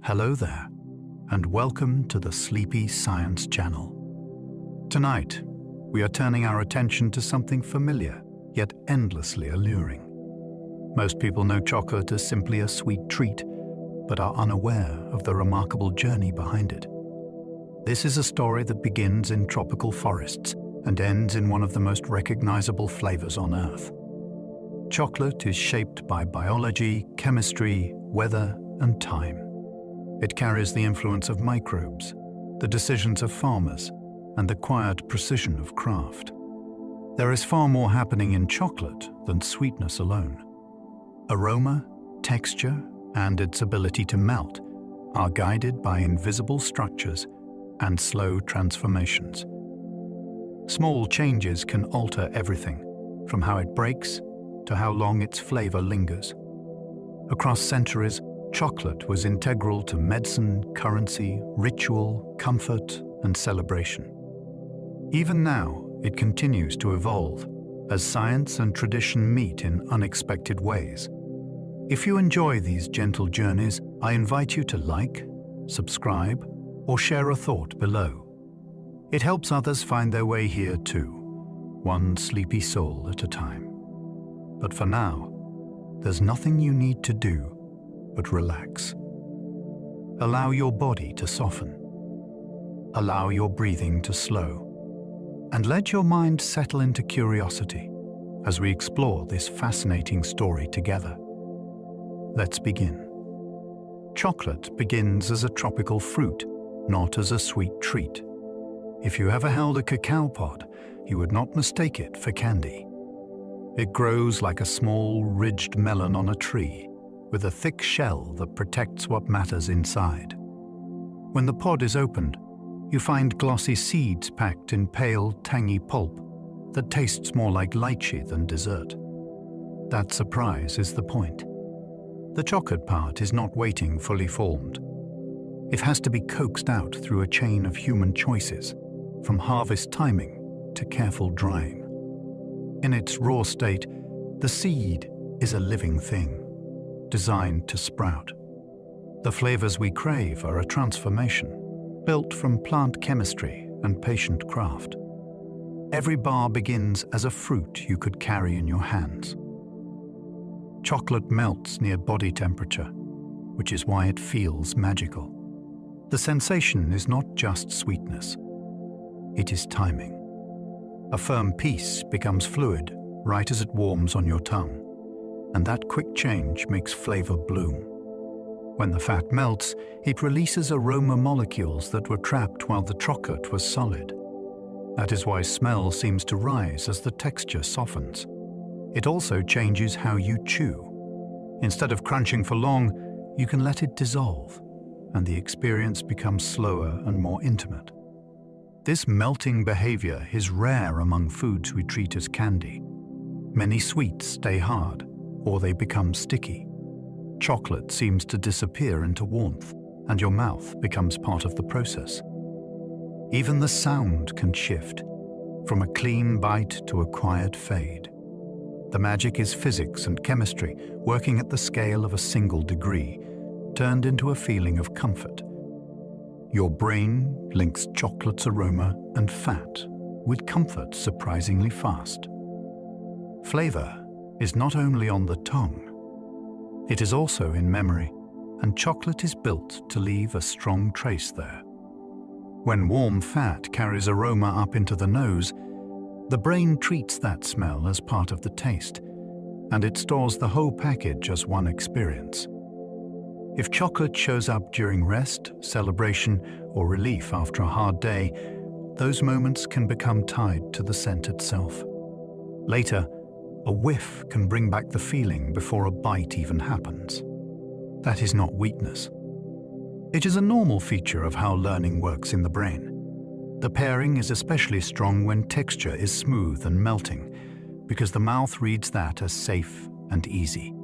Hello there, and welcome to the Sleepy Science Channel. Tonight, we are turning our attention to something familiar, yet endlessly alluring. Most people know chocolate as simply a sweet treat, but are unaware of the remarkable journey behind it. This is a story that begins in tropical forests and ends in one of the most recognizable flavors on Earth. Chocolate is shaped by biology, chemistry, weather, and time. It carries the influence of microbes, the decisions of farmers, and the quiet precision of craft. There is far more happening in chocolate than sweetness alone. Aroma, texture, and its ability to melt are guided by invisible structures and slow transformations. Small changes can alter everything, from how it breaks to how long its flavor lingers. Across centuries, chocolate was integral to medicine, currency, ritual, comfort, and celebration. Even now, it continues to evolve as science and tradition meet in unexpected ways. If you enjoy these gentle journeys, I invite you to like, subscribe, or share a thought below. It helps others find their way here too, one sleepy soul at a time. But for now, there's nothing you need to do but relax. Allow your body to soften. Allow your breathing to slow. And let your mind settle into curiosity as we explore this fascinating story together. Let's begin. Chocolate begins as a tropical fruit, not as a sweet treat. If you ever held a cacao pod, you would not mistake it for candy. It grows like a small, ridged melon on a tree, with a thick shell that protects what matters inside. When the pod is opened, you find glossy seeds packed in pale, tangy pulp that tastes more like lychee than dessert. That surprise is the point. The chocolate part is not waiting fully formed. It has to be coaxed out through a chain of human choices, from harvest timing to careful drying. In its raw state, the seed is a living thing, designed to sprout. The flavors we crave are a transformation, built from plant chemistry and patient craft. Every bar begins as a fruit you could carry in your hands. Chocolate melts near body temperature, which is why it feels magical. The sensation is not just sweetness. It is timing. A firm piece becomes fluid right as it warms on your tongue, and that quick change makes flavor bloom. When the fat melts, it releases aroma molecules that were trapped while the chocolate was solid. That is why smell seems to rise as the texture softens. It also changes how you chew. Instead of crunching for long, you can let it dissolve, and the experience becomes slower and more intimate. This melting behavior is rare among foods we treat as candy. Many sweets stay hard, or they become sticky. Chocolate seems to disappear into warmth, and your mouth becomes part of the process. Even the sound can shift, from a clean bite to a quiet fade. The magic is physics and chemistry working at the scale of a single degree, turned into a feeling of comfort. Your brain links chocolate's aroma and fat with comfort surprisingly fast. Flavor is not only on the tongue, it is also in memory, and chocolate is built to leave a strong trace there. When warm fat carries aroma up into the nose, the brain treats that smell as part of the taste, and it stores the whole package as one experience. If chocolate shows up during rest, celebration, or relief after a hard day, those moments can become tied to the scent itself. Later, a whiff can bring back the feeling before a bite even happens. That is not weakness. It is a normal feature of how learning works in the brain. The pairing is especially strong when texture is smooth and melting, because the mouth reads that as safe and easy.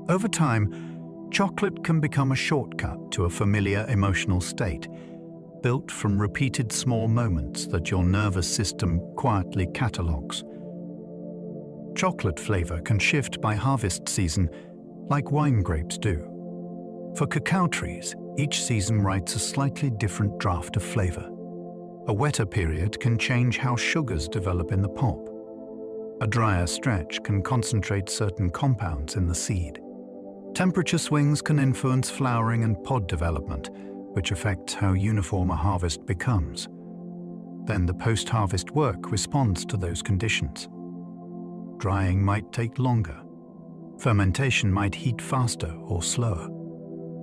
Over time, chocolate can become a shortcut to a familiar emotional state, built from repeated small moments that your nervous system quietly catalogs. Chocolate flavor can shift by harvest season, like wine grapes do. For cacao trees, each season writes a slightly different draft of flavor. A wetter period can change how sugars develop in the pulp. A drier stretch can concentrate certain compounds in the seed. Temperature swings can influence flowering and pod development, which affects how uniform a harvest becomes. Then the post-harvest work responds to those conditions. Drying might take longer. Fermentation might heat faster or slower.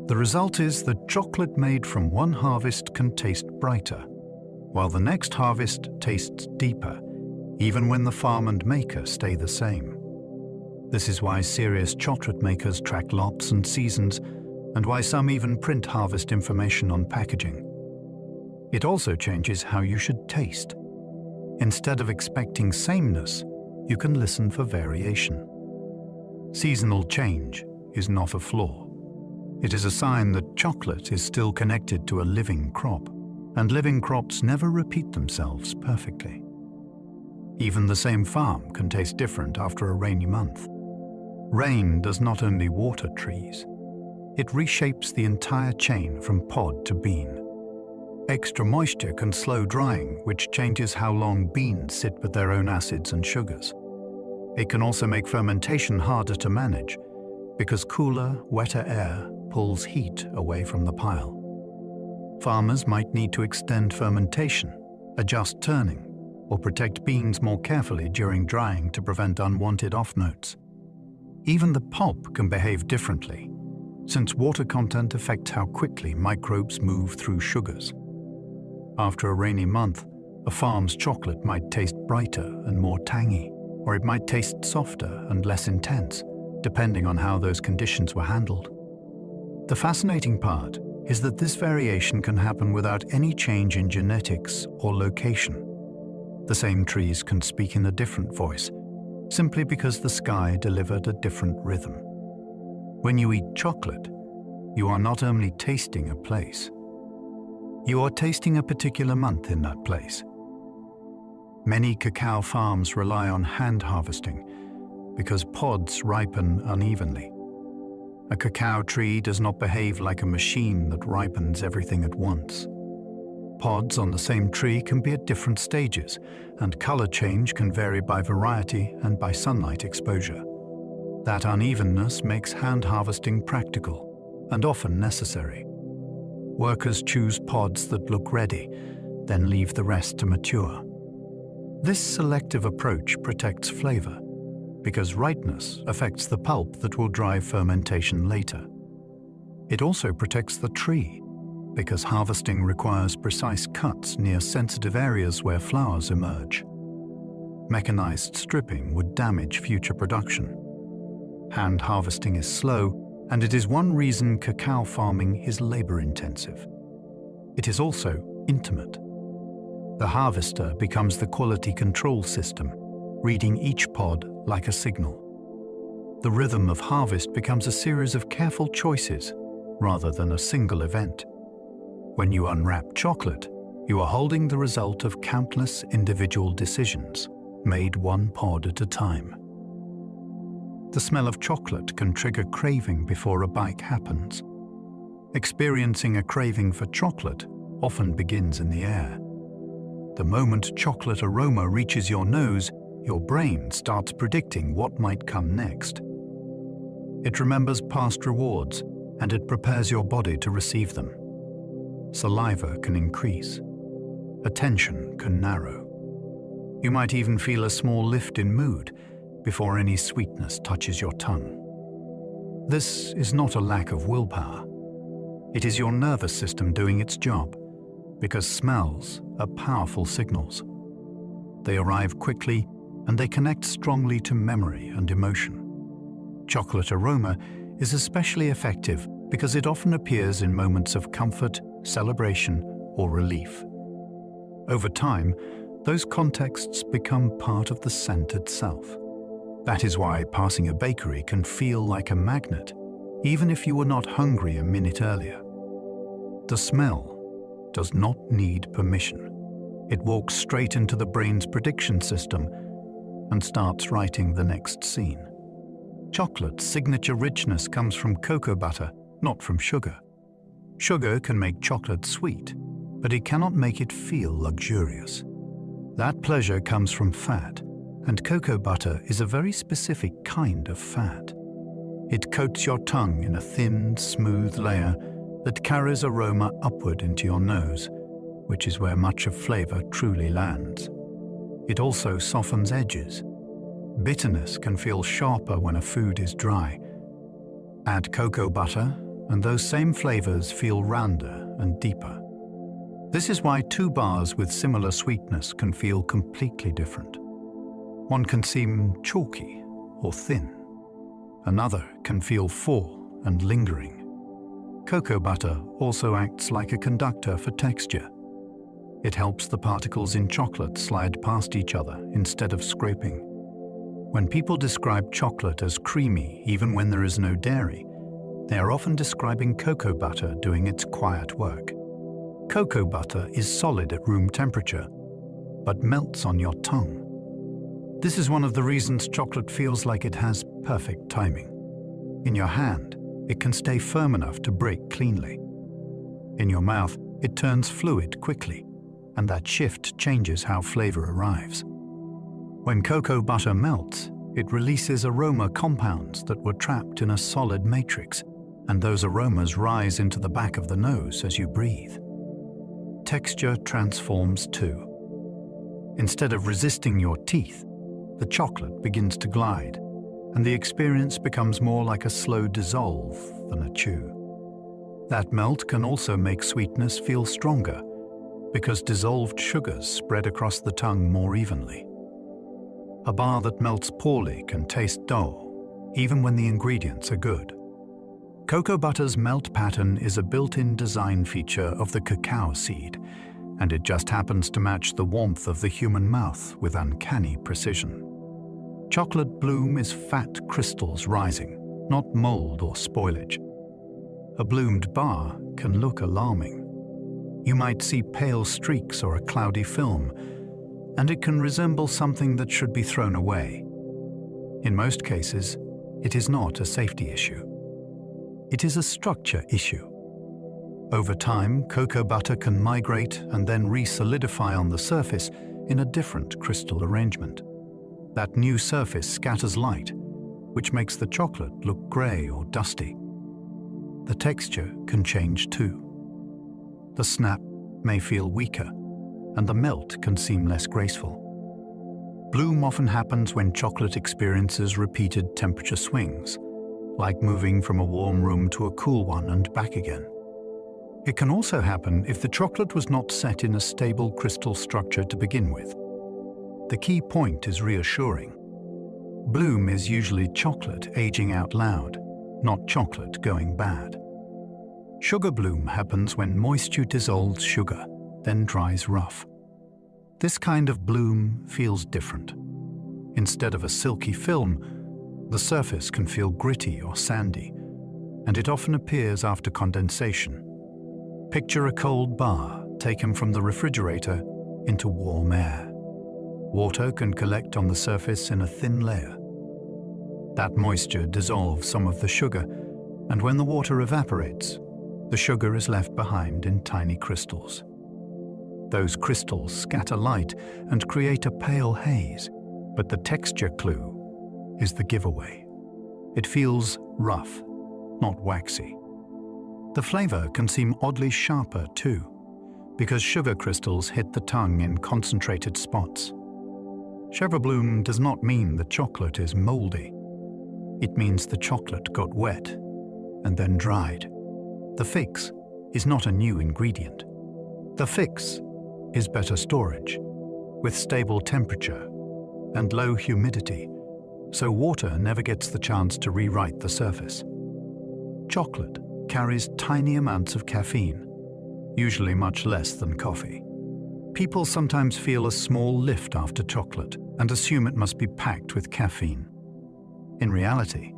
The result is that chocolate made from one harvest can taste brighter, while the next harvest tastes deeper, even when the farm and maker stay the same. This is why serious chocolate makers track lots and seasons, and why some even print harvest information on packaging. It also changes how you should taste. Instead of expecting sameness, you can listen for variation. Seasonal change is not a flaw. It is a sign that chocolate is still connected to a living crop, and living crops never repeat themselves perfectly. Even the same farm can taste different after a rainy month. Rain does not only water trees, it reshapes the entire chain from pod to bean. Extra moisture can slow drying, which changes how long beans sit with their own acids and sugars. It can also make fermentation harder to manage, because cooler, wetter air pulls heat away from the pile. Farmers might need to extend fermentation, adjust turning, or protect beans more carefully during drying to prevent unwanted off-notes. Even the pulp can behave differently, since water content affects how quickly microbes move through sugars. After a rainy month, a farm's chocolate might taste brighter and more tangy, or it might taste softer and less intense, depending on how those conditions were handled. The fascinating part is that this variation can happen without any change in genetics or location. The same trees can speak in a different voice, simply because the sky delivered a different rhythm. When you eat chocolate, you are not only tasting a place, you are tasting a particular month in that place. Many cacao farms rely on hand harvesting because pods ripen unevenly. A cacao tree does not behave like a machine that ripens everything at once. Pods on the same tree can be at different stages, and color change can vary by variety and by sunlight exposure. That unevenness makes hand harvesting practical and often necessary. Workers choose pods that look ready, then leave the rest to mature. This selective approach protects flavor, because ripeness affects the pulp that will drive fermentation later. It also protects the tree, because harvesting requires precise cuts near sensitive areas where flowers emerge. Mechanized stripping would damage future production. Hand harvesting is slow, and it is one reason cacao farming is labor-intensive. It is also intimate. The harvester becomes the quality control system, reading each pod like a signal. The rhythm of harvest becomes a series of careful choices rather than a single event. When you unwrap chocolate, you are holding the result of countless individual decisions, made one pod at a time. The smell of chocolate can trigger craving before a bite happens. Experiencing a craving for chocolate often begins in the air. The moment chocolate aroma reaches your nose, your brain starts predicting what might come next. It remembers past rewards, and it prepares your body to receive them. Saliva can increase. Attention can narrow. You might even feel a small lift in mood before any sweetness touches your tongue. This is not a lack of willpower. It is your nervous system doing its job, because smells are powerful signals. They arrive quickly, and they connect strongly to memory and emotion. Chocolate aroma is especially effective because it often appears in moments of comfort, celebration, or relief. Over time, those contexts become part of the scent itself. That is why passing a bakery can feel like a magnet, even if you were not hungry a minute earlier. The smell does not need permission. It walks straight into the brain's prediction system and starts writing the next scene. Chocolate's signature richness comes from cocoa butter not from sugar. Sugar can make chocolate sweet, but it cannot make it feel luxurious. That pleasure comes from fat, and cocoa butter is a very specific kind of fat. It coats your tongue in a thin, smooth layer that carries aroma upward into your nose, which is where much of flavor truly lands. It also softens edges. Bitterness can feel sharper when a food is dry. Add cocoa butter, and those same flavors feel rounder and deeper. This is why two bars with similar sweetness can feel completely different. One can seem chalky or thin. Another can feel full and lingering. Cocoa butter also acts like a conductor for texture. It helps the particles in chocolate slide past each other instead of scraping. When people describe chocolate as creamy even when there is no dairy, they are often describing cocoa butter doing its quiet work. Cocoa butter is solid at room temperature, but melts on your tongue. This is one of the reasons chocolate feels like it has perfect timing. In your hand, it can stay firm enough to break cleanly. In your mouth, it turns fluid quickly, and that shift changes how flavor arrives. When cocoa butter melts, it releases aroma compounds that were trapped in a solid matrix, and those aromas rise into the back of the nose as you breathe. Texture transforms too. Instead of resisting your teeth, the chocolate begins to glide, and the experience becomes more like a slow dissolve than a chew. That melt can also make sweetness feel stronger, because dissolved sugars spread across the tongue more evenly. A bar that melts poorly can taste dull, even when the ingredients are good. Cocoa butter's melt pattern is a built-in design feature of the cacao seed, and it just happens to match the warmth of the human mouth with uncanny precision. Chocolate bloom is fat crystals rising, not mold or spoilage. A bloomed bar can look alarming. You might see pale streaks or a cloudy film, and it can resemble something that should be thrown away. In most cases, it is not a safety issue. It is a structure issue. Over time, cocoa butter can migrate and then re-solidify on the surface in a different crystal arrangement. That new surface scatters light, which makes the chocolate look gray or dusty. The texture can change too. The snap may feel weaker, and the melt can seem less graceful. Bloom often happens when chocolate experiences repeated temperature swings, like moving from a warm room to a cool one and back again. It can also happen if the chocolate was not set in a stable crystal structure to begin with. The key point is reassuring. Bloom is usually chocolate aging out loud, not chocolate going bad. Sugar bloom happens when moisture dissolves sugar, then dries rough. This kind of bloom feels different. Instead of a silky film, the surface can feel gritty or sandy, and it often appears after condensation. Picture a cold bar taken from the refrigerator into warm air. Water can collect on the surface in a thin layer. That moisture dissolves some of the sugar, and when the water evaporates, the sugar is left behind in tiny crystals. Those crystals scatter light and create a pale haze, but the texture clue is the giveaway. It feels rough, not waxy. The flavor can seem oddly sharper too, because sugar crystals hit the tongue in concentrated spots. Sugar bloom does not mean the chocolate is moldy. It means the chocolate got wet and then dried. The fix is not a new ingredient. The fix is better storage, with stable temperature and low humidity, so water never gets the chance to rewrite the surface. Chocolate carries tiny amounts of caffeine, usually much less than coffee. People sometimes feel a small lift after chocolate and assume it must be packed with caffeine. In reality,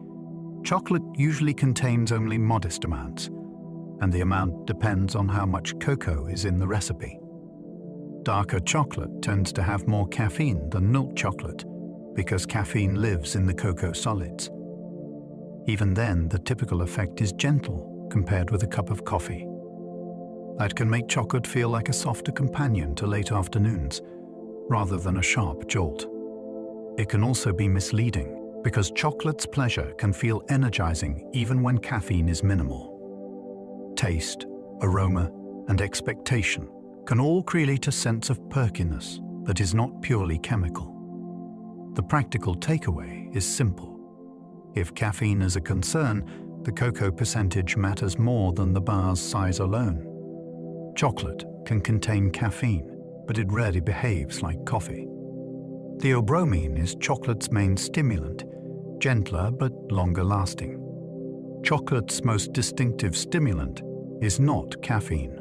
chocolate usually contains only modest amounts, and the amount depends on how much cocoa is in the recipe. Darker chocolate tends to have more caffeine than milk chocolate because caffeine lives in the cocoa solids. Even then, the typical effect is gentle compared with a cup of coffee. That can make chocolate feel like a softer companion to late afternoons, rather than a sharp jolt. It can also be misleading, because chocolate's pleasure can feel energizing even when caffeine is minimal. Taste, aroma, and expectation can all create a sense of perkiness that is not purely chemical. The practical takeaway is simple. If caffeine is a concern, the cocoa percentage matters more than the bar's size alone. Chocolate can contain caffeine, but it rarely behaves like coffee. Theobromine is chocolate's main stimulant, gentler but longer lasting. Chocolate's most distinctive stimulant is not caffeine.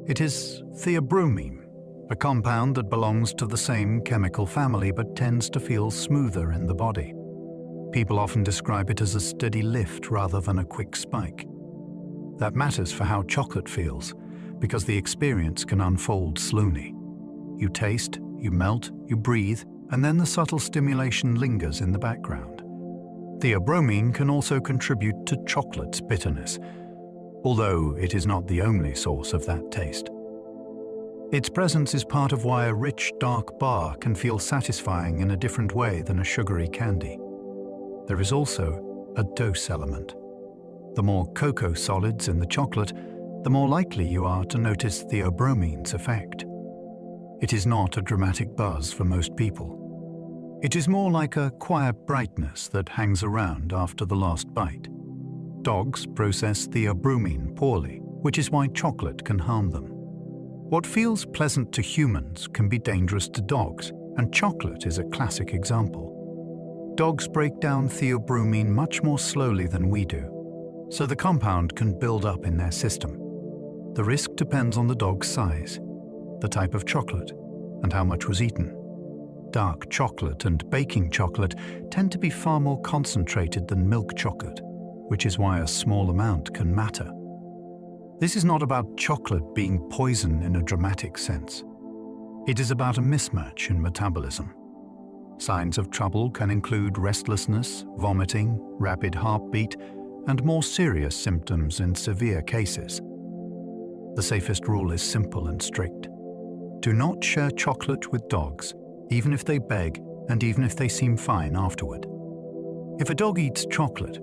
It is theobromine, a compound that belongs to the same chemical family but tends to feel smoother in the body. People often describe it as a steady lift rather than a quick spike. That matters for how chocolate feels, because the experience can unfold slowly. You taste, you melt, you breathe, and then the subtle stimulation lingers in the background. Theobromine can also contribute to chocolate's bitterness, although it is not the only source of that taste. Its presence is part of why a rich, dark bar can feel satisfying in a different way than a sugary candy. There is also a dose element. The more cocoa solids in the chocolate, the more likely you are to notice theobromine's effect. It is not a dramatic buzz for most people. It is more like a quiet brightness that hangs around after the last bite. Dogs process theobromine poorly, which is why chocolate can harm them. What feels pleasant to humans can be dangerous to dogs, and chocolate is a classic example. Dogs break down theobromine much more slowly than we do, so the compound can build up in their system. The risk depends on the dog's size, the type of chocolate, and how much was eaten. Dark chocolate and baking chocolate tend to be far more concentrated than milk chocolate, which is why a small amount can matter. This is not about chocolate being poison in a dramatic sense. It is about a mismatch in metabolism. Signs of trouble can include restlessness, vomiting, rapid heartbeat, and more serious symptoms in severe cases. The safest rule is simple and strict. Do not share chocolate with dogs, even if they beg and even if they seem fine afterward. If a dog eats chocolate,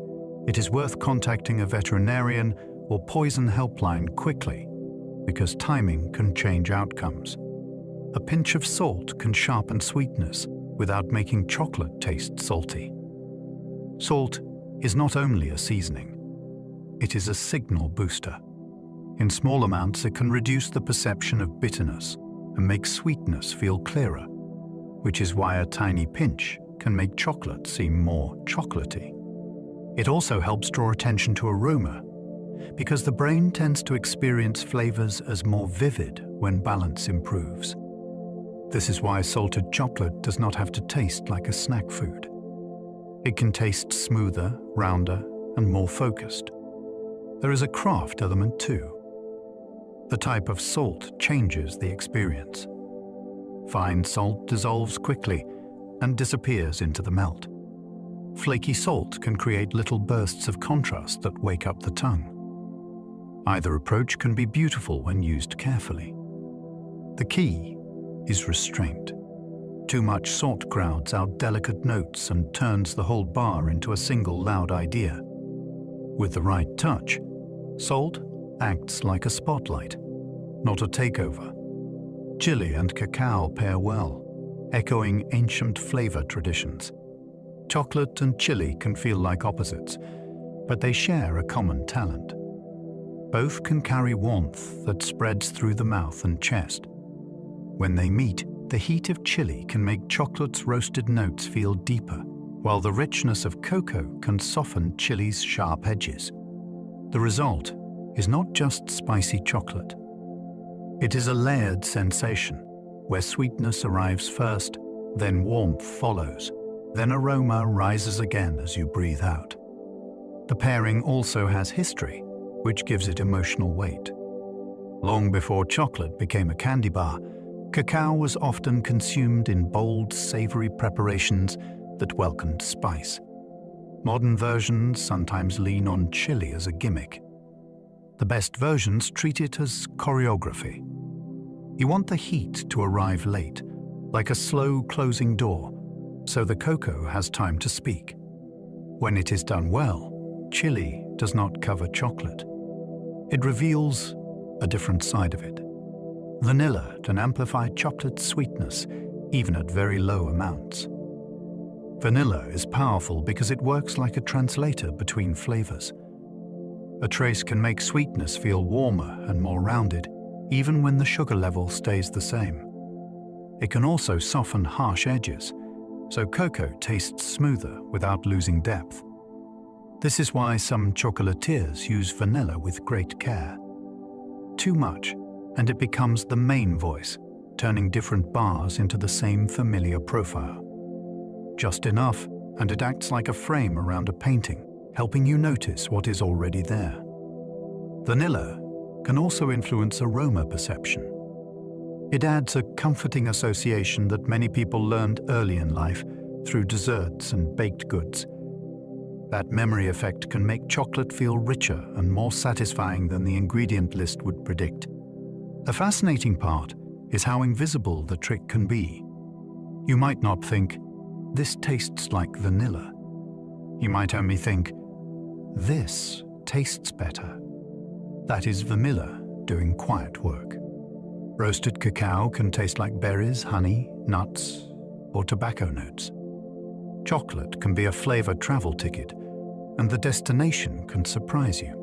it is worth contacting a veterinarian or poison helpline quickly, because timing can change outcomes. A pinch of salt can sharpen sweetness without making chocolate taste salty. Salt is not only a seasoning, it is a signal booster. In small amounts, it can reduce the perception of bitterness and make sweetness feel clearer, which is why a tiny pinch can make chocolate seem more chocolatey. It also helps draw attention to aroma, because the brain tends to experience flavors as more vivid when balance improves. This is why salted chocolate does not have to taste like a snack food. It can taste smoother, rounder, and more focused. There is a craft element too. The type of salt changes the experience. Fine salt dissolves quickly and disappears into the melt. Flaky salt can create little bursts of contrast that wake up the tongue. Either approach can be beautiful when used carefully. The key is restraint. Too much salt crowds out delicate notes and turns the whole bar into a single loud idea. With the right touch, salt acts like a spotlight, not a takeover. Chili and cacao pair well, echoing ancient flavor traditions. Chocolate and chili can feel like opposites, but they share a common talent. Both can carry warmth that spreads through the mouth and chest. When they meet, the heat of chili can make chocolate's roasted notes feel deeper, while the richness of cocoa can soften chili's sharp edges. The result is not just spicy chocolate. It is a layered sensation, where sweetness arrives first, then warmth follows, then aroma rises again as you breathe out. The pairing also has history, which gives it emotional weight. Long before chocolate became a candy bar, cacao was often consumed in bold, savory preparations that welcomed spice. Modern versions sometimes lean on chili as a gimmick, The best versions treat it as choreography. You want the heat to arrive late, like a slow closing door, so the cocoa has time to speak. When it is done well, chili does not cover chocolate. It reveals a different side of it. Vanilla can amplify chocolate's sweetness, even at very low amounts. Vanilla is powerful because it works like a translator between flavors. A trace can make sweetness feel warmer and more rounded, even when the sugar level stays the same. It can also soften harsh edges, so cocoa tastes smoother without losing depth. This is why some chocolatiers use vanilla with great care. Too much, and it becomes the main voice, turning different bars into the same familiar profile. Just enough, and it acts like a frame around a painting, helping you notice what is already there. Vanilla can also influence aroma perception. It adds a comforting association that many people learned early in life through desserts and baked goods. That memory effect can make chocolate feel richer and more satisfying than the ingredient list would predict. The fascinating part is how invisible the trick can be. You might not think, "This tastes like vanilla." You might only think, "This tastes better." That is vanilla doing quiet work. Roasted cacao can taste like berries, honey, nuts, or tobacco notes. Chocolate can be a flavor travel ticket, and the destination can surprise you.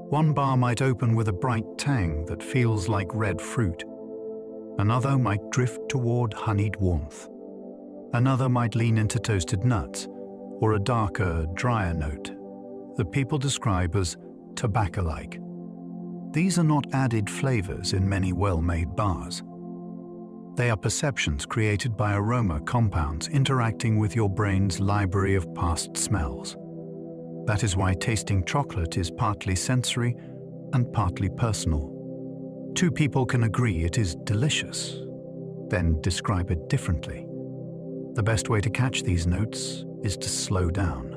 One bar might open with a bright tang that feels like red fruit. Another might drift toward honeyed warmth. Another might lean into toasted nuts, or a darker, drier note that people describe as tobacco-like. These are not added flavors in many well-made bars. They are perceptions created by aroma compounds interacting with your brain's library of past smells. That is why tasting chocolate is partly sensory and partly personal. Two people can agree it is delicious, then describe it differently. The best way to catch these notes is to slow down.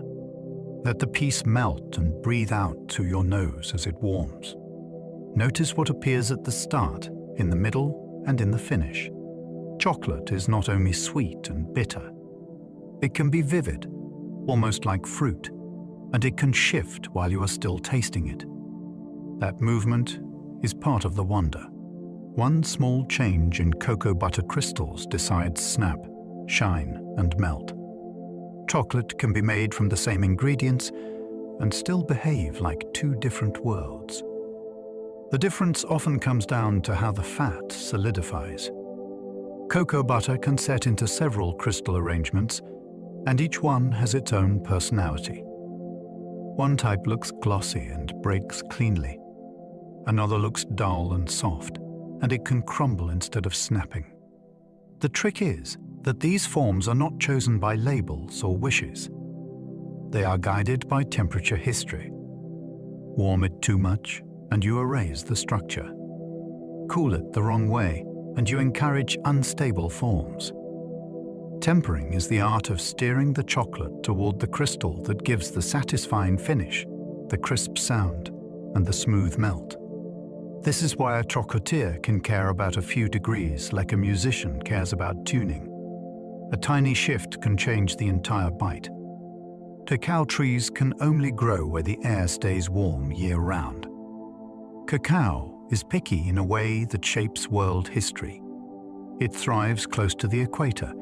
Let the piece melt and breathe out to your nose as it warms. Notice what appears at the start, in the middle, and in the finish. Chocolate is not only sweet and bitter. It can be vivid, almost like fruit, and it can shift while you are still tasting it. That movement is part of the wonder. One small change in cocoa butter crystals decides snap, shine, and melt. Chocolate can be made from the same ingredients and still behave like two different worlds. The difference often comes down to how the fat solidifies. Cocoa butter can set into several crystal arrangements, and each one has its own personality. One type looks glossy and breaks cleanly. Another looks dull and soft, and it can crumble instead of snapping. The trick is that these forms are not chosen by labels or wishes. They are guided by temperature history. Warm it too much, and you erase the structure. Cool it the wrong way, and you encourage unstable forms. Tempering is the art of steering the chocolate toward the crystal that gives the satisfying finish, the crisp sound, and the smooth melt. This is why a chocolatier can care about a few degrees like a musician cares about tuning. A tiny shift can change the entire bite. Cacao trees can only grow where the air stays warm year-round. Cacao is picky in a way that shapes world history. It thrives close to the equator,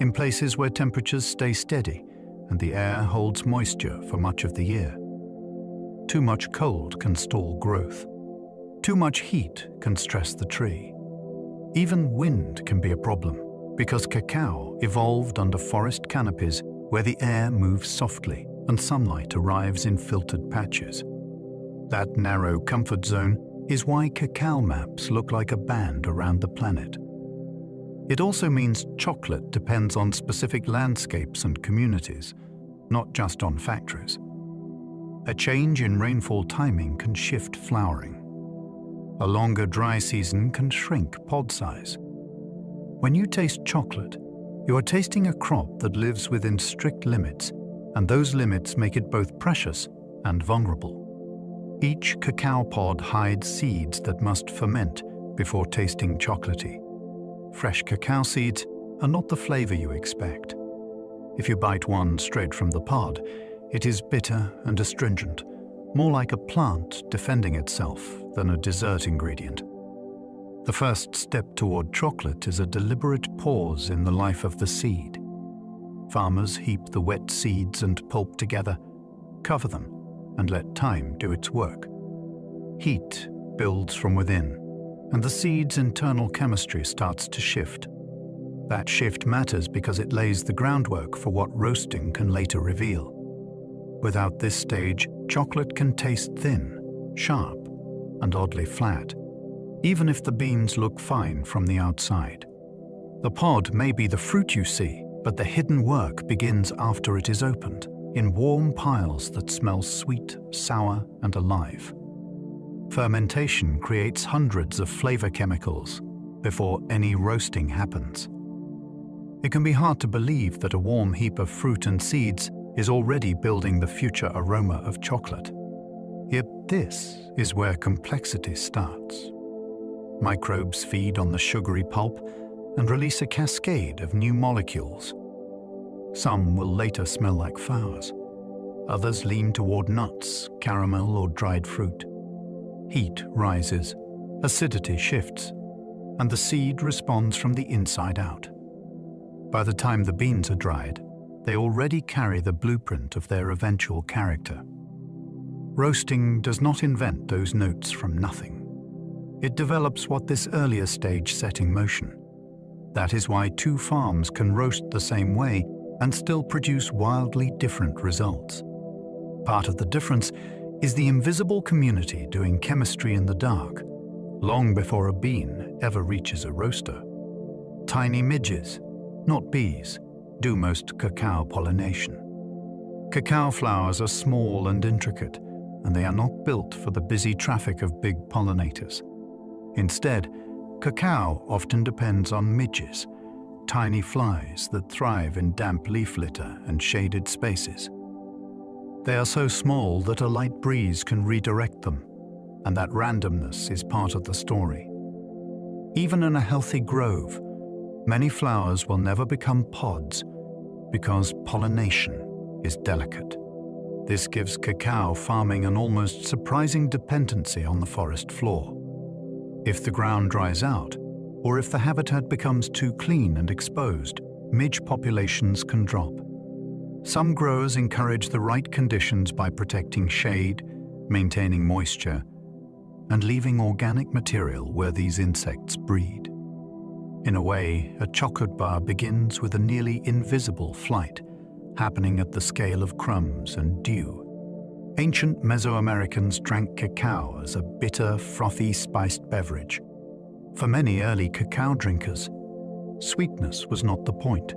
in places where temperatures stay steady and the air holds moisture for much of the year. Too much cold can stall growth. Too much heat can stress the tree. Even wind can be a problem, because cacao evolved under forest canopies where the air moves softly and sunlight arrives in filtered patches. That narrow comfort zone is why cacao maps look like a band around the planet. It also means chocolate depends on specific landscapes and communities, not just on factories. A change in rainfall timing can shift flowering. A longer dry season can shrink pod size. When you taste chocolate, you are tasting a crop that lives within strict limits, and those limits make it both precious and vulnerable. Each cacao pod hides seeds that must ferment before tasting chocolatey. Fresh cacao seeds are not the flavor you expect. If you bite one straight from the pod, it is bitter and astringent, more like a plant defending itself than a dessert ingredient. The first step toward chocolate is a deliberate pause in the life of the seed. Farmers heap the wet seeds and pulp together, cover them, and let time do its work. Heat builds from within, and the seed's internal chemistry starts to shift. That shift matters because it lays the groundwork for what roasting can later reveal. Without this stage, chocolate can taste thin, sharp, and oddly flat, even if the beans look fine from the outside. The pod may be the fruit you see, but the hidden work begins after it is opened, in warm piles that smell sweet, sour, and alive. Fermentation creates hundreds of flavor chemicals before any roasting happens. It can be hard to believe that a warm heap of fruit and seeds is already building the future aroma of chocolate. Yet this is where complexity starts. Microbes feed on the sugary pulp and release a cascade of new molecules. Some will later smell like flowers. Others lean toward nuts, caramel, or dried fruit. Heat rises, acidity shifts, and the seed responds from the inside out. By the time the beans are dried, they already carry the blueprint of their eventual character. Roasting does not invent those notes from nothing. It develops what this earlier stage set in motion. That is why two farms can roast the same way and still produce wildly different results. Part of the difference is the invisible community doing chemistry in the dark, long before a bean ever reaches a roaster. Tiny midges, not bees, do most cacao pollination. Cacao flowers are small and intricate, and they are not built for the busy traffic of big pollinators. Instead, cacao often depends on midges, tiny flies that thrive in damp leaf litter and shaded spaces. They are so small that a light breeze can redirect them, and that randomness is part of the story. Even in a healthy grove, many flowers will never become pods because pollination is delicate. This gives cacao farming an almost surprising dependency on the forest floor. If the ground dries out, or if the habitat becomes too clean and exposed, midge populations can drop. Some growers encourage the right conditions by protecting shade, maintaining moisture, and leaving organic material where these insects breed. In a way, a chocolate bar begins with a nearly invisible flight, happening at the scale of crumbs and dew. Ancient Mesoamericans drank cacao as a bitter, frothy, spiced beverage. For many early cacao drinkers, sweetness was not the point.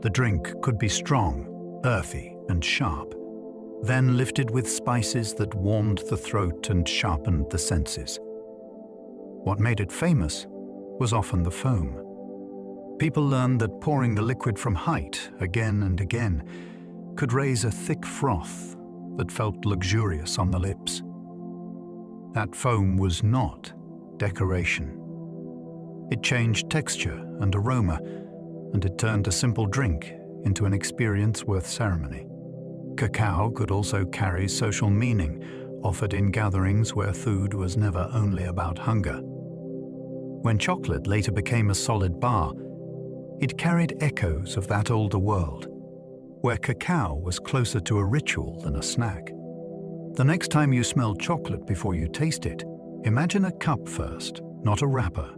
The drink could be strong, earthy, and sharp, then lifted with spices that warmed the throat and sharpened the senses. What made it famous was often the foam. People learned that pouring the liquid from height again and again could raise a thick froth that felt luxurious on the lips. That foam was not decoration. It changed texture and aroma, and it turned a simple drink into an experience worth ceremony. Cacao could also carry social meaning, offered in gatherings where food was never only about hunger. When chocolate later became a solid bar, it carried echoes of that older world, where cacao was closer to a ritual than a snack. The next time you smell chocolate before you taste it, imagine a cup first, not a wrapper.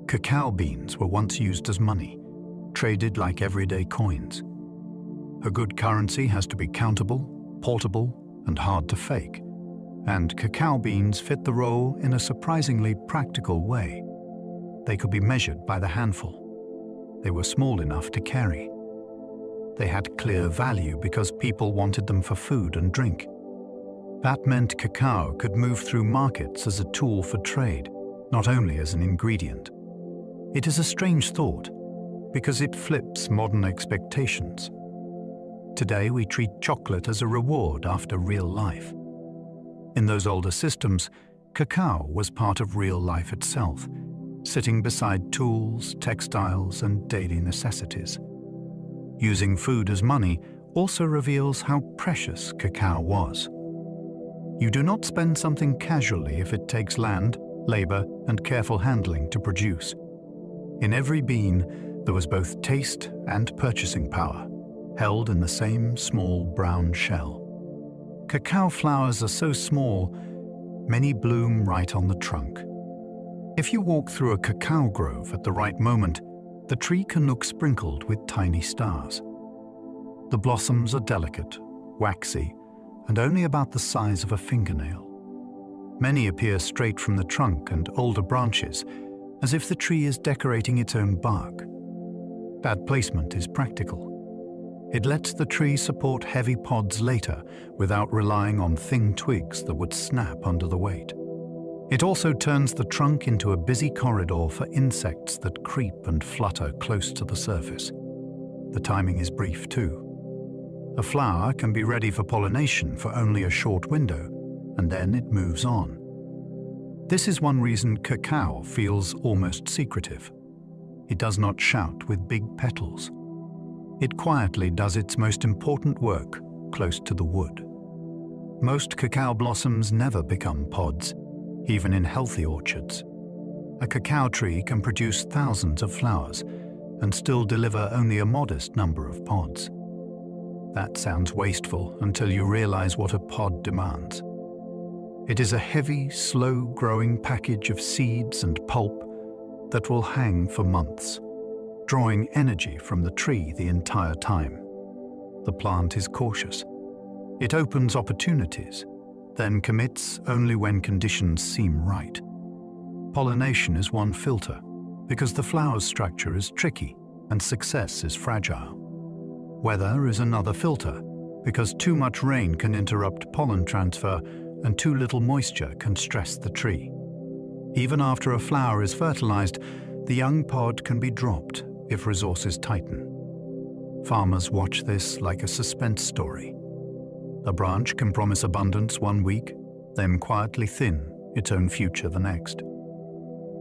Cacao beans were once used as money, traded like everyday coins. A good currency has to be countable, portable, and hard to fake. And cacao beans fit the role in a surprisingly practical way. They could be measured by the handful. They were small enough to carry. They had clear value because people wanted them for food and drink. That meant cacao could move through markets as a tool for trade, not only as an ingredient. It is a strange thought, because it flips modern expectations. Today we treat chocolate as a reward after real life. In those older systems, cacao was part of real life itself, sitting beside tools, textiles, and daily necessities. Using food as money also reveals how precious cacao was. You do not spend something casually if it takes land, labor, and careful handling to produce. In every bean, there was both taste and purchasing power, held in the same small brown shell. Cacao flowers are so small, many bloom right on the trunk. If you walk through a cacao grove at the right moment, the tree can look sprinkled with tiny stars. The blossoms are delicate, waxy, and only about the size of a fingernail. Many appear straight from the trunk and older branches, as if the tree is decorating its own bark. That placement is practical. It lets the tree support heavy pods later without relying on thin twigs that would snap under the weight. It also turns the trunk into a busy corridor for insects that creep and flutter close to the surface. The timing is brief too. A flower can be ready for pollination for only a short window, and then it moves on. This is one reason cacao feels almost secretive. It does not shout with big petals. It quietly does its most important work close to the wood. Most cacao blossoms never become pods, even in healthy orchards. A cacao tree can produce thousands of flowers and still deliver only a modest number of pods. That sounds wasteful until you realize what a pod demands. It is a heavy, slow-growing package of seeds and pulp that will hang for months, drawing energy from the tree the entire time. The plant is cautious. It opens opportunities, then commits only when conditions seem right. Pollination is one filter, because the flower's structure is tricky and success is fragile. Weather is another filter, because too much rain can interrupt pollen transfer and too little moisture can stress the tree. Even after a flower is fertilized, the young pod can be dropped if resources tighten. Farmers watch this like a suspense story. A branch can promise abundance one week, then quietly thin its own future the next.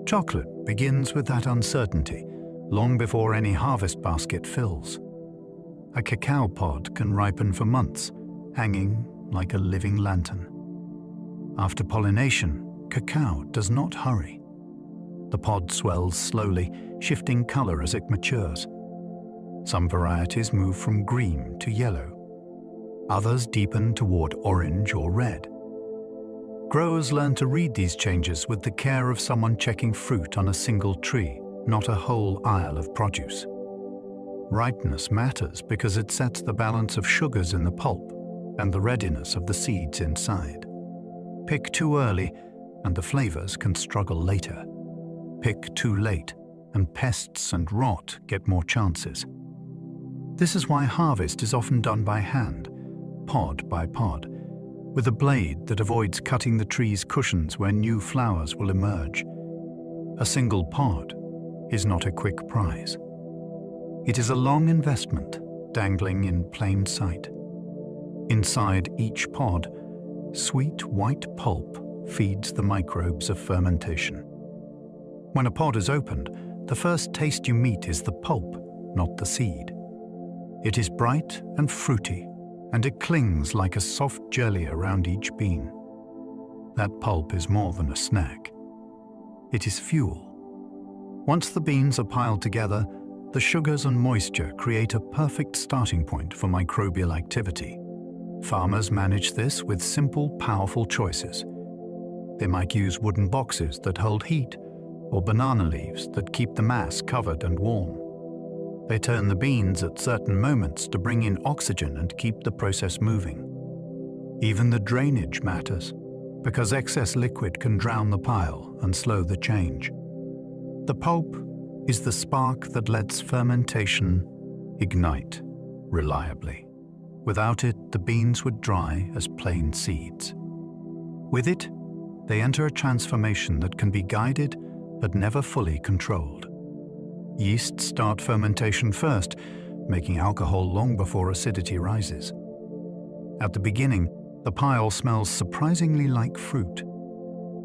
Chocolate begins with that uncertainty, long before any harvest basket fills. A cacao pod can ripen for months, hanging like a living lantern. After pollination, cacao does not hurry. The pod swells slowly, shifting color as it matures. Some varieties move from green to yellow. Others deepen toward orange or red. Growers learn to read these changes with the care of someone checking fruit on a single tree, not a whole aisle of produce. Ripeness matters because it sets the balance of sugars in the pulp and the readiness of the seeds inside. Pick too early, and the flavors can struggle later. Pick too late, and pests and rot get more chances. This is why harvest is often done by hand, pod by pod, with a blade that avoids cutting the tree's cushions where new flowers will emerge. A single pod is not a quick prize. It is a long investment, dangling in plain sight. Inside each pod, sweet white pulp feeds the microbes of fermentation. When a pod is opened, the first taste you meet is the pulp, not the seed. It is bright and fruity, and it clings like a soft jelly around each bean. That pulp is more than a snack. It is fuel. Once the beans are piled together, the sugars and moisture create a perfect starting point for microbial activity. Farmers manage this with simple, powerful choices. They might use wooden boxes that hold heat, or banana leaves that keep the mass covered and warm. They turn the beans at certain moments to bring in oxygen and keep the process moving. Even the drainage matters, because excess liquid can drown the pile and slow the change. The pulp is the spark that lets fermentation ignite reliably. Without it, the beans would dry as plain seeds. With it, they enter a transformation that can be guided but never fully controlled. Yeasts start fermentation first, making alcohol long before acidity rises. At the beginning, The pile smells surprisingly like fruit.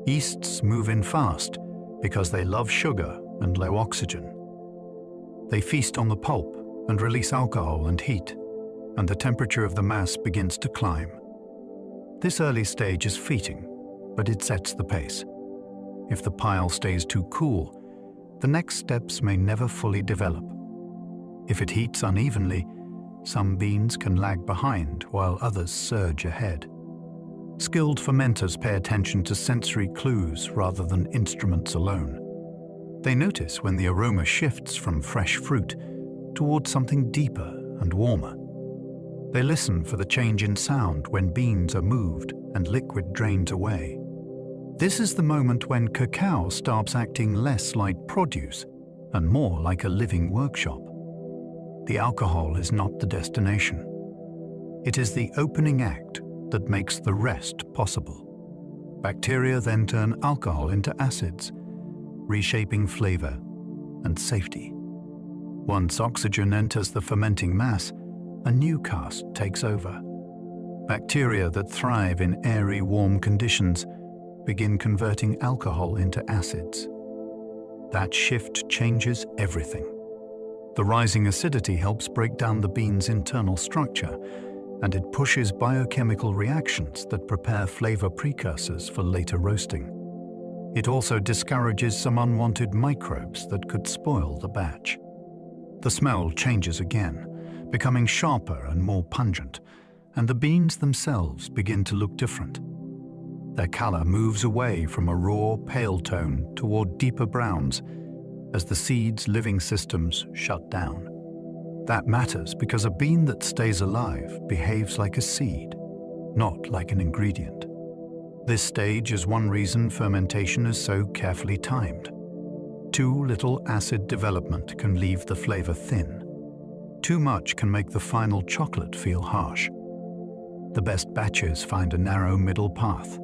Yeasts move in fast because they love sugar and low oxygen. They feast on the pulp and release alcohol and heat, and the temperature of the mass begins to climb. This early stage is fleeting, but it sets the pace. If the pile stays too cool, the next steps may never fully develop. If it heats unevenly, some beans can lag behind while others surge ahead. Skilled fermenters pay attention to sensory clues rather than instruments alone. They notice when the aroma shifts from fresh fruit towards something deeper and warmer. They listen for the change in sound when beans are moved and liquid drains away. This is the moment when cacao starts acting less like produce and more like a living workshop. The alcohol is not the destination. It is the opening act that makes the rest possible. Bacteria then turn alcohol into acids, reshaping flavor and safety. Once oxygen enters the fermenting mass, a new caste takes over. Bacteria that thrive in airy, warm conditions begin converting alcohol into acids. That shift changes everything. The rising acidity helps break down the bean's internal structure, and it pushes biochemical reactions that prepare flavor precursors for later roasting. It also discourages some unwanted microbes that could spoil the batch. The smell changes again, becoming sharper and more pungent, and the beans themselves begin to look different. Their color moves away from a raw, pale tone toward deeper browns as the seed's living systems shut down. That matters because a bean that stays alive behaves like a seed, not like an ingredient. This stage is one reason fermentation is so carefully timed. Too little acid development can leave the flavor thin. Too much can make the final chocolate feel harsh. The best batches find a narrow middle path.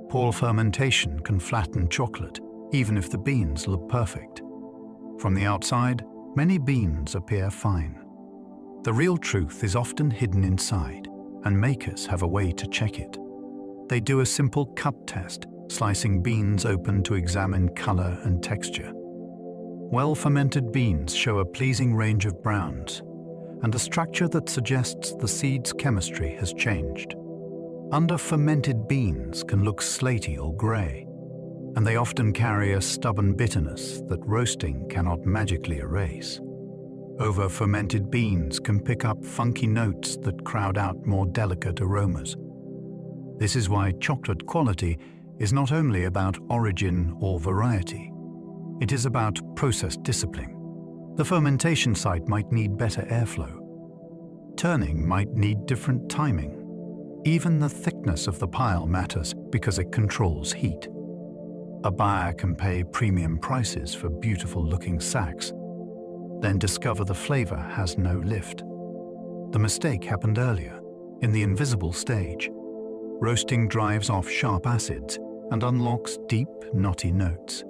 Poor fermentation can flatten chocolate, even if the beans look perfect. From the outside, many beans appear fine. The real truth is often hidden inside, and makers have a way to check it. They do a simple cup test, slicing beans open to examine color and texture. Well-fermented beans show a pleasing range of browns, and a structure that suggests the seed's chemistry has changed. Under-fermented beans can look slaty or gray, and they often carry a stubborn bitterness that roasting cannot magically erase. Over-fermented beans can pick up funky notes that crowd out more delicate aromas. This is why chocolate quality is not only about origin or variety. It is about process discipline. The fermentation site might need better airflow. Turning might need different timing. Even the thickness of the pile matters because it controls heat. A buyer can pay premium prices for beautiful-looking sacks, then discover the flavor has no lift. The mistake happened earlier, in the invisible stage. Roasting drives off sharp acids and unlocks deep, knotty notes.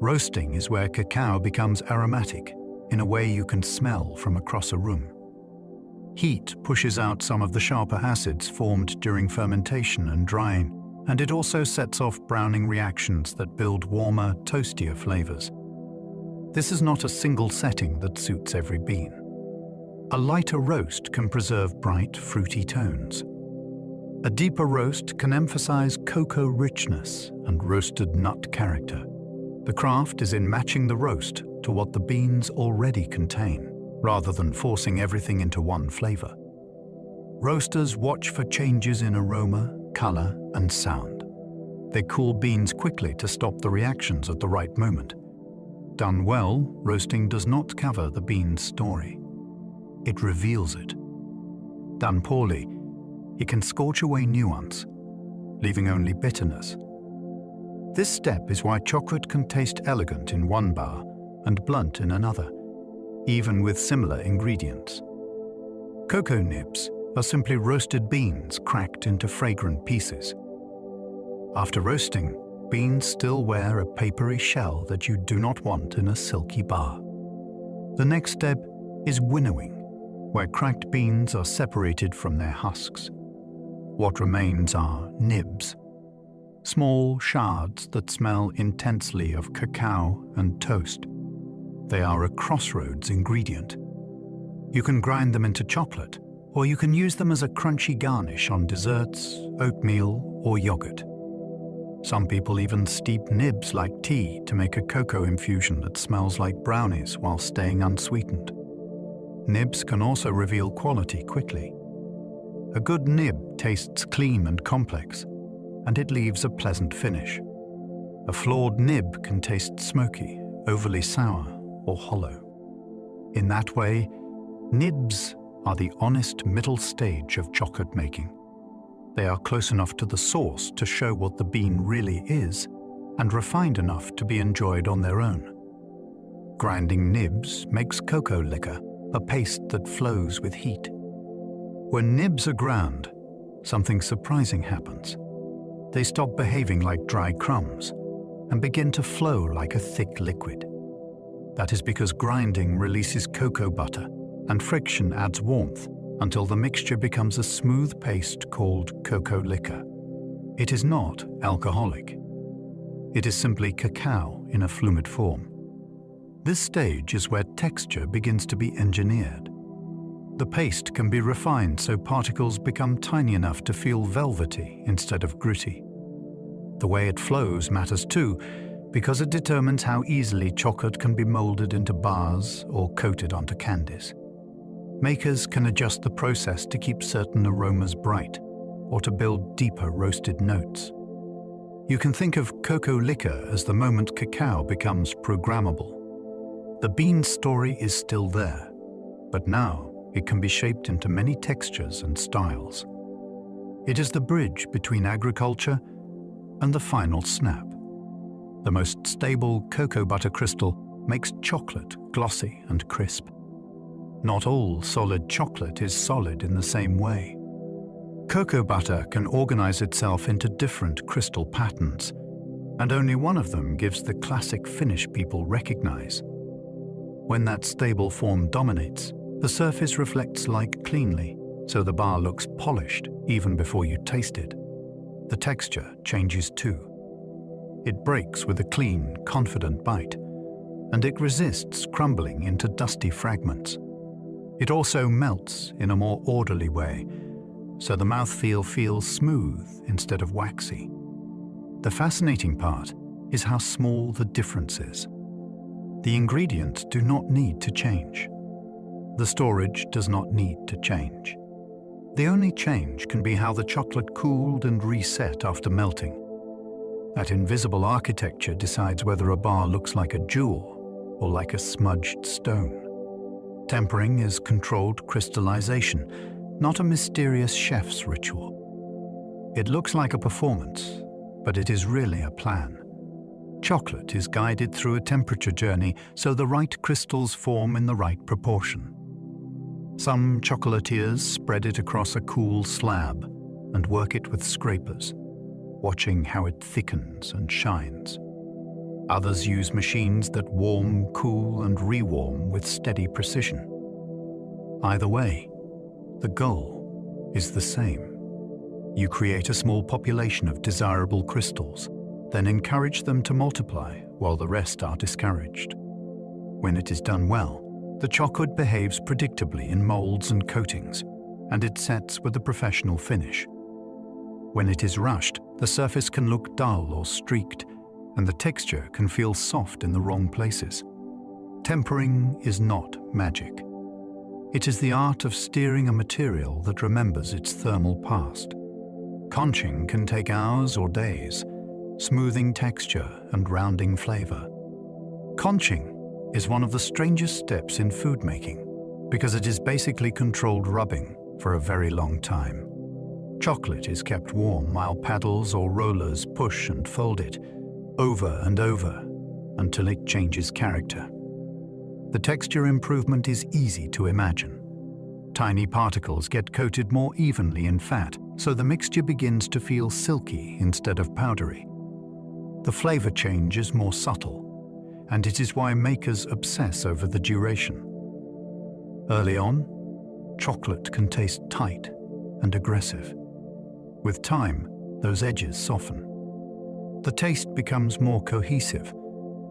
Roasting is where cacao becomes aromatic, in a way you can smell from across a room. Heat pushes out some of the sharper acids formed during fermentation and drying, and it also sets off browning reactions that build warmer, toastier flavors. This is not a single setting that suits every bean. A lighter roast can preserve bright, fruity tones. A deeper roast can emphasize cocoa richness and roasted nut character. The craft is in matching the roast to what the beans already contain, rather than forcing everything into one flavor. Roasters watch for changes in aroma, color, and sound. They cool beans quickly to stop the reactions at the right moment. Done well, roasting does not cover the bean's story. It reveals it. Done poorly, it can scorch away nuance, leaving only bitterness. This step is why chocolate can taste elegant in one bar and blunt in another, even with similar ingredients. Cocoa nibs are simply roasted beans cracked into fragrant pieces. After roasting, beans still wear a papery shell that you do not want in a silky bar. The next step is winnowing, where cracked beans are separated from their husks. What remains are nibs, small shards that smell intensely of cacao and toast. They are a crossroads ingredient. You can grind them into chocolate, or you can use them as a crunchy garnish on desserts, oatmeal, or yogurt. Some people even steep nibs like tea to make a cocoa infusion that smells like brownies while staying unsweetened. Nibs can also reveal quality quickly. A good nib tastes clean and complex, and it leaves a pleasant finish. A flawed nib can taste smoky, overly sour, or hollow. In that way, nibs are the honest middle stage of chocolate making. They are close enough to the source to show what the bean really is, and refined enough to be enjoyed on their own. Grinding nibs makes cocoa liquor, a paste that flows with heat. When nibs are ground, something surprising happens. They stop behaving like dry crumbs and begin to flow like a thick liquid. That is because grinding releases cocoa butter, and friction adds warmth until the mixture becomes a smooth paste called cocoa liquor. It is not alcoholic. It is simply cacao in a fluid form. This stage is where texture begins to be engineered. The paste can be refined so particles become tiny enough to feel velvety instead of gritty. The way it flows matters too, because it determines how easily chocolate can be molded into bars or coated onto candies. Makers can adjust the process to keep certain aromas bright or to build deeper roasted notes. You can think of cocoa liquor as the moment cacao becomes programmable. The bean's story is still there, but now it can be shaped into many textures and styles. It is the bridge between agriculture and the final snap. The most stable cocoa butter crystal makes chocolate glossy and crisp. Not all solid chocolate is solid in the same way. Cocoa butter can organize itself into different crystal patterns, and only one of them gives the classic finish people recognize. When that stable form dominates, the surface reflects light cleanly, so the bar looks polished even before you taste it. The texture changes too. It breaks with a clean, confident bite, and it resists crumbling into dusty fragments. It also melts in a more orderly way, so the mouthfeel feels smooth instead of waxy. The fascinating part is how small the difference is. The ingredients do not need to change. The storage does not need to change. The only change can be how the chocolate cooled and reset after melting. That invisible architecture decides whether a bar looks like a jewel or like a smudged stone. Tempering is controlled crystallization, not a mysterious chef's ritual. It looks like a performance, but it is really a plan. Chocolate is guided through a temperature journey so the right crystals form in the right proportion. Some chocolatiers spread it across a cool slab and work it with scrapers, watching how it thickens and shines. Others use machines that warm, cool, and rewarm with steady precision. Either way, the goal is the same. You create a small population of desirable crystals, then encourage them to multiply while the rest are discouraged. When it is done well, the chocolate behaves predictably in molds and coatings, and it sets with a professional finish. When it is rushed, the surface can look dull or streaked, and the texture can feel soft in the wrong places. Tempering is not magic. It is the art of steering a material that remembers its thermal past. Conching can take hours or days, smoothing texture and rounding flavor. Conching is one of the strangest steps in food making because it is basically controlled rubbing for a very long time. Chocolate is kept warm while paddles or rollers push and fold it over and over until it changes character. The texture improvement is easy to imagine. Tiny particles get coated more evenly in fat, so the mixture begins to feel silky instead of powdery. The flavor change is more subtle, and it is why makers obsess over the duration. Early on, chocolate can taste tight and aggressive. With time, those edges soften. The taste becomes more cohesive,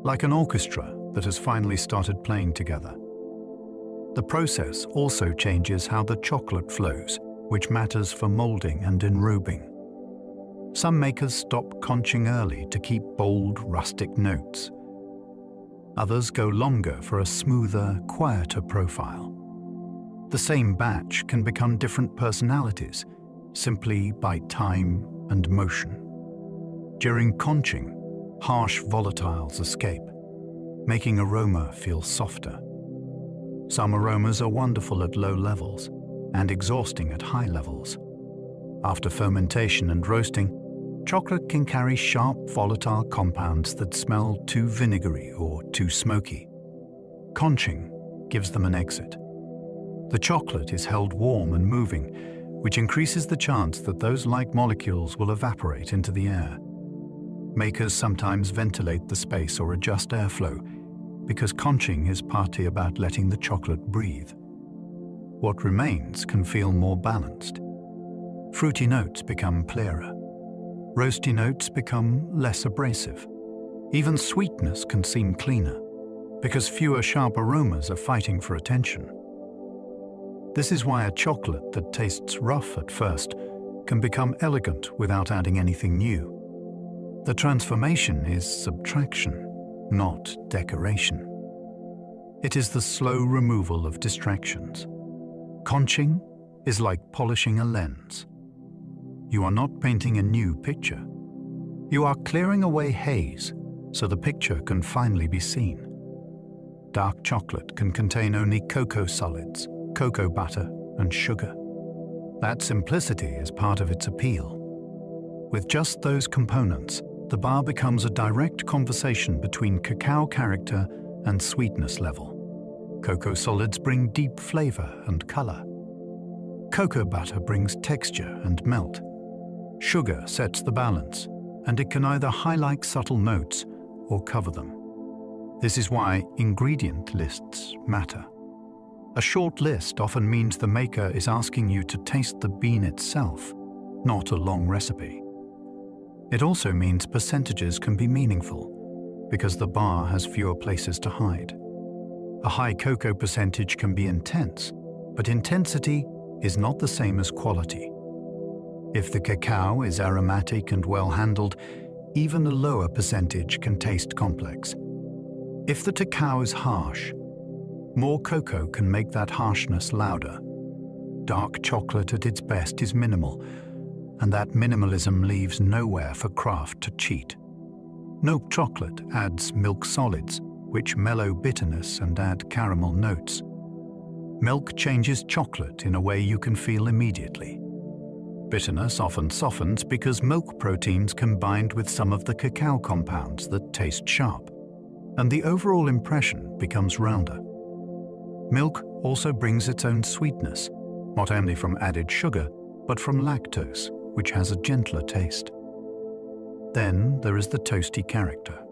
like an orchestra that has finally started playing together. The process also changes how the chocolate flows, which matters for molding and enrobing. Some makers stop conching early to keep bold, rustic notes. Others go longer for a smoother, quieter profile. The same batch can become different personalities, simply by time and motion. During conching, harsh volatiles escape, making aroma feel softer. Some aromas are wonderful at low levels and exhausting at high levels. After fermentation and roasting, chocolate can carry sharp, volatile compounds that smell too vinegary or too smoky. Conching gives them an exit. The chocolate is held warm and moving, which increases the chance that those light molecules will evaporate into the air. Makers sometimes ventilate the space or adjust airflow, because conching is partly about letting the chocolate breathe. What remains can feel more balanced. Fruity notes become clearer. Roasty notes become less abrasive. Even sweetness can seem cleaner, because fewer sharp aromas are fighting for attention. This is why a chocolate that tastes rough at first can become elegant without adding anything new. The transformation is subtraction, not decoration. It is the slow removal of distractions. Conching is like polishing a lens. You are not painting a new picture. You are clearing away haze so the picture can finally be seen. Dark chocolate can contain only cocoa solids, cocoa butter, and sugar. That simplicity is part of its appeal. With just those components, the bar becomes a direct conversation between cacao character and sweetness level. Cocoa solids bring deep flavor and color. Cocoa butter brings texture and melt. Sugar sets the balance, and it can either highlight subtle notes or cover them. This is why ingredient lists matter. A short list often means the maker is asking you to taste the bean itself, not a long recipe. It also means percentages can be meaningful, because the bar has fewer places to hide. A high cocoa percentage can be intense, but intensity is not the same as quality. If the cacao is aromatic and well handled, even a lower percentage can taste complex. If the cacao is harsh, more cocoa can make that harshness louder. Dark chocolate at its best is minimal, and that minimalism leaves nowhere for craft to cheat. Milk chocolate adds milk solids, which mellow bitterness and add caramel notes. Milk changes chocolate in a way you can feel immediately. Bitterness often softens because milk proteins combined with some of the cacao compounds that taste sharp, and the overall impression becomes rounder. Milk also brings its own sweetness, not only from added sugar, but from lactose, which has a gentler taste. Then there is the toasty character.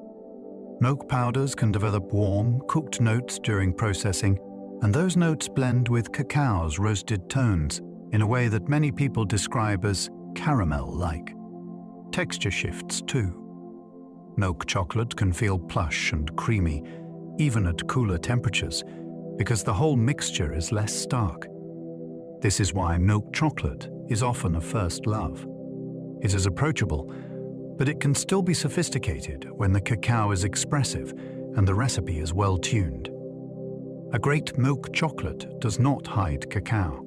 Milk powders can develop warm, cooked notes during processing, and those notes blend with cacao's roasted tones in a way that many people describe as caramel-like. Texture shifts too. Milk chocolate can feel plush and creamy, even at cooler temperatures, because the whole mixture is less stark. This is why milk chocolate is often a first love. It is approachable, but it can still be sophisticated when the cacao is expressive and the recipe is well tuned. A great milk chocolate does not hide cacao.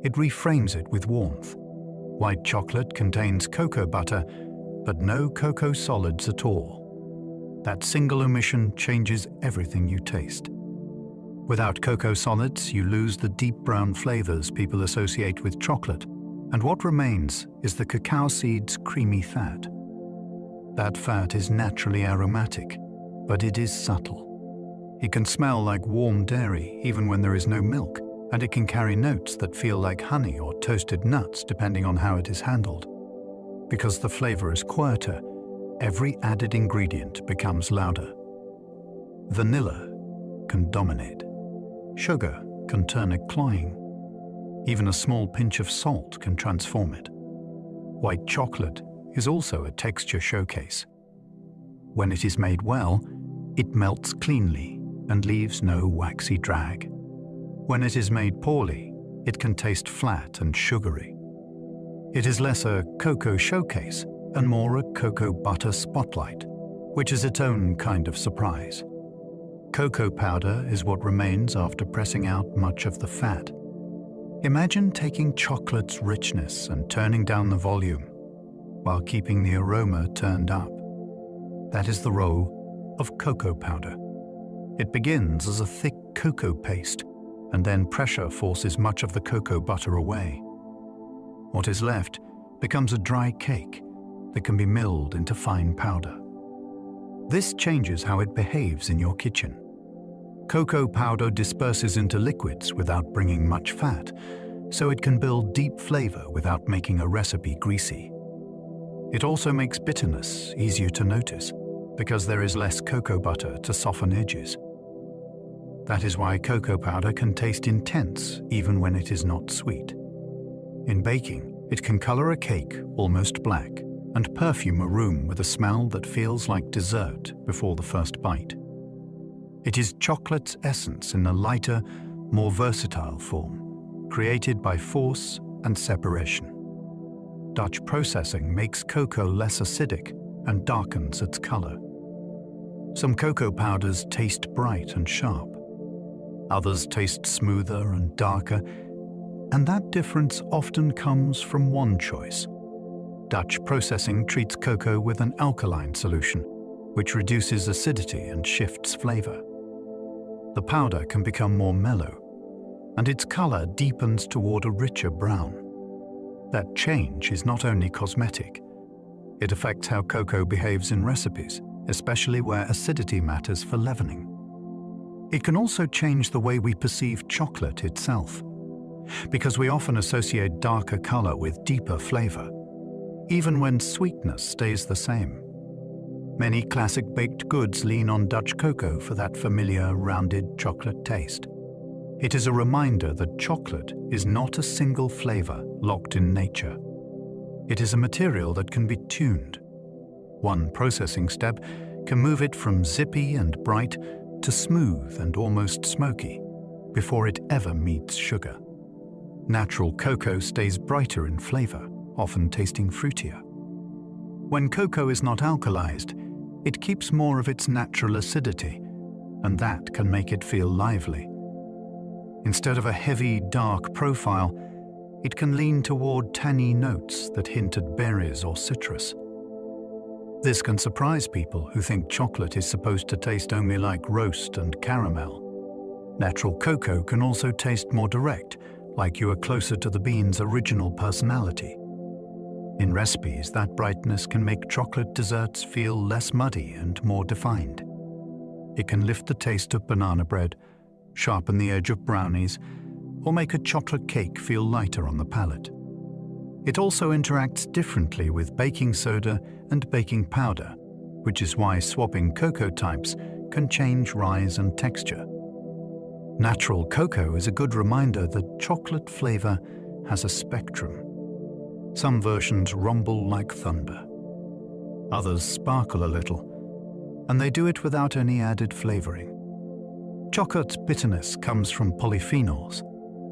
It reframes it with warmth. White chocolate contains cocoa butter, but no cocoa solids at all. That single omission changes everything you taste. Without cocoa solids, you lose the deep brown flavors people associate with chocolate, and what remains is the cacao seed's creamy fat. That fat is naturally aromatic, but it is subtle. It can smell like warm dairy even when there is no milk, and it can carry notes that feel like honey or toasted nuts depending on how it is handled. Because the flavor is quieter, every added ingredient becomes louder. Vanilla can dominate. Sugar can turn it cloying. Even a small pinch of salt can transform it. White chocolate is also a texture showcase. When it is made well, it melts cleanly and leaves no waxy drag. When it is made poorly, it can taste flat and sugary. It is less a cocoa showcase and more a cocoa butter spotlight, which is its own kind of surprise. Cocoa powder is what remains after pressing out much of the fat. Imagine taking chocolate's richness and turning down the volume, while keeping the aroma turned up. That is the role of cocoa powder. It begins as a thick cocoa paste, and then pressure forces much of the cocoa butter away. What is left becomes a dry cake that can be milled into fine powder. This changes how it behaves in your kitchen. Cocoa powder disperses into liquids without bringing much fat, so it can build deep flavor without making a recipe greasy. It also makes bitterness easier to notice, because there is less cocoa butter to soften edges. That is why cocoa powder can taste intense even when it is not sweet. In baking, it can color a cake almost black and perfume a room with a smell that feels like dessert before the first bite. It is chocolate's essence in a lighter, more versatile form, created by force and separation. Dutch processing makes cocoa less acidic and darkens its color. Some cocoa powders taste bright and sharp. Others taste smoother and darker, and that difference often comes from one choice. Dutch processing treats cocoa with an alkaline solution, which reduces acidity and shifts flavor. The powder can become more mellow, and its color deepens toward a richer brown. That change is not only cosmetic. It affects how cocoa behaves in recipes, especially where acidity matters for leavening. It can also change the way we perceive chocolate itself, because we often associate darker color with deeper flavor, even when sweetness stays the same. Many classic baked goods lean on Dutch cocoa for that familiar, rounded chocolate taste. It is a reminder that chocolate is not a single flavor locked in nature. It is a material that can be tuned. One processing step can move it from zippy and bright to smooth and almost smoky before it ever meets sugar. Natural cocoa stays brighter in flavor, often tasting fruitier. When cocoa is not alkalized, it keeps more of its natural acidity, and that can make it feel lively. Instead of a heavy, dark profile, it can lean toward tangy notes that hint at berries or citrus. This can surprise people who think chocolate is supposed to taste only like roast and caramel. Natural cocoa can also taste more direct, like you are closer to the bean's original personality. In recipes, that brightness can make chocolate desserts feel less muddy and more defined. It can lift the taste of banana bread, sharpen the edge of brownies, or make a chocolate cake feel lighter on the palate. It also interacts differently with baking soda and baking powder, which is why swapping cocoa types can change rise and texture. Natural cocoa is a good reminder that chocolate flavor has a spectrum. Some versions rumble like thunder. Others sparkle a little, and they do it without any added flavoring. Chocolate's bitterness comes from polyphenols,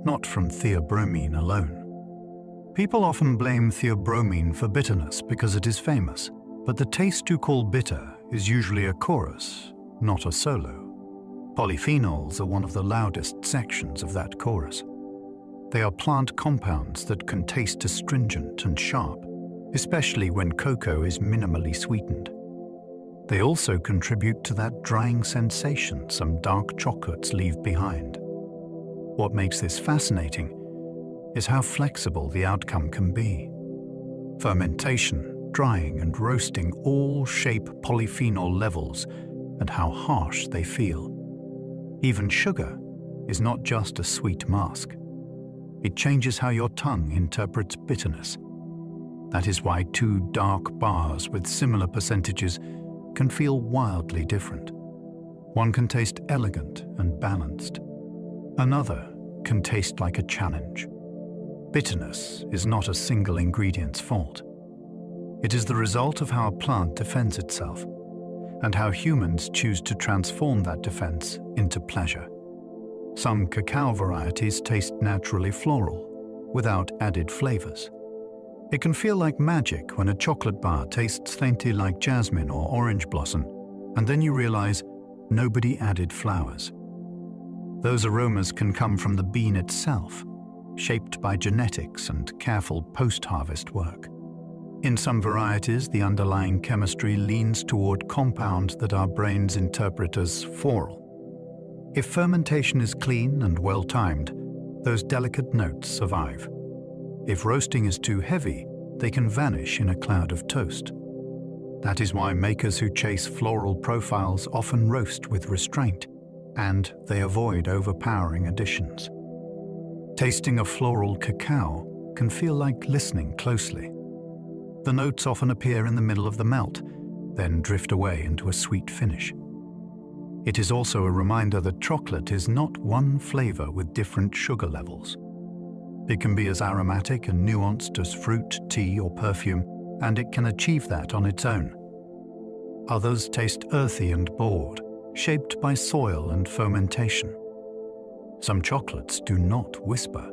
not from theobromine alone. People often blame theobromine for bitterness because it is famous, but the taste you call bitter is usually a chorus, not a solo. Polyphenols are one of the loudest sections of that chorus. They are plant compounds that can taste astringent and sharp, especially when cocoa is minimally sweetened. They also contribute to that drying sensation some dark chocolates leave behind. What makes this fascinating is how flexible the outcome can be. Fermentation, drying, and roasting all shape polyphenol levels and how harsh they feel. Even sugar is not just a sweet mask. It changes how your tongue interprets bitterness. That is why two dark bars with similar percentages can feel wildly different. One can taste elegant and balanced. Another can taste like a challenge. Bitterness is not a single ingredient's fault. It is the result of how a plant defends itself, and how humans choose to transform that defense into pleasure. Some cacao varieties taste naturally floral, without added flavors. It can feel like magic when a chocolate bar tastes faintly like jasmine or orange blossom, and then you realize nobody added flowers. Those aromas can come from the bean itself, shaped by genetics and careful post-harvest work. In some varieties, the underlying chemistry leans toward compounds that our brains interpret as floral. If fermentation is clean and well-timed, those delicate notes survive. If roasting is too heavy, they can vanish in a cloud of toast. That is why makers who chase floral profiles often roast with restraint, and they avoid overpowering additions. Tasting a floral cacao can feel like listening closely. The notes often appear in the middle of the melt, then drift away into a sweet finish. It is also a reminder that chocolate is not one flavor with different sugar levels. It can be as aromatic and nuanced as fruit, tea, or perfume, and it can achieve that on its own. Others taste earthy and bold, shaped by soil and fermentation. Some chocolates do not whisper.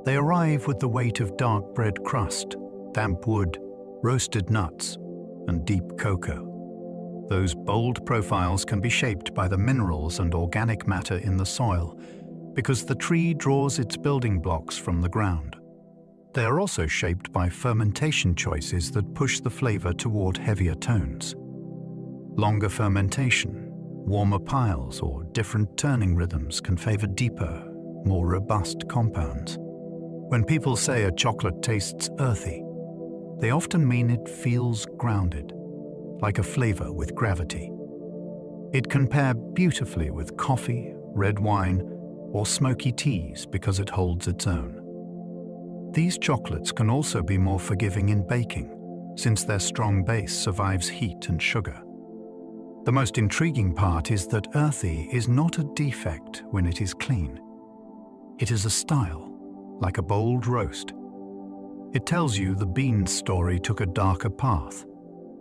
They arrive with the weight of dark bread crust, damp wood, roasted nuts, and deep cocoa. Those bold profiles can be shaped by the minerals and organic matter in the soil, because the tree draws its building blocks from the ground. They are also shaped by fermentation choices that push the flavor toward heavier tones. Longer fermentation, warmer piles, or different turning rhythms can favor deeper, more robust compounds. When people say a chocolate tastes earthy, they often mean it feels grounded, like a flavor with gravity. It can pair beautifully with coffee, red wine, or smoky teas because it holds its own. These chocolates can also be more forgiving in baking, since their strong base survives heat and sugar. The most intriguing part is that earthy is not a defect when it is clean. It is a style, like a bold roast. It tells you the bean's story took a darker path,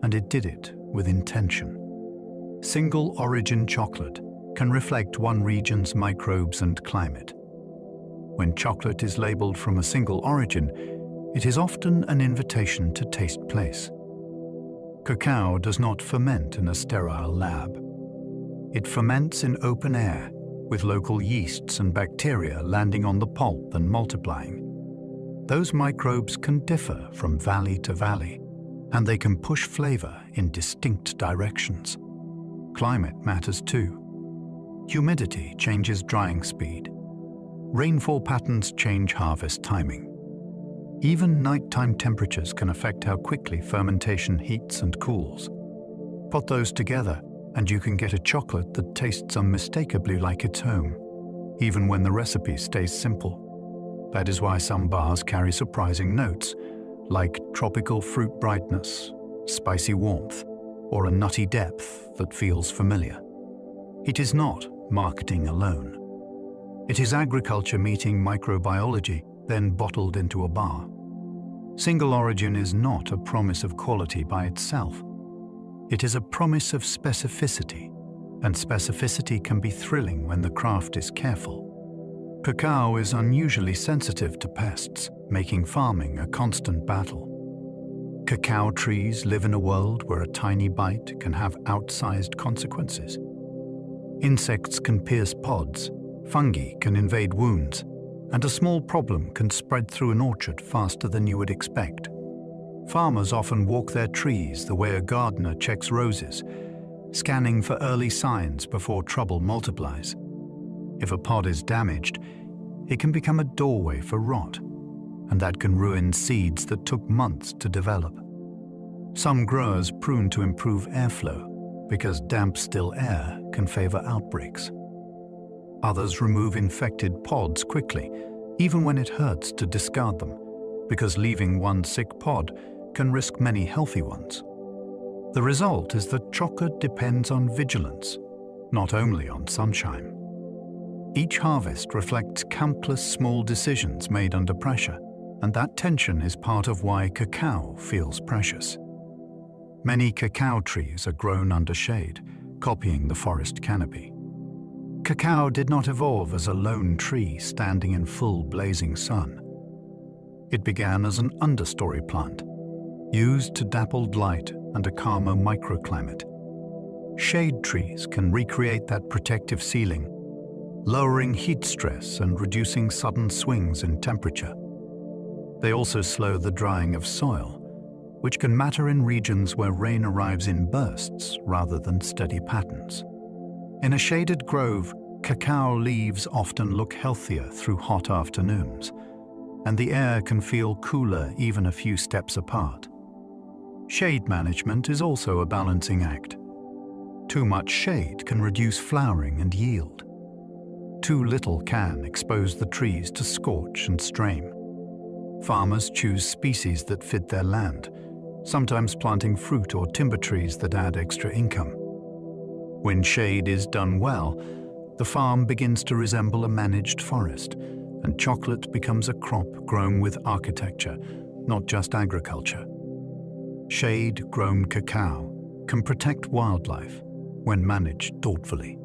and it did it with intention. Single origin chocolate can reflect one region's microbes and climate. When chocolate is labeled from a single origin, it is often an invitation to taste place. Cacao does not ferment in a sterile lab. It ferments in open air, with local yeasts and bacteria landing on the pulp and multiplying. Those microbes can differ from valley to valley, and they can push flavor in distinct directions. Climate matters too. Humidity changes drying speed. Rainfall patterns change harvest timing. Even nighttime temperatures can affect how quickly fermentation heats and cools. Put those together, and you can get a chocolate that tastes unmistakably like its home, even when the recipe stays simple. That is why some bars carry surprising notes, like tropical fruit brightness, spicy warmth, or a nutty depth that feels familiar. It is not marketing alone. It is agriculture meeting microbiology, then bottled into a bar. Single origin is not a promise of quality by itself. It is a promise of specificity, and specificity can be thrilling when the craft is careful. Cacao is unusually sensitive to pests, making farming a constant battle. Cacao trees live in a world where a tiny bite can have outsized consequences. Insects can pierce pods, fungi can invade wounds, and a small problem can spread through an orchard faster than you would expect. Farmers often walk their trees the way a gardener checks roses, scanning for early signs before trouble multiplies. If a pod is damaged, it can become a doorway for rot, and that can ruin seeds that took months to develop. Some growers prune to improve airflow because damp, still air can favor outbreaks. Others remove infected pods quickly, even when it hurts to discard them, because leaving one sick pod can risk many healthy ones. The result is that chocolate depends on vigilance, not only on sunshine. Each harvest reflects countless small decisions made under pressure, and that tension is part of why cacao feels precious. Many cacao trees are grown under shade, copying the forest canopy. Cacao did not evolve as a lone tree standing in full blazing sun. It began as an understory plant, used to dappled light and a calmer microclimate. Shade trees can recreate that protective ceiling, lowering heat stress and reducing sudden swings in temperature. They also slow the drying of soil, which can matter in regions where rain arrives in bursts rather than steady patterns. In a shaded grove, cacao leaves often look healthier through hot afternoons, and the air can feel cooler even a few steps apart. Shade management is also a balancing act. Too much shade can reduce flowering and yield. Too little can expose the trees to scorch and strain. Farmers choose species that fit their land, sometimes planting fruit or timber trees that add extra income. When shade is done well, the farm begins to resemble a managed forest, and chocolate becomes a crop grown with architecture, not just agriculture. Shade-grown cacao can protect wildlife when managed thoughtfully.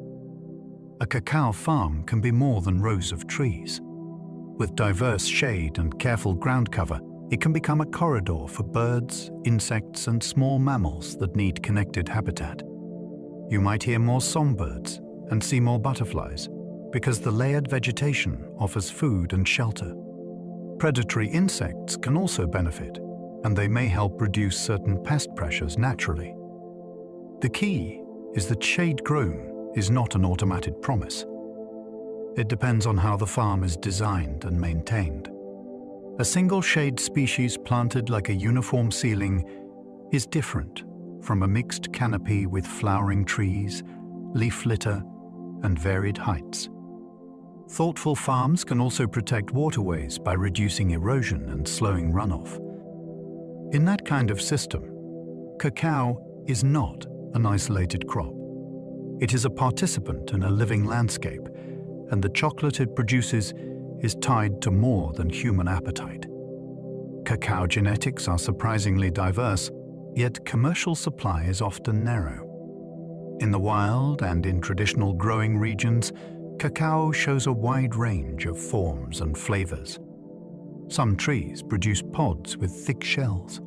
A cacao farm can be more than rows of trees. With diverse shade and careful ground cover, it can become a corridor for birds, insects, and small mammals that need connected habitat. You might hear more songbirds and see more butterflies because the layered vegetation offers food and shelter. Predatory insects can also benefit, and they may help reduce certain pest pressures naturally. The key is that shade grown is not an automatic promise. It depends on how the farm is designed and maintained. A single shade species planted like a uniform ceiling is different from a mixed canopy with flowering trees, leaf litter, and varied heights. Thoughtful farms can also protect waterways by reducing erosion and slowing runoff. In that kind of system, cacao is not an isolated crop. It is a participant in a living landscape, and the chocolate it produces is tied to more than human appetite. Cacao genetics are surprisingly diverse, yet commercial supply is often narrow. In the wild and in traditional growing regions, cacao shows a wide range of forms and flavors. Some trees produce pods with thick shells.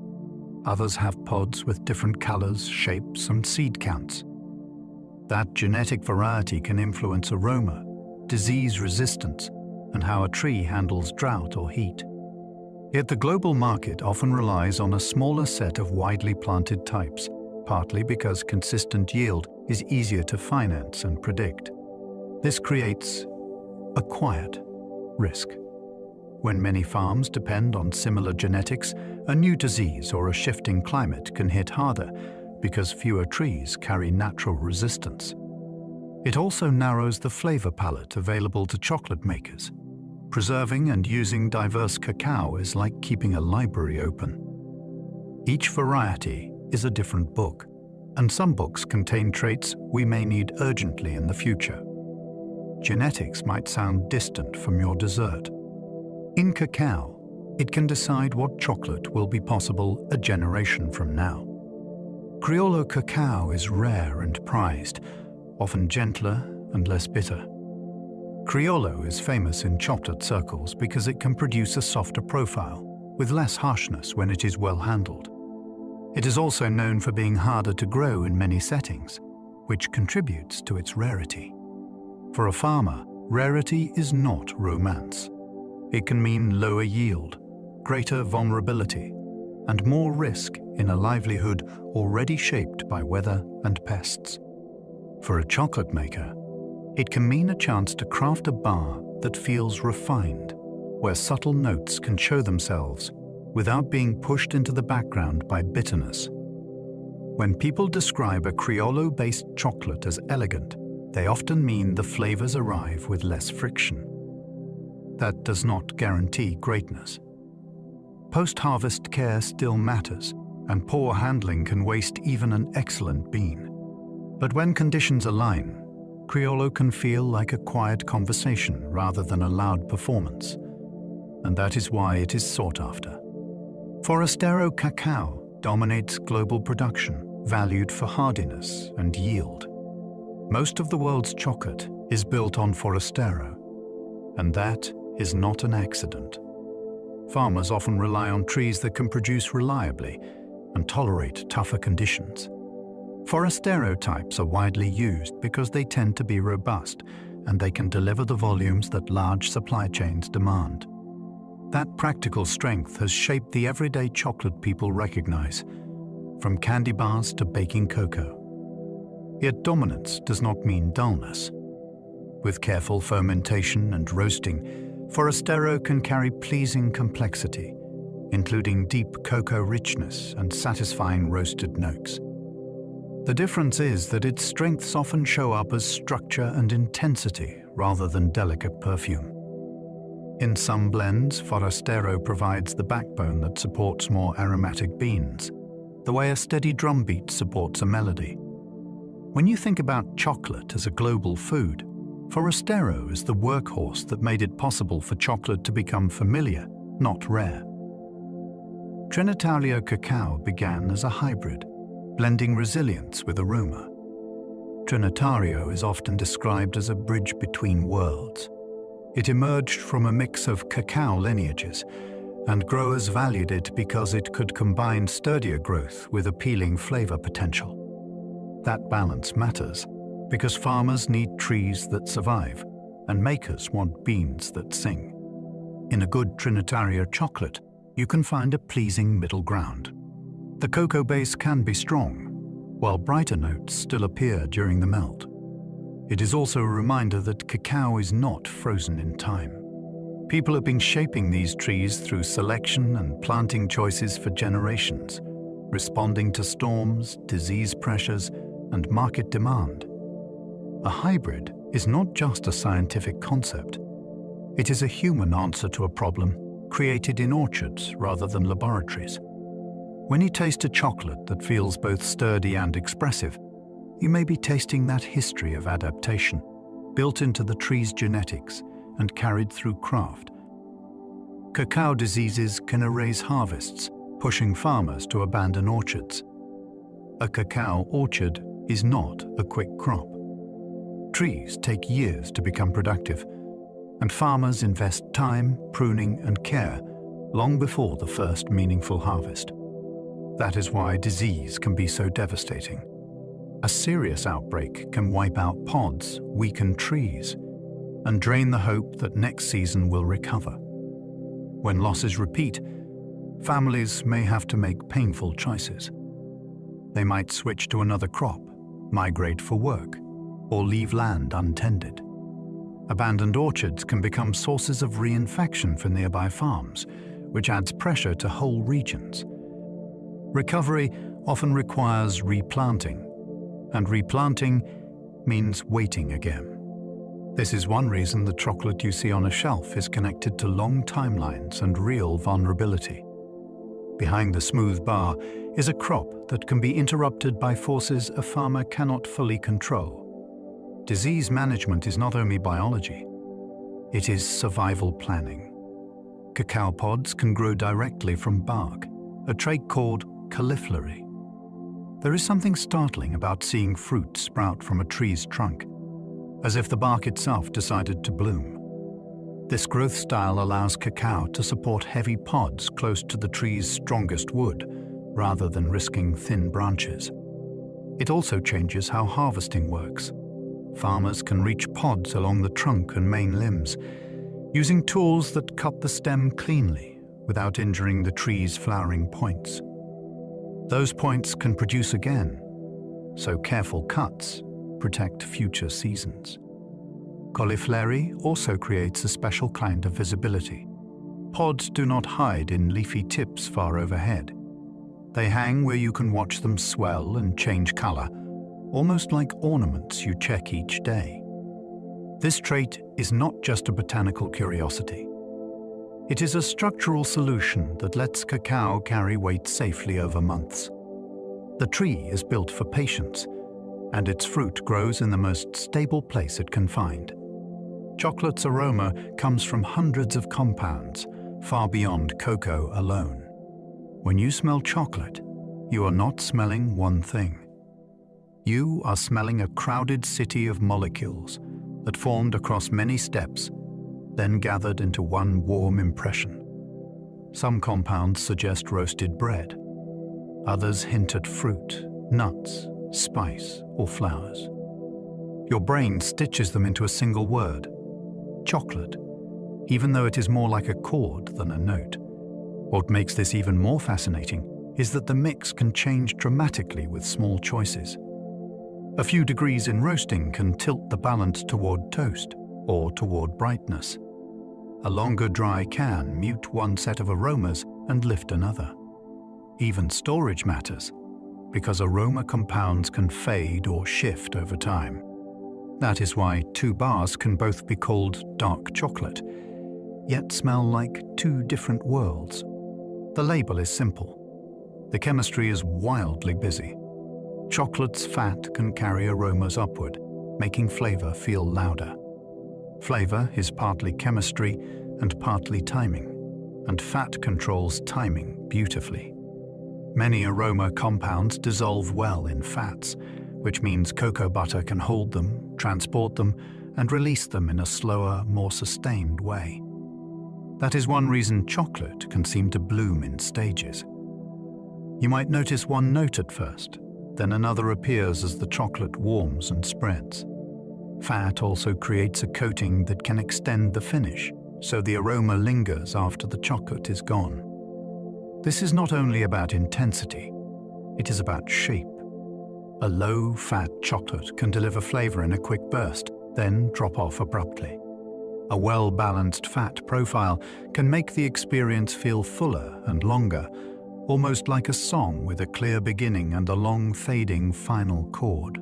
Others have pods with different colors, shapes, and seed counts. That genetic variety can influence aroma, disease resistance, and how a tree handles drought or heat. Yet the global market often relies on a smaller set of widely planted types, partly because consistent yield is easier to finance and predict. This creates a quiet risk. When many farms depend on similar genetics, a new disease or a shifting climate can hit harder because fewer trees carry natural resistance. It also narrows the flavor palette available to chocolate makers. Preserving and using diverse cacao is like keeping a library open. Each variety is a different book, and some books contain traits we may need urgently in the future. Genetics might sound distant from your dessert. In cacao, it can decide what chocolate will be possible a generation from now. Criollo cacao is rare and prized, often gentler and less bitter. Criollo is famous in chocolate circles because it can produce a softer profile, with less harshness when it is well handled. It is also known for being harder to grow in many settings, which contributes to its rarity. For a farmer, rarity is not romance. It can mean lower yield, greater vulnerability, and more risk in a livelihood already shaped by weather and pests. For a chocolate maker, it can mean a chance to craft a bar that feels refined, where subtle notes can show themselves without being pushed into the background by bitterness. When people describe a Criollo-based chocolate as elegant, they often mean the flavors arrive with less friction. That does not guarantee greatness. Post-harvest care still matters, and poor handling can waste even an excellent bean. But when conditions align, Criollo can feel like a quiet conversation rather than a loud performance, and that is why it is sought after. Forastero cacao dominates global production, valued for hardiness and yield. Most of the world's chocolate is built on Forastero, and that is not an accident. Farmers often rely on trees that can produce reliably and tolerate tougher conditions. Forastero types are widely used because they tend to be robust and they can deliver the volumes that large supply chains demand. That practical strength has shaped the everyday chocolate people recognize, from candy bars to baking cocoa. Yet dominance does not mean dullness. With careful fermentation and roasting, Forastero can carry pleasing complexity, including deep cocoa richness and satisfying roasted notes. The difference is that its strengths often show up as structure and intensity rather than delicate perfume. In some blends, Forastero provides the backbone that supports more aromatic beans, the way a steady drumbeat supports a melody. When you think about chocolate as a global food, Forastero is the workhorse that made it possible for chocolate to become familiar, not rare. Trinitario cacao began as a hybrid, blending resilience with aroma. Trinitario is often described as a bridge between worlds. It emerged from a mix of cacao lineages, and growers valued it because it could combine sturdier growth with appealing flavor potential. That balance matters because farmers need trees that survive, and makers want beans that sing. In a good Trinitario chocolate, you can find a pleasing middle ground. The cocoa base can be strong, while brighter notes still appear during the melt. It is also a reminder that cacao is not frozen in time. People have been shaping these trees through selection and planting choices for generations, responding to storms, disease pressures, and market demand. A hybrid is not just a scientific concept. It is a human answer to a problem created in orchards rather than laboratories. When you taste a chocolate that feels both sturdy and expressive, you may be tasting that history of adaptation, built into the tree's genetics and carried through craft. Cacao diseases can erase harvests, pushing farmers to abandon orchards. A cacao orchard is not a quick crop. Trees take years to become productive, and farmers invest time, pruning, and care long before the first meaningful harvest. That is why disease can be so devastating. A serious outbreak can wipe out pods, weaken trees, and drain the hope that next season will recover. When losses repeat, families may have to make painful choices. They might switch to another crop, migrate for work, or leave land untended. Abandoned orchards can become sources of reinfection for nearby farms, which adds pressure to whole regions. Recovery often requires replanting, and replanting means waiting again. This is one reason the chocolate you see on a shelf is connected to long timelines and real vulnerability. Behind the smooth bar is a crop that can be interrupted by forces a farmer cannot fully control. Disease management is not only biology, it is survival planning. Cacao pods can grow directly from bark, a trait called cauliflory. There is something startling about seeing fruit sprout from a tree's trunk, as if the bark itself decided to bloom. This growth style allows cacao to support heavy pods close to the tree's strongest wood, rather than risking thin branches. It also changes how harvesting works. Farmers can reach pods along the trunk and main limbs, using tools that cut the stem cleanly without injuring the tree's flowering points. Those points can produce again, so careful cuts protect future seasons. Cauliflory also creates a special kind of visibility. Pods do not hide in leafy tips far overhead. They hang where you can watch them swell and change color, almost like ornaments you check each day. This trait is not just a botanical curiosity. It is a structural solution that lets cacao carry weight safely over months. The tree is built for patience, and its fruit grows in the most stable place it can find. Chocolate's aroma comes from hundreds of compounds, far beyond cocoa alone. When you smell chocolate, you are not smelling one thing. You are smelling a crowded city of molecules that formed across many steps, then gathered into one warm impression. Some compounds suggest roasted bread. Others hint at fruit, nuts, spice, or flowers. Your brain stitches them into a single word: chocolate, even though it is more like a chord than a note. What makes this even more fascinating is that the mix can change dramatically with small choices. A few degrees in roasting can tilt the balance toward toast or toward brightness. A longer dry can mute one set of aromas and lift another. Even storage matters, because aroma compounds can fade or shift over time. That is why 2 bars can both be called dark chocolate, yet smell like 2 different worlds. The label is simple. The chemistry is wildly busy. Chocolate's fat can carry aromas upward, making flavor feel louder. Flavor is partly chemistry and partly timing, and fat controls timing beautifully. Many aroma compounds dissolve well in fats, which means cocoa butter can hold them, transport them, and release them in a slower, more sustained way. That is one reason chocolate can seem to bloom in stages. You might notice one note at first, then another appears as the chocolate warms and spreads. Fat also creates a coating that can extend the finish, so the aroma lingers after the chocolate is gone. This is not only about intensity, it is about shape. A low-fat chocolate can deliver flavor in a quick burst, then drop off abruptly. A well-balanced fat profile can make the experience feel fuller and longer, almost like a song with a clear beginning and a long fading final chord.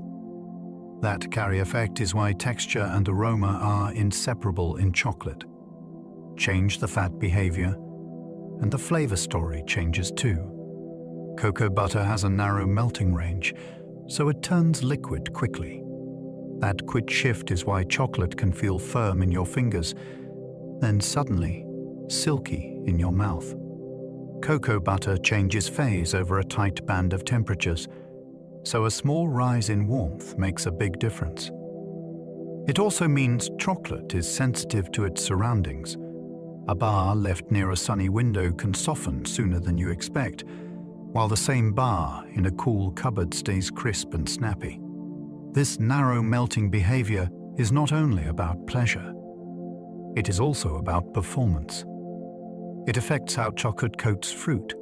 That carry effect is why texture and aroma are inseparable in chocolate. Change the fat behavior, and the flavor story changes too. Cocoa butter has a narrow melting range, so it turns liquid quickly. That quick shift is why chocolate can feel firm in your fingers, then suddenly silky in your mouth. Cocoa butter changes phase over a tight band of temperatures, so a small rise in warmth makes a big difference. It also means chocolate is sensitive to its surroundings. A bar left near a sunny window can soften sooner than you expect, while the same bar in a cool cupboard stays crisp and snappy. This narrow melting behavior is not only about pleasure, it is also about performance. It affects how chocolate coats fruit,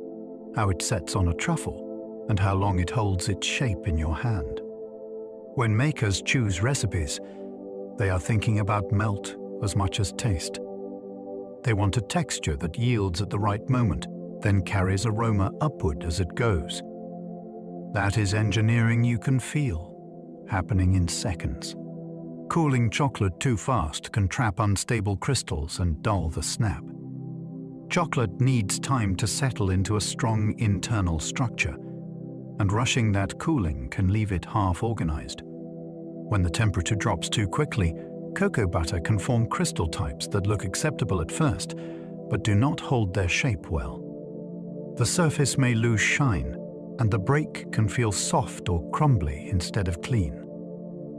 how it sets on a truffle, and how long it holds its shape in your hand. When makers choose recipes, they are thinking about melt as much as taste. They want a texture that yields at the right moment, then carries aroma upward as it goes. That is engineering you can feel, happening in seconds. Cooling chocolate too fast can trap unstable crystals and dull the snap. Chocolate needs time to settle into a strong internal structure, and rushing that cooling can leave it half-organized. When the temperature drops too quickly, cocoa butter can form crystal types that look acceptable at first, but do not hold their shape well. The surface may lose shine, and the break can feel soft or crumbly instead of clean.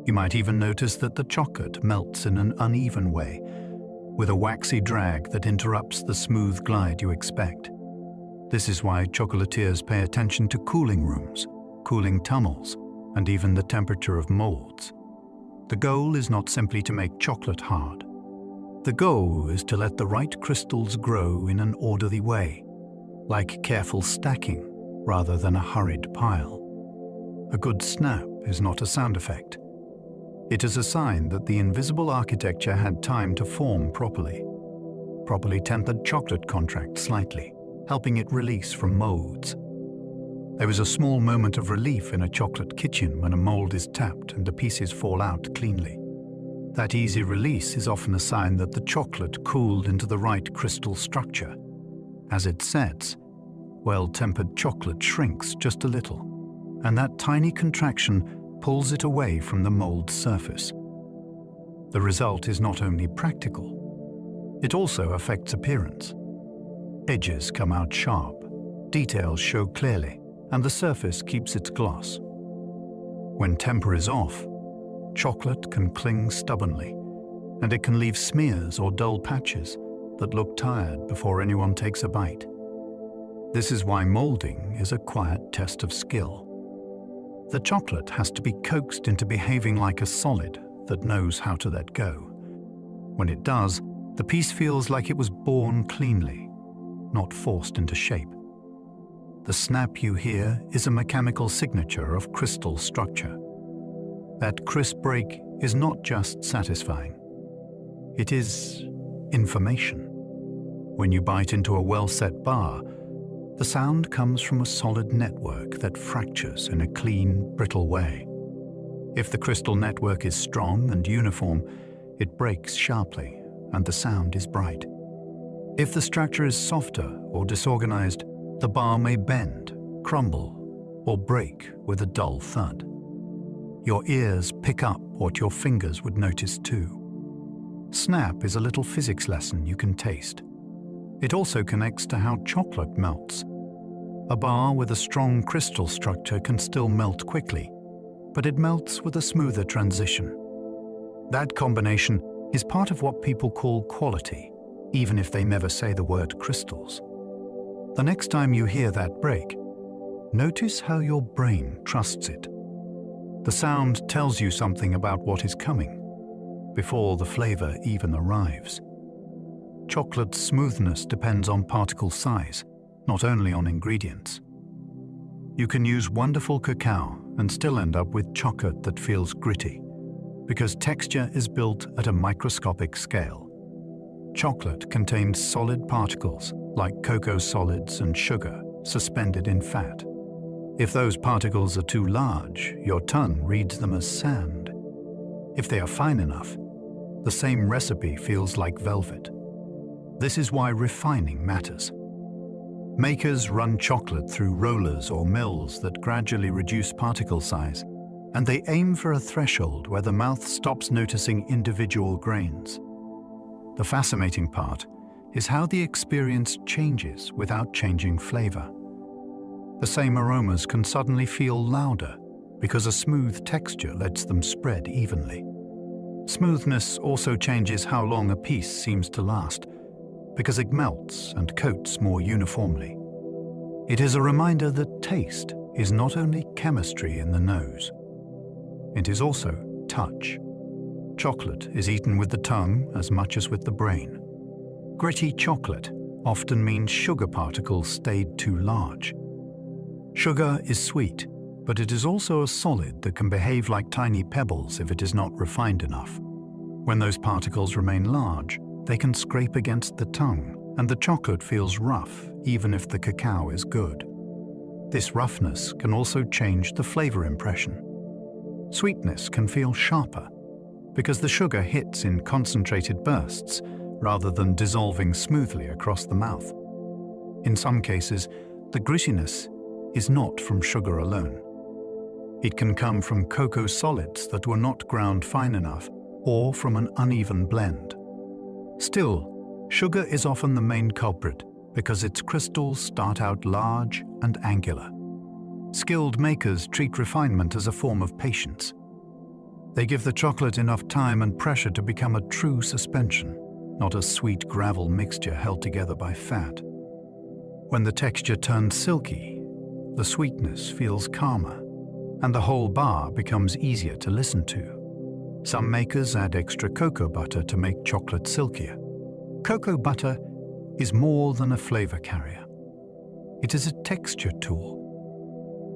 You might even notice that the chocolate melts in an uneven way, with a waxy drag that interrupts the smooth glide you expect. This is why chocolatiers pay attention to cooling rooms, cooling tunnels, and even the temperature of molds. The goal is not simply to make chocolate hard. The goal is to let the right crystals grow in an orderly way, like careful stacking rather than a hurried pile. A good snap is not a sound effect. It is a sign that the invisible architecture had time to form properly. Properly tempered chocolate contracts slightly, helping it release from molds. There is a small moment of relief in a chocolate kitchen when a mold is tapped and the pieces fall out cleanly. That easy release is often a sign that the chocolate cooled into the right crystal structure. As it sets, well-tempered chocolate shrinks just a little, and that tiny contraction pulls it away from the mold's surface. The result is not only practical, it also affects appearance. Edges come out sharp, details show clearly, and the surface keeps its gloss. When temper is off, chocolate can cling stubbornly, and it can leave smears or dull patches that look tired before anyone takes a bite. This is why molding is a quiet test of skill. The chocolate has to be coaxed into behaving like a solid that knows how to let go. When it does, the piece feels like it was born cleanly, not forced into shape. The snap you hear is a mechanical signature of crystal structure. That crisp break is not just satisfying. It is information. When you bite into a well-set bar, the sound comes from a solid network that fractures in a clean, brittle way. If the crystal network is strong and uniform, it breaks sharply and the sound is bright. If the structure is softer or disorganized, the bar may bend, crumble, or break with a dull thud. Your ears pick up what your fingers would notice too. Snap is a little physics lesson you can taste. It also connects to how chocolate melts. A bar with a strong crystal structure can still melt quickly, but it melts with a smoother transition. That combination is part of what people call quality, even if they never say the word crystals. The next time you hear that break, notice how your brain trusts it. The sound tells you something about what is coming, before the flavor even arrives. Chocolate's smoothness depends on particle size, not only on ingredients. You can use wonderful cacao and still end up with chocolate that feels gritty, because texture is built at a microscopic scale. Chocolate contains solid particles like cocoa solids and sugar suspended in fat. If those particles are too large, your tongue reads them as sand. If they are fine enough, the same recipe feels like velvet. This is why refining matters. Makers run chocolate through rollers or mills that gradually reduce particle size, and they aim for a threshold where the mouth stops noticing individual grains. The fascinating part is how the experience changes without changing flavor. The same aromas can suddenly feel louder because a smooth texture lets them spread evenly. Smoothness also changes how long a piece seems to last, because it melts and coats more uniformly. It is a reminder that taste is not only chemistry in the nose. It is also touch. Chocolate is eaten with the tongue as much as with the brain. Gritty chocolate often means sugar particles stayed too large. Sugar is sweet, but it is also a solid that can behave like tiny pebbles if it is not refined enough. When those particles remain large, they can scrape against the tongue, and the chocolate feels rough even if the cacao is good. This roughness can also change the flavor impression. Sweetness can feel sharper because the sugar hits in concentrated bursts rather than dissolving smoothly across the mouth. In some cases, the grittiness is not from sugar alone. It can come from cocoa solids that were not ground fine enough or from an uneven blend. Still, sugar is often the main culprit because its crystals start out large and angular. Skilled makers treat refinement as a form of patience. They give the chocolate enough time and pressure to become a true suspension, not a sweet gravel mixture held together by fat. When the texture turns silky, the sweetness feels calmer, and the whole bar becomes easier to listen to. Some makers add extra cocoa butter to make chocolate silkier. Cocoa butter is more than a flavor carrier. It is a texture tool.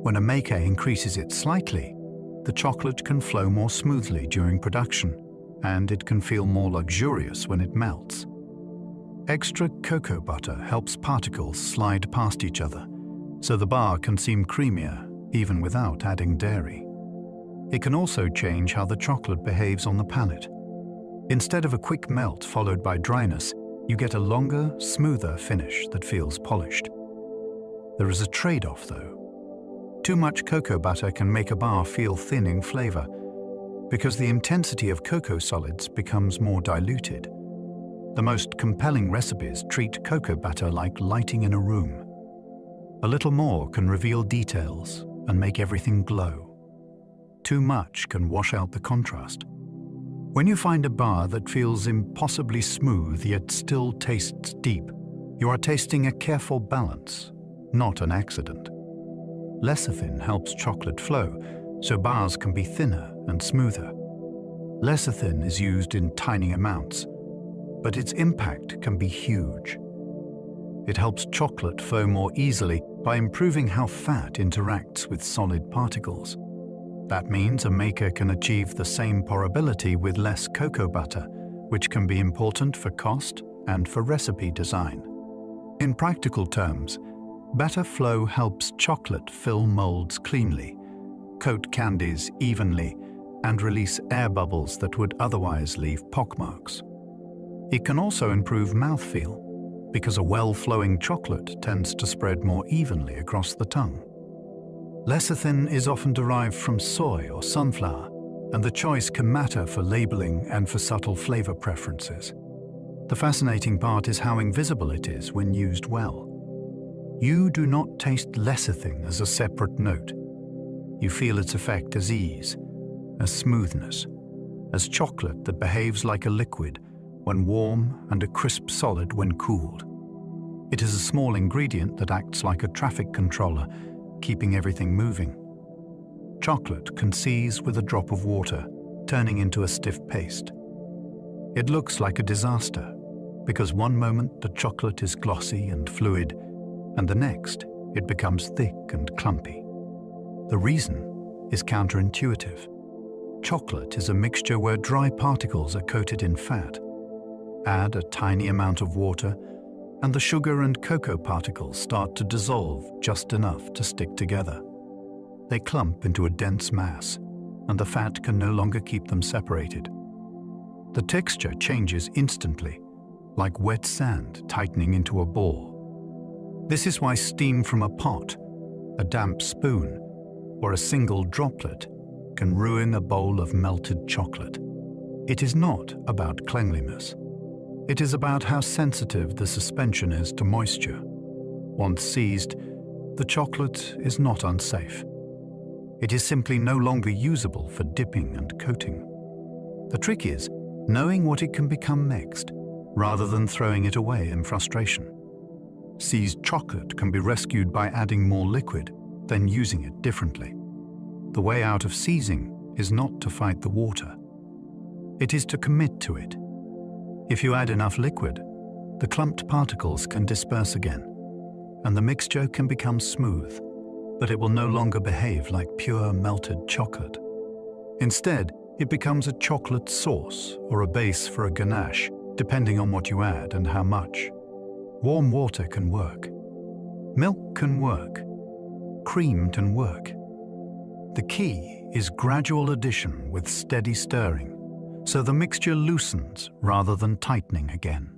When a maker increases it slightly, the chocolate can flow more smoothly during production, and it can feel more luxurious when it melts. Extra cocoa butter helps particles slide past each other, so the bar can seem creamier even without adding dairy. It can also change how the chocolate behaves on the palate. Instead of a quick melt followed by dryness, you get a longer, smoother finish that feels polished. There is a trade-off though. Too much cocoa butter can make a bar feel thin in flavor because the intensity of cocoa solids becomes more diluted. The most compelling recipes treat cocoa butter like lighting in a room. A little more can reveal details and make everything glow. Too much can wash out the contrast. When you find a bar that feels impossibly smooth yet still tastes deep, you are tasting a careful balance, not an accident. Lecithin helps chocolate flow, so bars can be thinner and smoother. Lecithin is used in tiny amounts, but its impact can be huge. It helps chocolate flow more easily by improving how fat interacts with solid particles. That means a maker can achieve the same porability with less cocoa butter, which can be important for cost and for recipe design. In practical terms, better flow helps chocolate fill molds cleanly, coat candies evenly, and release air bubbles that would otherwise leave pockmarks. It can also improve mouthfeel, because a well-flowing chocolate tends to spread more evenly across the tongue. Lecithin is often derived from soy or sunflower, and the choice can matter for labeling and for subtle flavor preferences. The fascinating part is how invisible it is when used well. You do not taste lecithin as a separate note. You feel its effect as ease, as smoothness, as chocolate that behaves like a liquid when warm and a crisp solid when cooled. It is a small ingredient that acts like a traffic controller, keeping everything moving. Chocolate can seize with a drop of water, turning into a stiff paste. It looks like a disaster, because one moment the chocolate is glossy and fluid, and the next it becomes thick and clumpy. The reason is counterintuitive. Chocolate is a mixture where dry particles are coated in fat. Add a tiny amount of water, and the sugar and cocoa particles start to dissolve just enough to stick together. They clump into a dense mass, and the fat can no longer keep them separated. The texture changes instantly, like wet sand tightening into a ball. This is why steam from a pot, a damp spoon, or a single droplet can ruin a bowl of melted chocolate. It is not about cleanliness. It is about how sensitive the suspension is to moisture. Once seized, the chocolate is not unsafe. It is simply no longer usable for dipping and coating. The trick is knowing what it can become next, rather than throwing it away in frustration. Seized chocolate can be rescued by adding more liquid, then using it differently. The way out of seizing is not to fight the water. It is to commit to it. If you add enough liquid, the clumped particles can disperse again, and the mixture can become smooth, but it will no longer behave like pure melted chocolate. Instead, it becomes a chocolate sauce or a base for a ganache, depending on what you add and how much. Warm water can work. Milk can work. Cream can work. The key is gradual addition with steady stirring, so the mixture loosens rather than tightening again.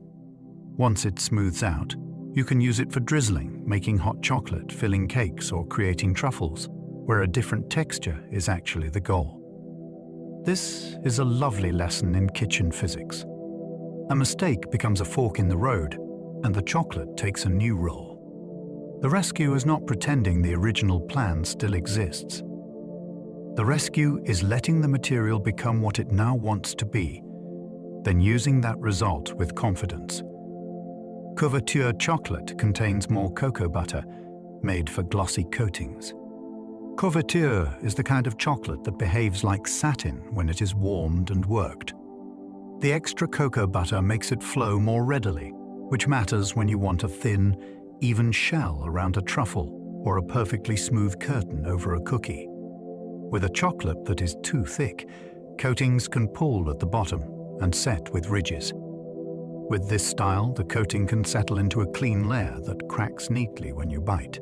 Once it smooths out, you can use it for drizzling, making hot chocolate, filling cakes, or creating truffles, where a different texture is actually the goal. This is a lovely lesson in kitchen physics. A mistake becomes a fork in the road, and the chocolate takes a new role. The rescue is not pretending the original plan still exists. The rescue is letting the material become what it now wants to be, then using that result with confidence. Couverture chocolate contains more cocoa butter, made for glossy coatings. Couverture is the kind of chocolate that behaves like satin when it is warmed and worked. The extra cocoa butter makes it flow more readily, which matters when you want a thin, even shell around a truffle or a perfectly smooth curtain over a cookie. With a chocolate that is too thick, coatings can pull at the bottom and set with ridges. With this style, the coating can settle into a clean layer that cracks neatly when you bite.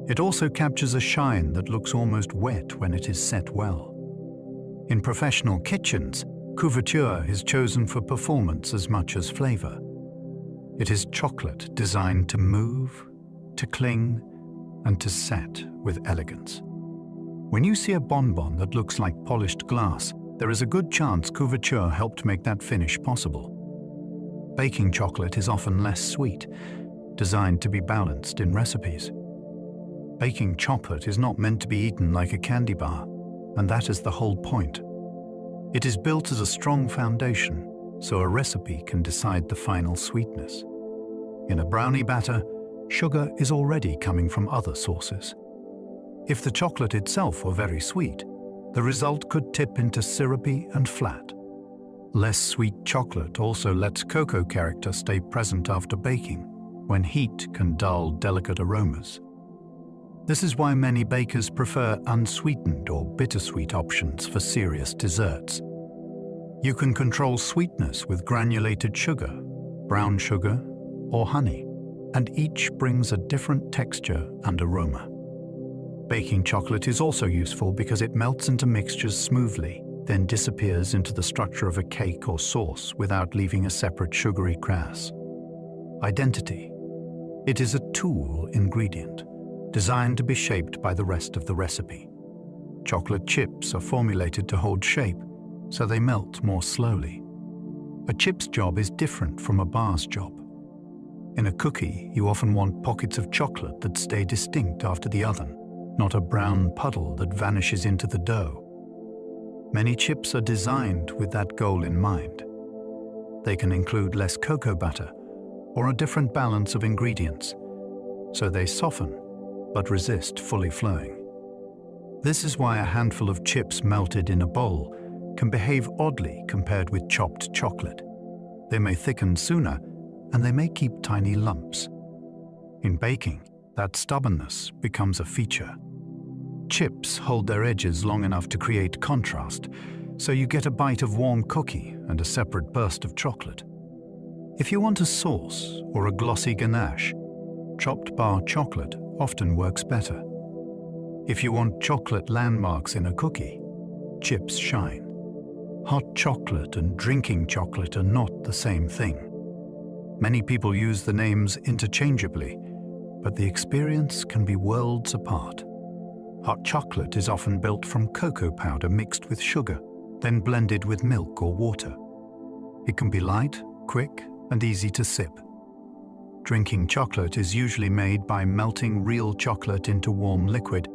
It also captures a shine that looks almost wet when it is set well. In professional kitchens, couverture is chosen for performance as much as flavor. It is chocolate designed to move, to cling, and to set with elegance. When you see a bonbon that looks like polished glass, there is a good chance couverture helped make that finish possible. Baking chocolate is often less sweet, designed to be balanced in recipes. Baking chocolate is not meant to be eaten like a candy bar, and that is the whole point. It is built as a strong foundation, so a recipe can decide the final sweetness. In a brownie batter, sugar is already coming from other sources. If the chocolate itself were very sweet, the result could tip into syrupy and flat. Less sweet chocolate also lets cocoa character stay present after baking, when heat can dull delicate aromas. This is why many bakers prefer unsweetened or bittersweet options for serious desserts. You can control sweetness with granulated sugar, brown sugar, or honey, and each brings a different texture and aroma. Baking chocolate is also useful because it melts into mixtures smoothly, then disappears into the structure of a cake or sauce without leaving a separate sugary crass. Identity. It is a tool ingredient, designed to be shaped by the rest of the recipe. Chocolate chips are formulated to hold shape, so they melt more slowly. A chip's job is different from a bar's job. In a cookie, you often want pockets of chocolate that stay distinct after the oven, not a brown puddle that vanishes into the dough. Many chips are designed with that goal in mind. They can include less cocoa butter or a different balance of ingredients, so they soften but resist fully flowing. This is why a handful of chips melted in a bowl can behave oddly compared with chopped chocolate. They may thicken sooner, and they may keep tiny lumps. In baking, that stubbornness becomes a feature. Chips hold their edges long enough to create contrast, so you get a bite of warm cookie and a separate burst of chocolate. If you want a sauce or a glossy ganache, chopped bar chocolate often works better. If you want chocolate landmarks in a cookie, chips shine. Hot chocolate and drinking chocolate are not the same thing. Many people use the names interchangeably, but the experience can be worlds apart. Hot chocolate is often built from cocoa powder mixed with sugar, then blended with milk or water. It can be light, quick, and easy to sip. Drinking chocolate is usually made by melting real chocolate into warm liquid,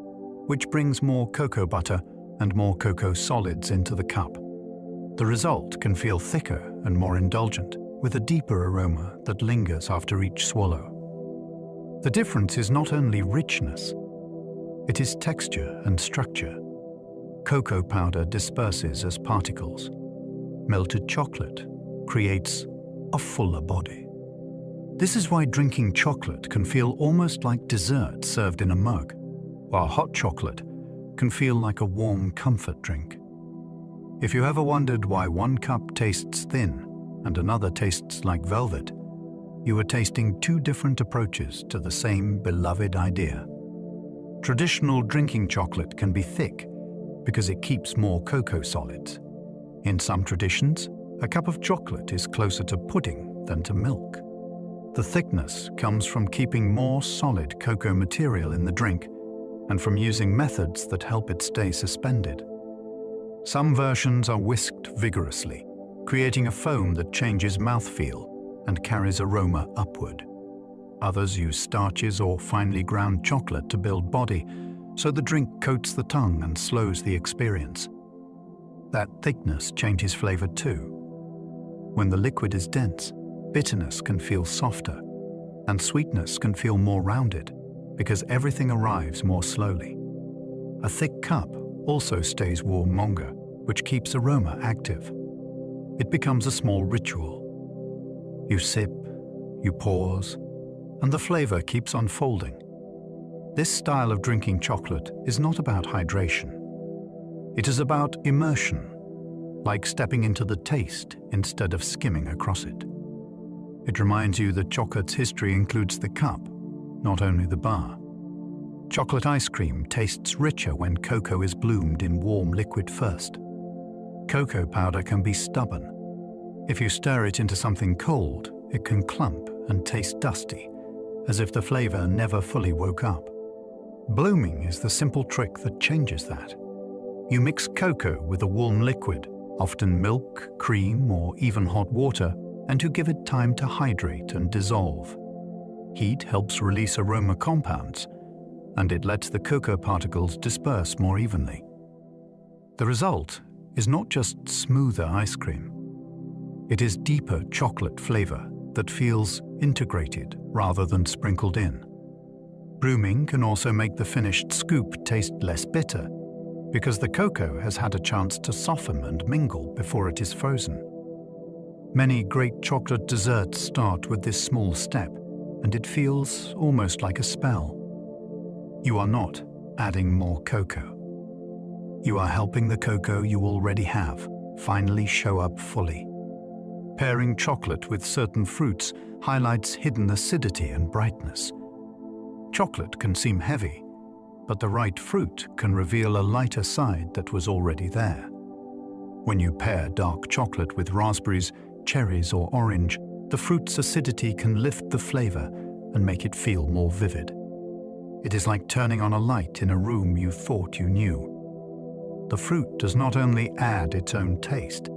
which brings more cocoa butter and more cocoa solids into the cup. The result can feel thicker and more indulgent, with a deeper aroma that lingers after each swallow. The difference is not only richness, it is texture and structure. Cocoa powder disperses as particles. Melted chocolate creates a fuller body. This is why drinking chocolate can feel almost like dessert served in a mug, while hot chocolate can feel like a warm comfort drink. If you ever wondered why one cup tastes thin and another tastes like velvet, you are tasting two different approaches to the same beloved idea. Traditional drinking chocolate can be thick because it keeps more cocoa solids. In some traditions, a cup of chocolate is closer to pudding than to milk. The thickness comes from keeping more solid cocoa material in the drink and from using methods that help it stay suspended. Some versions are whisked vigorously, creating a foam that changes mouthfeel and carries aroma upward. Others use starches or finely ground chocolate to build body, so the drink coats the tongue and slows the experience. That thickness changes flavor too. When the liquid is dense, bitterness can feel softer, and sweetness can feel more rounded because everything arrives more slowly. A thick cup also stays warm longer, which keeps aroma active. It becomes a small ritual. You sip, you pause, and the flavor keeps unfolding. This style of drinking chocolate is not about hydration. It is about immersion, like stepping into the taste instead of skimming across it. It reminds you that chocolate's history includes the cup, not only the bar. Chocolate ice cream tastes richer when cocoa is bloomed in warm liquid first. Cocoa powder can be stubborn. If you stir it into something cold, it can clump and taste dusty, as if the flavor never fully woke up. Blooming is the simple trick that changes that. You mix cocoa with a warm liquid, often milk, cream, or even hot water, and you give it time to hydrate and dissolve. Heat helps release aroma compounds, and it lets the cocoa particles disperse more evenly. The result is not just smoother ice cream. It is deeper chocolate flavor that feels integrated rather than sprinkled in. Brooming can also make the finished scoop taste less bitter because the cocoa has had a chance to soften and mingle before it is frozen. Many great chocolate desserts start with this small step, and it feels almost like a spell. You are not adding more cocoa. You are helping the cocoa you already have finally show up fully. Pairing chocolate with certain fruits highlights hidden acidity and brightness. Chocolate can seem heavy, but the right fruit can reveal a lighter side that was already there. When you pair dark chocolate with raspberries, cherries, or orange, the fruit's acidity can lift the flavor and make it feel more vivid. It is like turning on a light in a room you thought you knew. The fruit does not only add its own taste,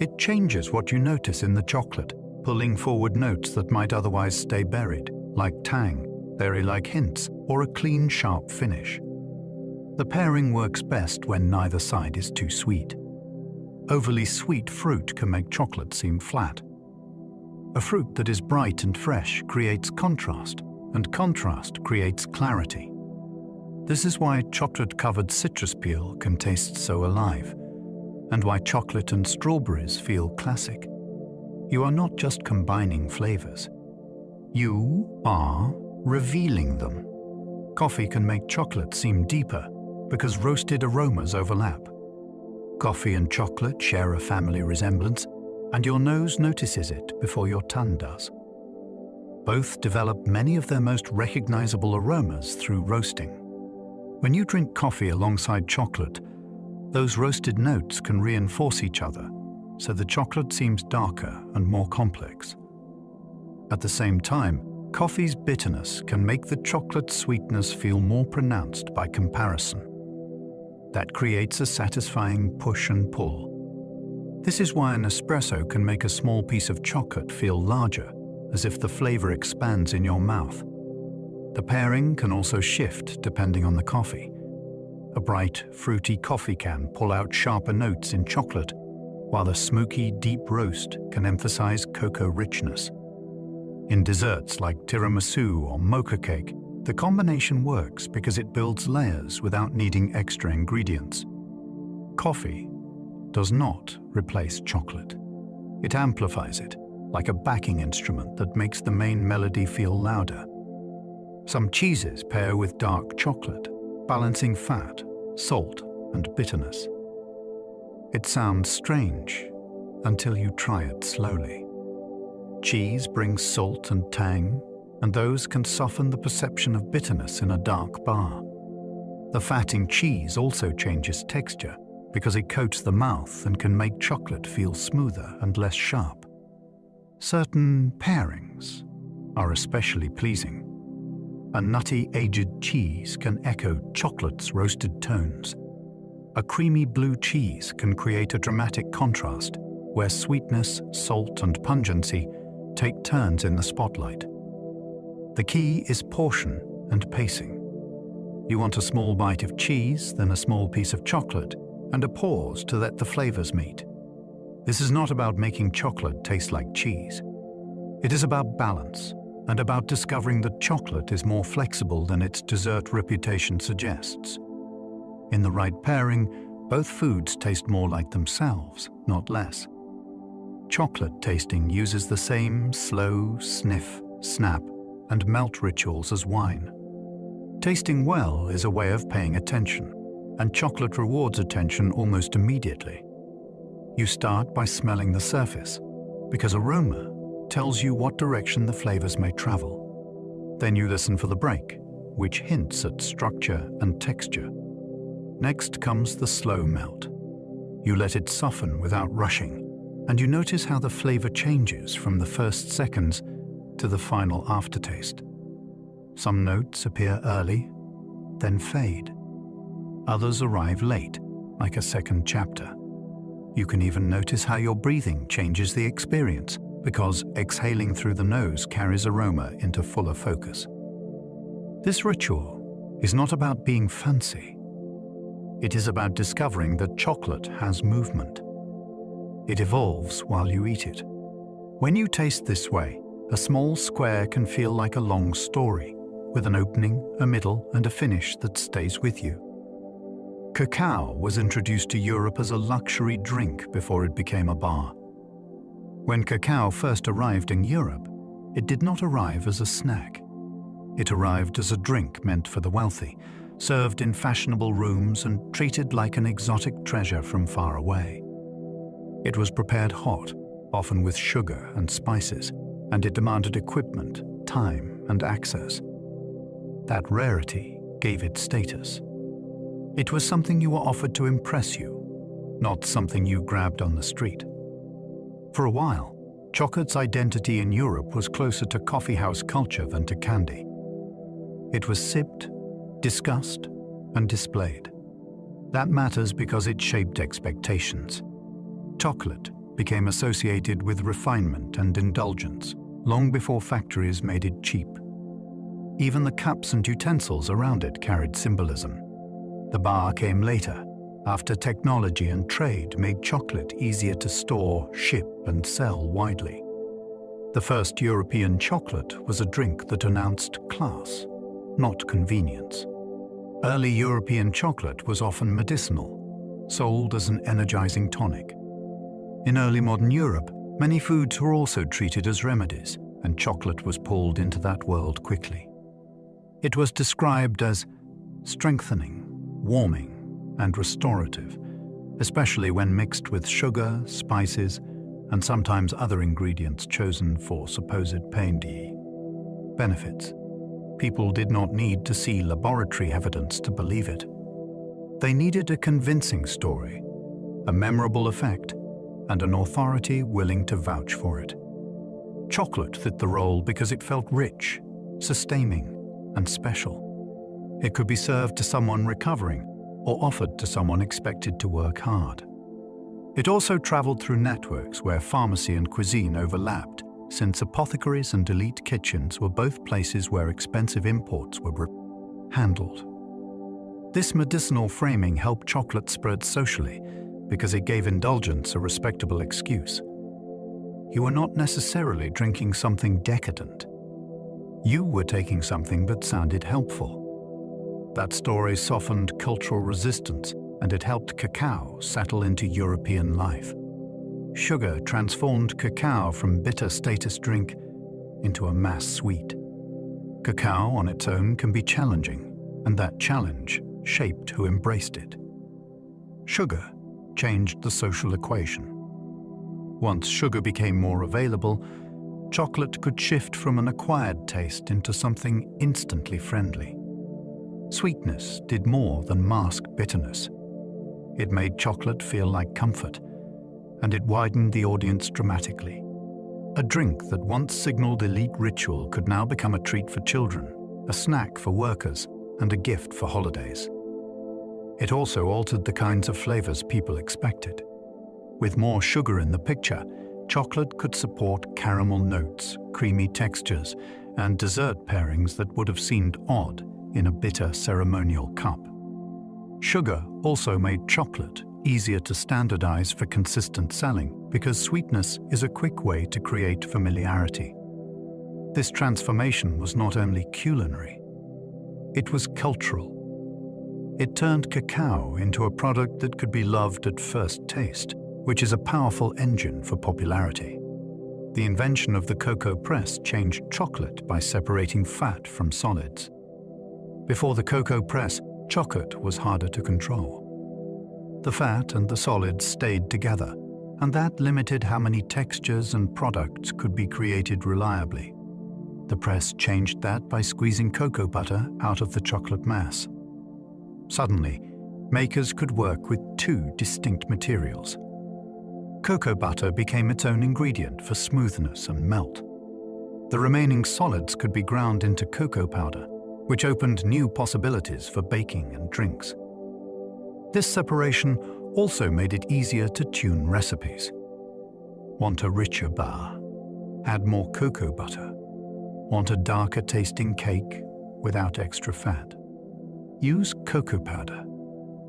it changes what you notice in the chocolate, pulling forward notes that might otherwise stay buried, like tang, berry-like hints, or a clean, sharp finish. The pairing works best when neither side is too sweet. Overly sweet fruit can make chocolate seem flat. A fruit that is bright and fresh creates contrast, and contrast creates clarity. This is why chocolate-covered citrus peel can taste so alive, and why chocolate and strawberries feel classic. You are not just combining flavors. You are revealing them. Coffee can make chocolate seem deeper because roasted aromas overlap. Coffee and chocolate share a family resemblance, and your nose notices it before your tongue does. Both develop many of their most recognizable aromas through roasting. When you drink coffee alongside chocolate, those roasted notes can reinforce each other, so the chocolate seems darker and more complex. At the same time, coffee's bitterness can make the chocolate sweetness feel more pronounced by comparison. That creates a satisfying push and pull. This is why an espresso can make a small piece of chocolate feel larger, as if the flavor expands in your mouth. The pairing can also shift depending on the coffee. A bright, fruity coffee can pull out sharper notes in chocolate, while a smoky, deep roast can emphasize cocoa richness. In desserts like tiramisu or mocha cake, the combination works because it builds layers without needing extra ingredients. Coffee does not replace chocolate. It amplifies it, like a backing instrument that makes the main melody feel louder. Some cheeses pair with dark chocolate, balancing fat, salt, and bitterness. It sounds strange until you try it slowly. Cheese brings salt and tang, and those can soften the perception of bitterness in a dark bar. The fat in cheese also changes texture because it coats the mouth and can make chocolate feel smoother and less sharp. Certain pairings are especially pleasing. A nutty aged cheese can echo chocolate's roasted tones. A creamy blue cheese can create a dramatic contrast where sweetness, salt, and pungency take turns in the spotlight. The key is portion and pacing. You want a small bite of cheese, then a small piece of chocolate, and a pause to let the flavors meet. This is not about making chocolate taste like cheese. It is about balance, and about discovering that chocolate is more flexible than its dessert reputation suggests. In the right pairing, both foods taste more like themselves, not less. Chocolate tasting uses the same slow sniff, snap, and melt rituals as wine. Tasting well is a way of paying attention, and chocolate rewards attention almost immediately. You start by smelling the surface, because aroma tells you what direction the flavors may travel. Then you listen for the break, which hints at structure and texture. Next comes the slow melt. You let it soften without rushing, and you notice how the flavor changes from the first seconds to the final aftertaste. Some notes appear early, then fade. Others arrive late, like a second chapter. You can even notice how your breathing changes the experience, because exhaling through the nose carries aroma into fuller focus. This ritual is not about being fancy. It is about discovering that chocolate has movement. It evolves while you eat it. When you taste this way, a small square can feel like a long story, with an opening, a middle, and a finish that stays with you. Cacao was introduced to Europe as a luxury drink before it became a bar. When cacao first arrived in Europe, it did not arrive as a snack. It arrived as a drink meant for the wealthy, served in fashionable rooms and treated like an exotic treasure from far away. It was prepared hot, often with sugar and spices, and it demanded equipment, time, and access. That rarity gave it status. It was something you were offered to impress you, not something you grabbed on the street. For a while, chocolate's identity in Europe was closer to coffeehouse culture than to candy. It was sipped, discussed, and displayed. That matters because it shaped expectations. Chocolate became associated with refinement and indulgence long before factories made it cheap. Even the cups and utensils around it carried symbolism. The bar came later, after technology and trade made chocolate easier to store, ship, and sell widely. The first European chocolate was a drink that announced class, not convenience. Early European chocolate was often medicinal, sold as an energizing tonic. In early modern Europe, many foods were also treated as remedies, and chocolate was pulled into that world quickly. It was described as strengthening, warming, and restorative, especially when mixed with sugar, spices, and sometimes other ingredients chosen for supposed pain benefits. People did not need to see laboratory evidence to believe it. They needed a convincing story, a memorable effect, and an authority willing to vouch for it. Chocolate fit the role because it felt rich, sustaining, and special. It could be served to someone recovering or offered to someone expected to work hard. It also traveled through networks where pharmacy and cuisine overlapped, since apothecaries and elite kitchens were both places where expensive imports were handled. This medicinal framing helped chocolate spread socially because it gave indulgence a respectable excuse. You were not necessarily drinking something decadent. You were taking something that sounded helpful. That story softened cultural resistance, and it helped cacao settle into European life. Sugar transformed cacao from bitter status drink into a mass sweet. Cacao on its own can be challenging, and that challenge shaped who embraced it. Sugar changed the social equation. Once sugar became more available, chocolate could shift from an acquired taste into something instantly friendly. Sweetness did more than mask bitterness. It made chocolate feel like comfort, and it widened the audience dramatically. A drink that once signaled elite ritual could now become a treat for children, a snack for workers, and a gift for holidays. It also altered the kinds of flavors people expected. With more sugar in the picture, chocolate could support caramel notes, creamy textures, and dessert pairings that would have seemed odd in a bitter ceremonial cup. Sugar also made chocolate easier to standardize for consistent selling because sweetness is a quick way to create familiarity. This transformation was not only culinary, it was cultural. It turned cacao into a product that could be loved at first taste, which is a powerful engine for popularity. The invention of the cocoa press changed chocolate by separating fat from solids. Before the cocoa press, chocolate was harder to control. The fat and the solids stayed together, and that limited how many textures and products could be created reliably. The press changed that by squeezing cocoa butter out of the chocolate mass. Suddenly, makers could work with two distinct materials. Cocoa butter became its own ingredient for smoothness and melt. The remaining solids could be ground into cocoa powder, which opened new possibilities for baking and drinks. This separation also made it easier to tune recipes. Want a richer bar? Add more cocoa butter. Want a darker tasting cake without extra fat? use cocoa powder.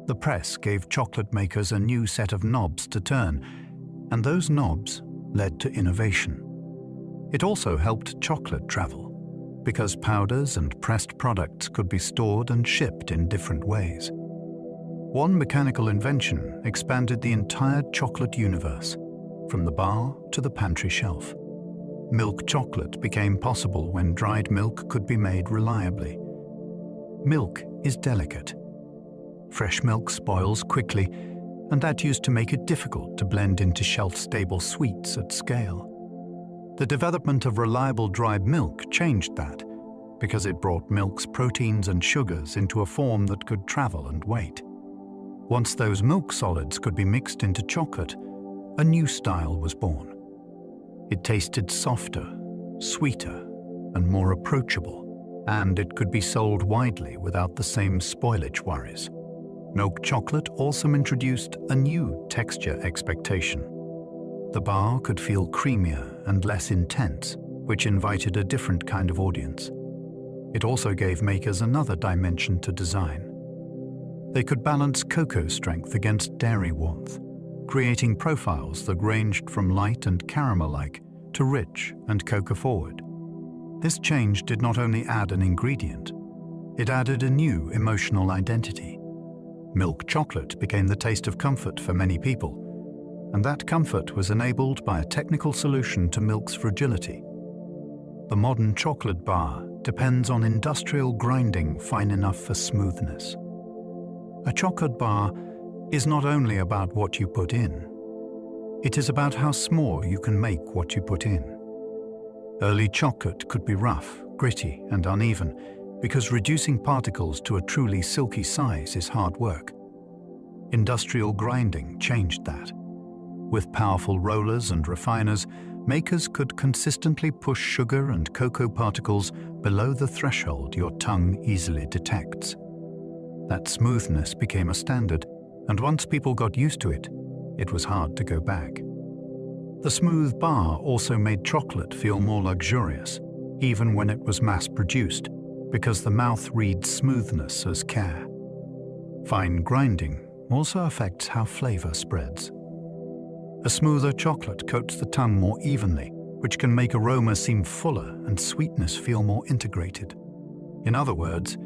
The press gave chocolate makers a new set of knobs to turn, and those knobs led to innovation. It also helped chocolate travel, because powders and pressed products could be stored and shipped in different ways. One mechanical invention expanded the entire chocolate universe, from the bar to the pantry shelf. Milk chocolate became possible when dried milk could be made reliably. Milk is delicate. Fresh milk spoils quickly, and that used to make it difficult to blend into shelf-stable sweets at scale. The development of reliable dried milk changed that, because it brought milk's proteins and sugars into a form that could travel and wait. Once those milk solids could be mixed into chocolate, a new style was born. It tasted softer, sweeter, and more approachable, and it could be sold widely without the same spoilage worries. Milk chocolate also introduced a new texture expectation. The bar could feel creamier and less intense, which invited a different kind of audience. It also gave makers another dimension to design. They could balance cocoa strength against dairy warmth, creating profiles that ranged from light and caramel-like to rich and cocoa-forward. This change did not only add an ingredient, it added a new emotional identity. Milk chocolate became the taste of comfort for many people, and that comfort was enabled by a technical solution to milk's fragility. The modern chocolate bar depends on industrial grinding fine enough for smoothness. A chocolate bar is not only about what you put in, it is about how small you can make what you put in. Early chocolate could be rough, gritty, and uneven, because reducing particles to a truly silky size is hard work. Industrial grinding changed that. With powerful rollers and refiners, makers could consistently push sugar and cocoa particles below the threshold your tongue easily detects. That smoothness became a standard, and once people got used to it, it was hard to go back. The smooth bar also made chocolate feel more luxurious, even when it was mass-produced, because the mouth reads smoothness as care. Fine grinding also affects how flavor spreads. A smoother chocolate coats the tongue more evenly, which can make aroma seem fuller and sweetness feel more integrated. In other words,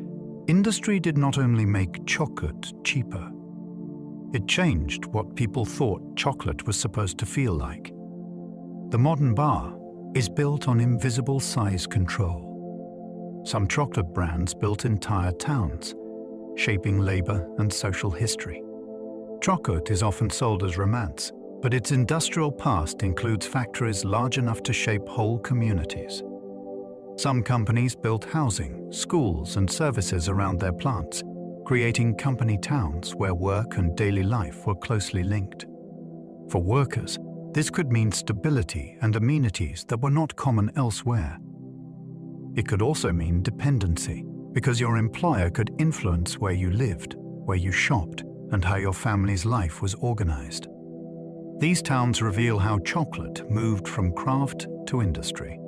industry did not only make chocolate cheaper, it changed what people thought chocolate was supposed to feel like. The modern bar is built on invisible size control. Some chocolate brands built entire towns, shaping labor and social history. Chocolate is often sold as romance, but its industrial past includes factories large enough to shape whole communities. Some companies built housing, schools, and services around their plants, creating company towns where work and daily life were closely linked. For workers, this could mean stability and amenities that were not common elsewhere. It could also mean dependency, because your employer could influence where you lived, where you shopped, and how your family's life was organized. These towns reveal how chocolate moved from craft to industry.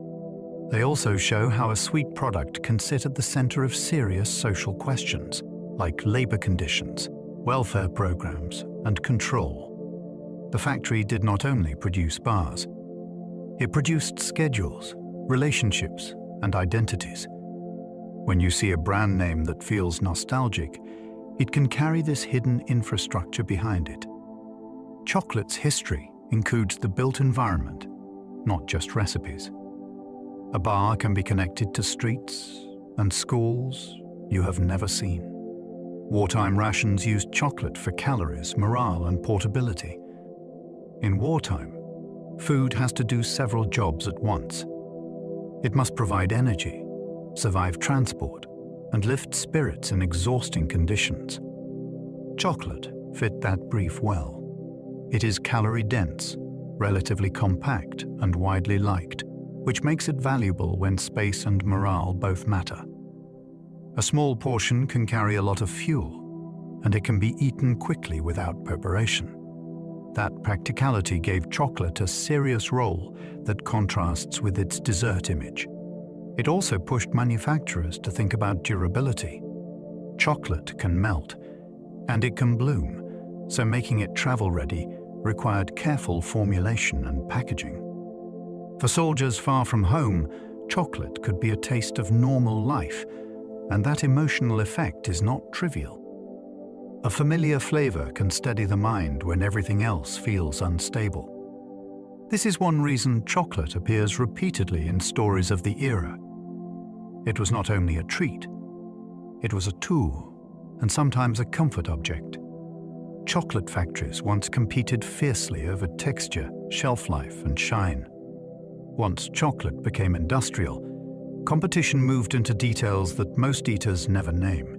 They also show how a sweet product can sit at the center of serious social questions, like labor conditions, welfare programs, and control. The factory did not only produce bars. It produced schedules, relationships, and identities. When you see a brand name that feels nostalgic, it can carry this hidden infrastructure behind it. Chocolate's history includes the built environment, not just recipes. A bar can be connected to streets and schools you have never seen. Wartime rations used chocolate for calories, morale, and portability. In wartime, food has to do several jobs at once. It must provide energy, survive transport, and lift spirits in exhausting conditions. Chocolate fit that brief well. It is calorie-dense, relatively compact, and widely liked, which makes it valuable when space and morale both matter. A small portion can carry a lot of fuel, and it can be eaten quickly without preparation. That practicality gave chocolate a serious role that contrasts with its dessert image. It also pushed manufacturers to think about durability. Chocolate can melt, and it can bloom, so making it travel-ready required careful formulation and packaging. For soldiers far from home, chocolate could be a taste of normal life, and that emotional effect is not trivial. A familiar flavor can steady the mind when everything else feels unstable. This is one reason chocolate appears repeatedly in stories of the era. It was not only a treat, it was a tool, and sometimes a comfort object. Chocolate factories once competed fiercely over texture, shelf life, and shine. Once chocolate became industrial, competition moved into details that most eaters never name.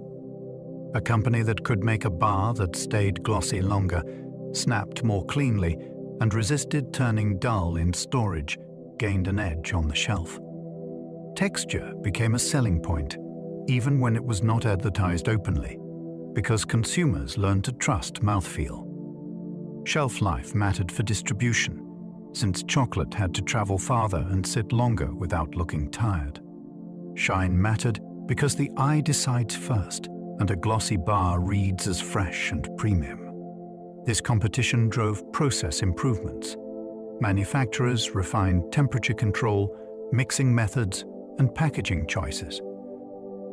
A company that could make a bar that stayed glossy longer, snapped more cleanly, and resisted turning dull in storage gained an edge on the shelf. Texture became a selling point, even when it was not advertised openly, because consumers learned to trust mouthfeel. Shelf life mattered for distribution, since chocolate had to travel farther and sit longer without looking tired. Shine mattered because the eye decides first, and a glossy bar reads as fresh and premium. This competition drove process improvements. Manufacturers refined temperature control, mixing methods, and packaging choices.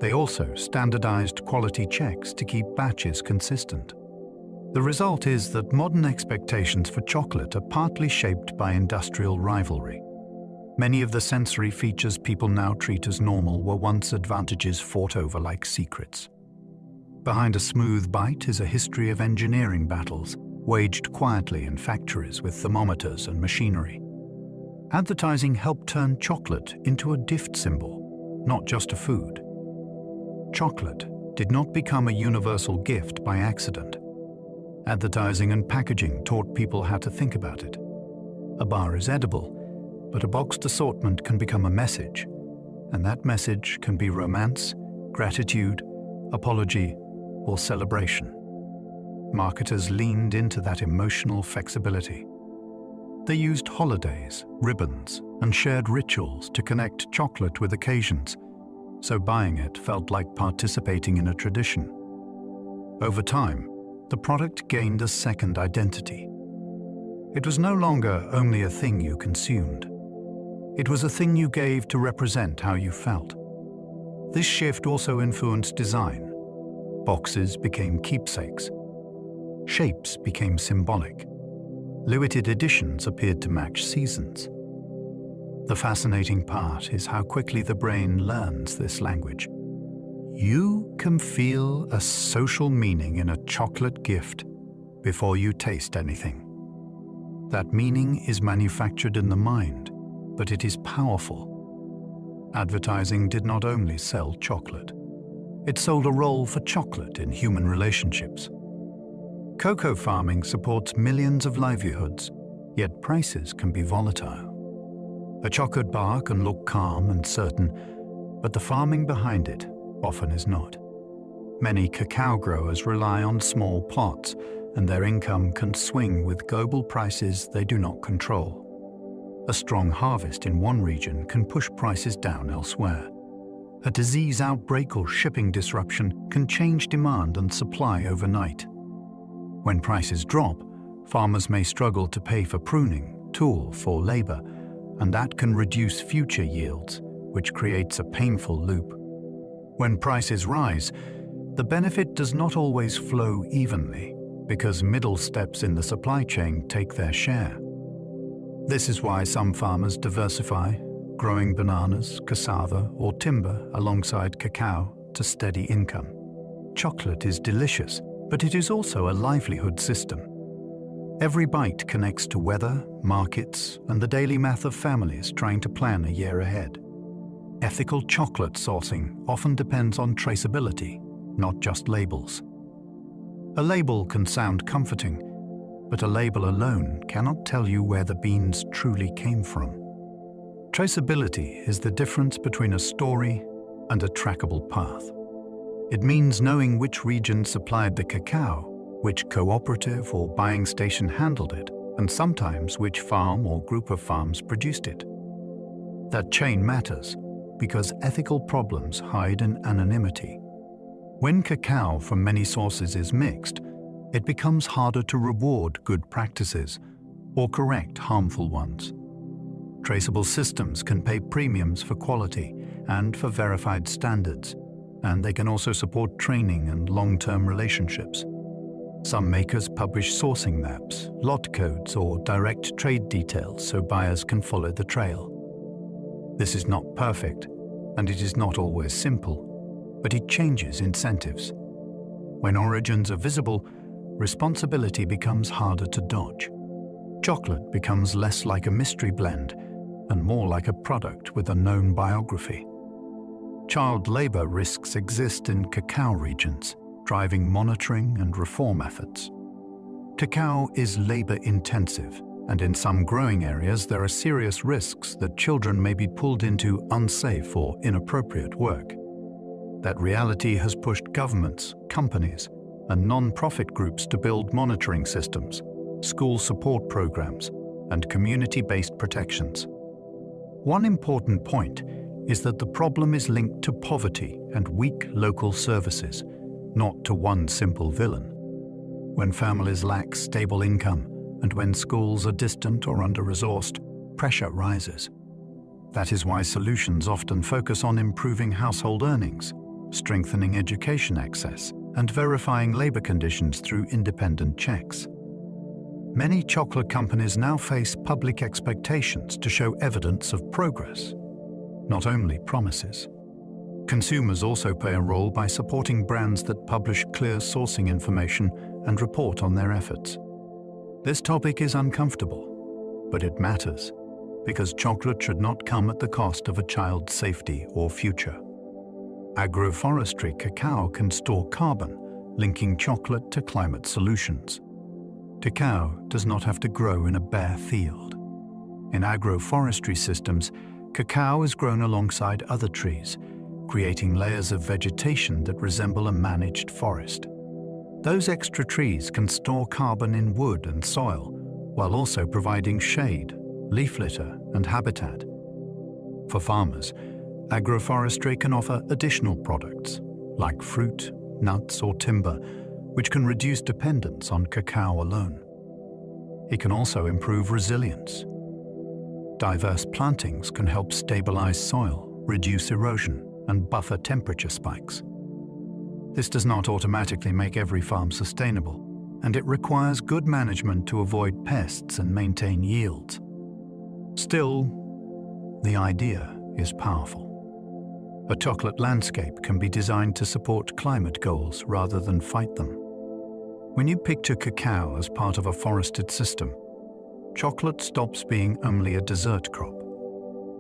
They also standardized quality checks to keep batches consistent. The result is that modern expectations for chocolate are partly shaped by industrial rivalry. Many of the sensory features people now treat as normal were once advantages fought over like secrets. Behind a smooth bite is a history of engineering battles, waged quietly in factories with thermometers and machinery. Advertising helped turn chocolate into a gift symbol, not just a food. Chocolate did not become a universal gift by accident. Advertising and packaging taught people how to think about it. A bar is edible, but a boxed assortment can become a message, and that message can be romance, gratitude, apology, or celebration. Marketers leaned into that emotional flexibility. They used holidays, ribbons, and shared rituals to connect chocolate with occasions, so buying it felt like participating in a tradition. Over time, the product gained a second identity. It was no longer only a thing you consumed. It was a thing you gave to represent how you felt. This shift also influenced design. Boxes became keepsakes. Shapes became symbolic. Limited editions appeared to match seasons. The fascinating part is how quickly the brain learns this language. You can feel a social meaning in a chocolate gift before you taste anything. That meaning is manufactured in the mind, but it is powerful. Advertising did not only sell chocolate. It sold a role for chocolate in human relationships. Cocoa farming supports millions of livelihoods, yet prices can be volatile. A chocolate bar can look calm and certain, but the farming behind it often is not. Many cacao growers rely on small plots, and their income can swing with global prices they do not control. A strong harvest in one region can push prices down elsewhere. A disease outbreak or shipping disruption can change demand and supply overnight. When prices drop, farmers may struggle to pay for pruning, tools, or labor, and that can reduce future yields, which creates a painful loop. When prices rise, the benefit does not always flow evenly, because middle steps in the supply chain take their share. This is why some farmers diversify, growing bananas, cassava, or timber alongside cacao to steady income. Chocolate is delicious, but it is also a livelihood system. Every bite connects to weather, markets, and the daily math of families trying to plan a year ahead. Ethical chocolate sourcing often depends on traceability, not just labels. A label can sound comforting, but a label alone cannot tell you where the beans truly came from. Traceability is the difference between a story and a trackable path. It means knowing which region supplied the cacao, which cooperative or buying station handled it, and sometimes which farm or group of farms produced it. That chain matters because ethical problems hide in anonymity. When cacao from many sources is mixed, it becomes harder to reward good practices or correct harmful ones. Traceable systems can pay premiums for quality and for verified standards, and they can also support training and long-term relationships. Some makers publish sourcing maps, lot codes, or direct trade details so buyers can follow the trail. This is not perfect, and it is not always simple, but it changes incentives. When origins are visible, responsibility becomes harder to dodge. Chocolate becomes less like a mystery blend and more like a product with a known biography. Child labor risks exist in cacao regions, driving monitoring and reform efforts. Cacao is labor-intensive, and in some growing areas there are serious risks that children may be pulled into unsafe or inappropriate work. That reality has pushed governments, companies, and non-profit groups to build monitoring systems, school support programs, and community-based protections. One important point is that the problem is linked to poverty and weak local services, not to one simple villain. When families lack stable income and when schools are distant or under-resourced, pressure rises. That is why solutions often focus on improving household earnings, strengthening education access, and verifying labor conditions through independent checks. Many chocolate companies now face public expectations to show evidence of progress, not only promises. Consumers also play a role by supporting brands that publish clear sourcing information and report on their efforts. This topic is uncomfortable, but it matters, because chocolate should not come at the cost of a child's safety or future. Agroforestry cacao can store carbon, linking chocolate to climate solutions. Cacao does not have to grow in a bare field. In agroforestry systems, cacao is grown alongside other trees, creating layers of vegetation that resemble a managed forest. Those extra trees can store carbon in wood and soil, while also providing shade, leaf litter, and habitat. For farmers, agroforestry can offer additional products, like fruit, nuts, or timber, which can reduce dependence on cacao alone. It can also improve resilience. Diverse plantings can help stabilize soil, reduce erosion, and buffer temperature spikes. This does not automatically make every farm sustainable, and it requires good management to avoid pests and maintain yields. Still, the idea is powerful. A chocolate landscape can be designed to support climate goals rather than fight them. When you picture cacao as part of a forested system, chocolate stops being only a dessert crop.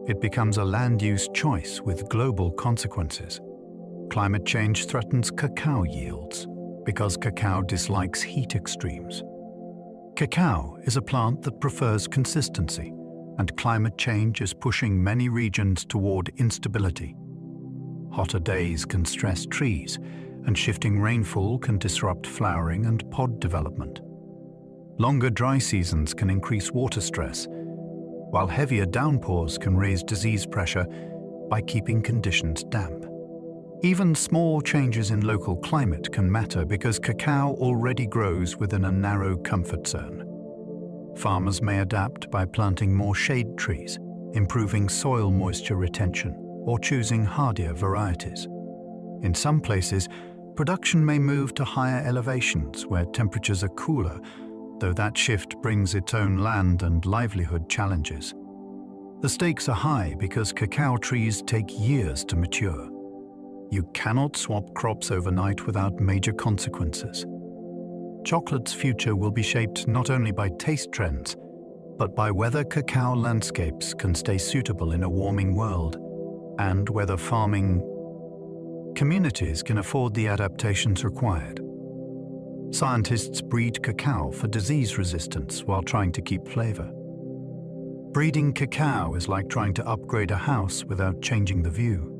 It becomes a land-use choice with global consequences. Climate change threatens cacao yields because cacao dislikes heat extremes. Cacao is a plant that prefers consistency, and climate change is pushing many regions toward instability. Hotter days can stress trees, and shifting rainfall can disrupt flowering and pod development. Longer dry seasons can increase water stress, while heavier downpours can raise disease pressure by keeping conditions damp. Even small changes in local climate can matter because cacao already grows within a narrow comfort zone. Farmers may adapt by planting more shade trees, improving soil moisture retention, or choosing hardier varieties. In some places, production may move to higher elevations where temperatures are cooler, though that shift brings its own land and livelihood challenges. The stakes are high because cacao trees take years to mature. You cannot swap crops overnight without major consequences. Chocolate's future will be shaped not only by taste trends, but by whether cacao landscapes can stay suitable in a warming world, and whether farming communities can afford the adaptations required. Scientists breed cacao for disease resistance while trying to keep flavor. Breeding cacao is like trying to upgrade a house without changing the view.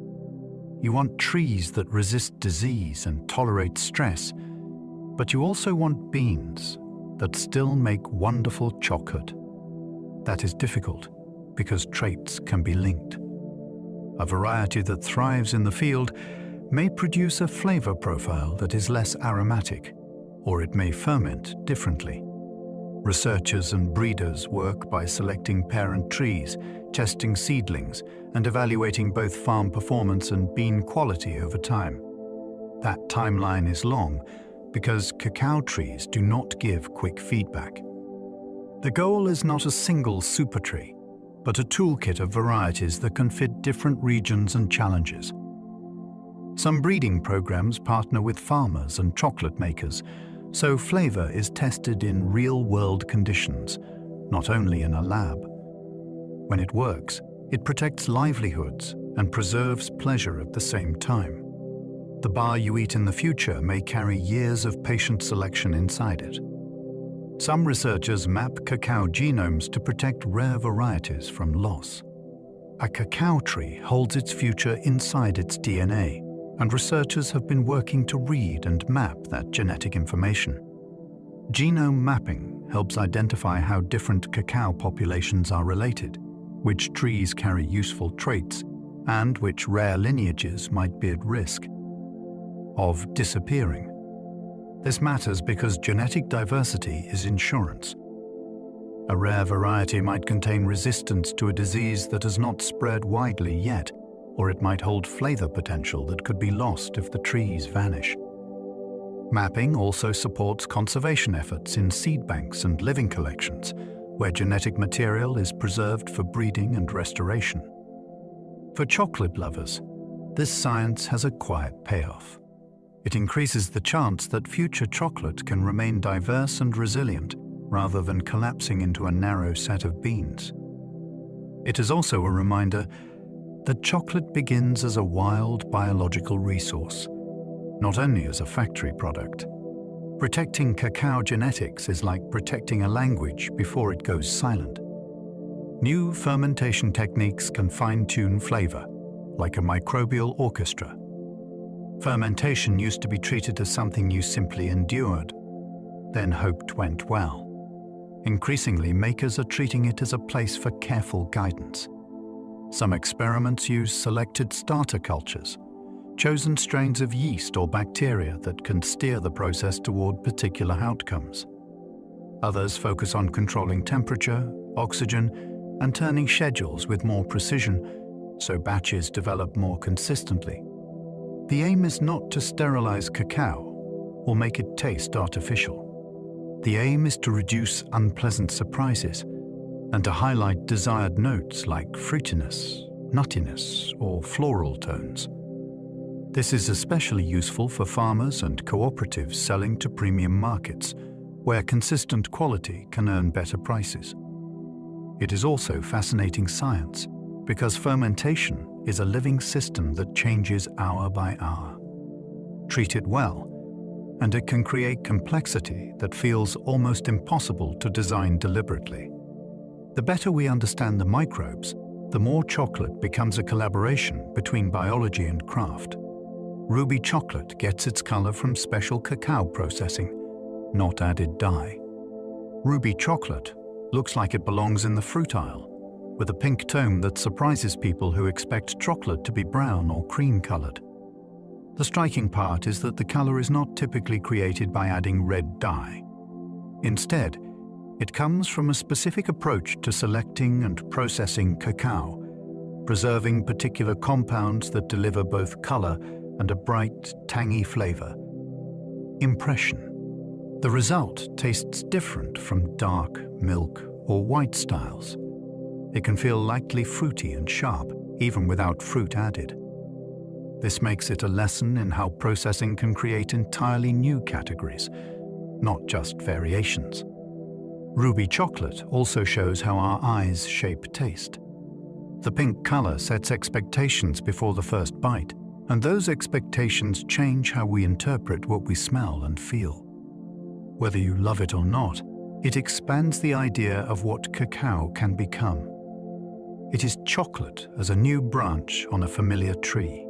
You want trees that resist disease and tolerate stress, but you also want beans that still make wonderful chocolate. That is difficult because traits can be linked. A variety that thrives in the field may produce a flavor profile that is less aromatic, or it may ferment differently. Researchers and breeders work by selecting parent trees, testing seedlings, and evaluating both farm performance and bean quality over time. That timeline is long because cacao trees do not give quick feedback. The goal is not a single super tree, but a toolkit of varieties that can fit different regions and challenges. Some breeding programs partner with farmers and chocolate makers, so flavor is tested in real-world conditions, not only in a lab. When it works, it protects livelihoods and preserves pleasure at the same time. The bar you eat in the future may carry years of patient selection inside it. Some researchers map cacao genomes to protect rare varieties from loss. A cacao tree holds its future inside its DNA, and researchers have been working to read and map that genetic information. Genome mapping helps identify how different cacao populations are related, which trees carry useful traits, and which rare lineages might be at risk of disappearing. This matters because genetic diversity is insurance. A rare variety might contain resistance to a disease that has not spread widely yet, or it might hold flavor potential that could be lost if the trees vanish. Mapping also supports conservation efforts in seed banks and living collections, where genetic material is preserved for breeding and restoration. For chocolate lovers, this science has a quiet payoff. It increases the chance that future chocolate can remain diverse and resilient, rather than collapsing into a narrow set of beans. It is also a reminder that chocolate begins as a wild biological resource, not only as a factory product. Protecting cacao genetics is like protecting a language before it goes silent. New fermentation techniques can fine-tune flavor, like a microbial orchestra. Fermentation used to be treated as something you simply endured, then hoped went well. Increasingly, makers are treating it as a place for careful guidance. Some experiments use selected starter cultures, chosen strains of yeast or bacteria that can steer the process toward particular outcomes. Others focus on controlling temperature, oxygen, and turning schedules with more precision, so batches develop more consistently. The aim is not to sterilize cacao or make it taste artificial. The aim is to reduce unpleasant surprises and to highlight desired notes like fruitiness, nuttiness, or floral tones. This is especially useful for farmers and cooperatives selling to premium markets, where consistent quality can earn better prices. It is also fascinating science, because fermentation is a living system that changes hour by hour. Treat it well, and it can create complexity that feels almost impossible to design deliberately. The better we understand the microbes, the more chocolate becomes a collaboration between biology and craft. Ruby chocolate gets its color from special cacao processing, not added dye. Ruby chocolate looks like it belongs in the fruit aisle, with a pink tone that surprises people who expect chocolate to be brown or cream-colored. The striking part is that the color is not typically created by adding red dye. Instead, it comes from a specific approach to selecting and processing cacao, preserving particular compounds that deliver both color and a bright, tangy flavor. Impression. The result tastes different from dark, milk, or white styles. It can feel lightly fruity and sharp, even without fruit added. This makes it a lesson in how processing can create entirely new categories, not just variations. Ruby chocolate also shows how our eyes shape taste. The pink color sets expectations before the first bite, and those expectations change how we interpret what we smell and feel. Whether you love it or not, it expands the idea of what cacao can become. It is chocolate as a new branch on a familiar tree.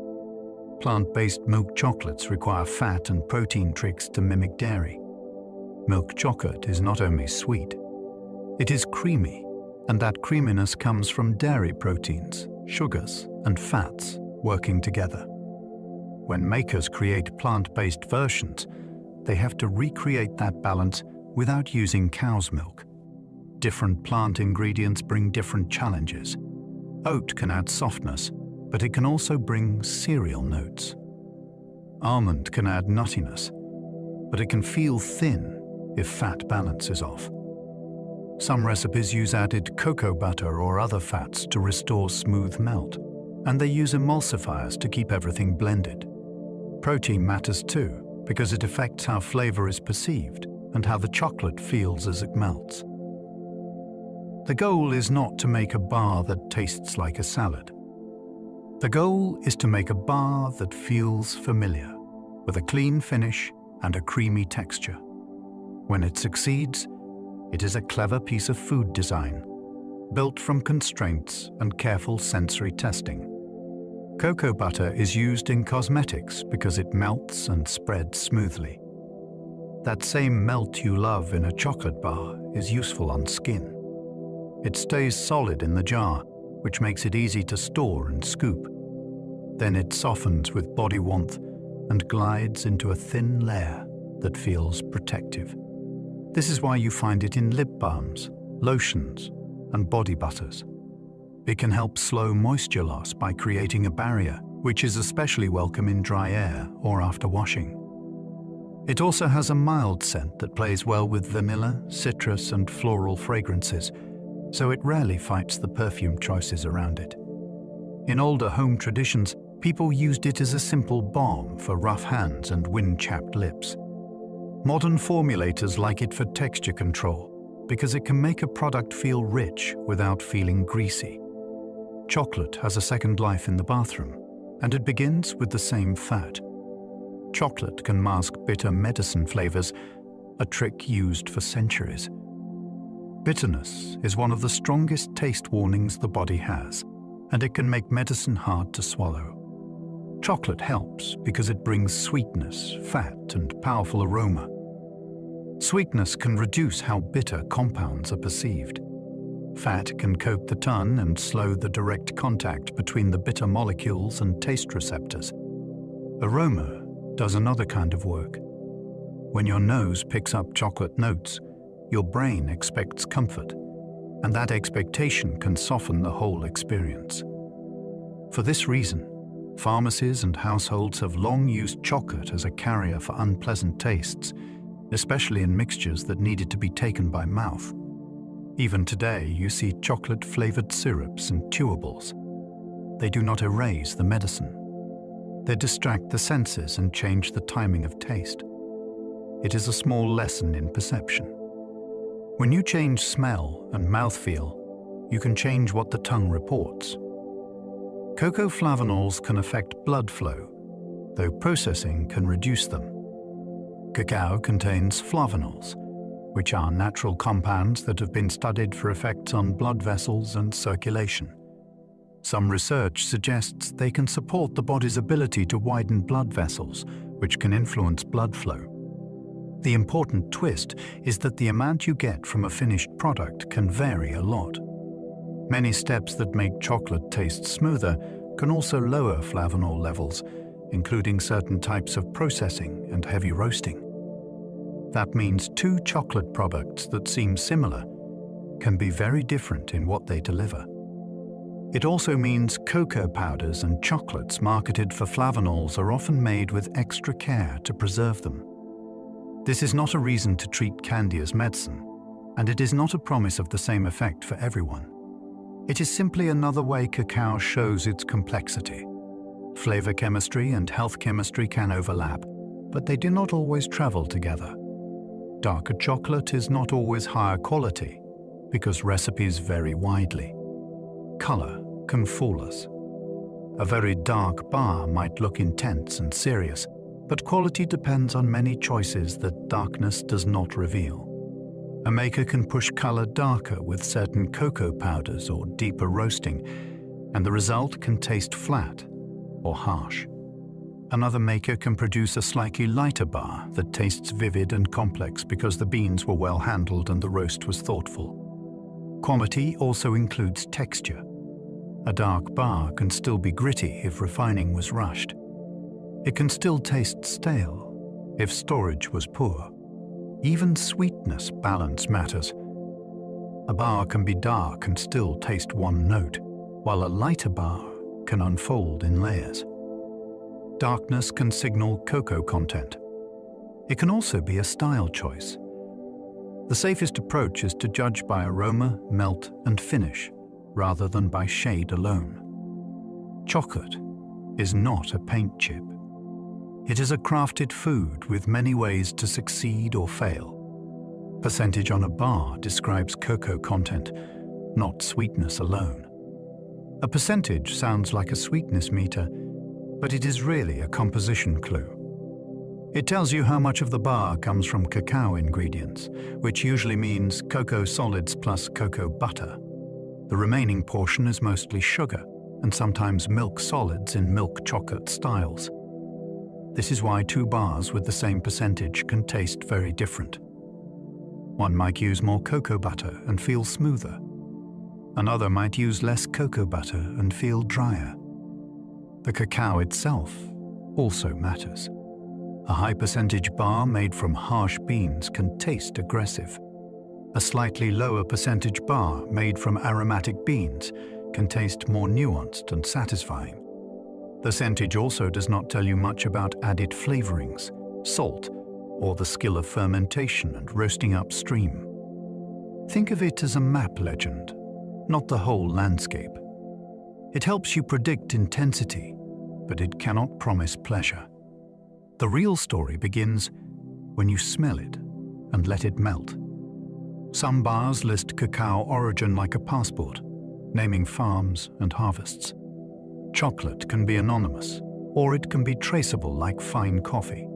Plant-based milk chocolates require fat and protein tricks to mimic dairy. Milk chocolate is not only sweet, it is creamy, and that creaminess comes from dairy proteins, sugars, and fats working together. When makers create plant-based versions, they have to recreate that balance without using cow's milk. Different plant ingredients bring different challenges. Oat can add softness, but it can also bring cereal notes. Almond can add nuttiness, but it can feel thin if fat balance is off. Some recipes use added cocoa butter or other fats to restore smooth melt, and they use emulsifiers to keep everything blended. Protein matters too, because it affects how flavor is perceived and how the chocolate feels as it melts. The goal is not to make a bar that tastes like a salad. The goal is to make a bar that feels familiar, with a clean finish and a creamy texture. When it succeeds, it is a clever piece of food design, built from constraints and careful sensory testing. Cocoa butter is used in cosmetics because it melts and spreads smoothly. That same melt you love in a chocolate bar is useful on skin. It stays solid in the jar, which makes it easy to store and scoop. Then it softens with body warmth and glides into a thin layer that feels protective. This is why you find it in lip balms, lotions, and body butters. It can help slow moisture loss by creating a barrier, which is especially welcome in dry air or after washing. It also has a mild scent that plays well with vanilla, citrus, and floral fragrances, so it rarely fights the perfume choices around it. In older home traditions, people used it as a simple balm for rough hands and wind-chapped lips. Modern formulators like it for texture control because it can make a product feel rich without feeling greasy. Chocolate has a second life in the bathroom, and it begins with the same fat. Chocolate can mask bitter medicine flavors, a trick used for centuries. Bitterness is one of the strongest taste warnings the body has, and it can make medicine hard to swallow. Chocolate helps because it brings sweetness, fat, and powerful aroma. Sweetness can reduce how bitter compounds are perceived. Fat can coat the tongue and slow the direct contact between the bitter molecules and taste receptors. Aroma does another kind of work. When your nose picks up chocolate notes, your brain expects comfort, and that expectation can soften the whole experience. For this reason, pharmacies and households have long used chocolate as a carrier for unpleasant tastes, especially in mixtures that needed to be taken by mouth. Even today, you see chocolate-flavored syrups and chewables. They do not erase the medicine. They distract the senses and change the timing of taste. It is a small lesson in perception. When you change smell and mouthfeel, you can change what the tongue reports. Cocoa flavanols can affect blood flow, though processing can reduce them. Cacao contains flavanols, which are natural compounds that have been studied for effects on blood vessels and circulation. Some research suggests they can support the body's ability to widen blood vessels, which can influence blood flow. The important twist is that the amount you get from a finished product can vary a lot. Many steps that make chocolate taste smoother can also lower flavanol levels, including certain types of processing and heavy roasting. That means two chocolate products that seem similar can be very different in what they deliver. It also means cocoa powders and chocolates marketed for flavanols are often made with extra care to preserve them. This is not a reason to treat candy as medicine, and it is not a promise of the same effect for everyone. It is simply another way cacao shows its complexity. Flavor chemistry and health chemistry can overlap, but they do not always travel together. Darker chocolate is not always higher quality because recipes vary widely. Color can fool us. A very dark bar might look intense and serious, but quality depends on many choices that darkness does not reveal. A maker can push color darker with certain cocoa powders or deeper roasting, and the result can taste flat or harsh. Another maker can produce a slightly lighter bar that tastes vivid and complex because the beans were well handled and the roast was thoughtful. Quality also includes texture. A dark bar can still be gritty if refining was rushed. It can still taste stale if storage was poor. Even sweetness balance matters. A bar can be dark and still taste one note, while a lighter bar can unfold in layers. Darkness can signal cocoa content. It can also be a style choice. The safest approach is to judge by aroma, melt, and finish, rather than by shade alone. Chocolate is not a paint chip. It is a crafted food with many ways to succeed or fail. Percentage on a bar describes cocoa content, not sweetness alone. A percentage sounds like a sweetness meter, but it is really a composition clue. It tells you how much of the bar comes from cacao ingredients, which usually means cocoa solids plus cocoa butter. The remaining portion is mostly sugar, and sometimes milk solids in milk chocolate styles. This is why two bars with the same percentage can taste very different. One might use more cocoa butter and feel smoother. Another might use less cocoa butter and feel drier. The cacao itself also matters. A high percentage bar made from harsh beans can taste aggressive. A slightly lower percentage bar made from aromatic beans can taste more nuanced and satisfying. The percentage also does not tell you much about added flavorings, salt, or the skill of fermentation and roasting upstream. Think of it as a map legend, not the whole landscape. It helps you predict intensity, but it cannot promise pleasure. The real story begins when you smell it and let it melt. Some bars list cacao origin like a passport, naming farms and harvests. Chocolate can be anonymous, or it can be traceable like fine coffee.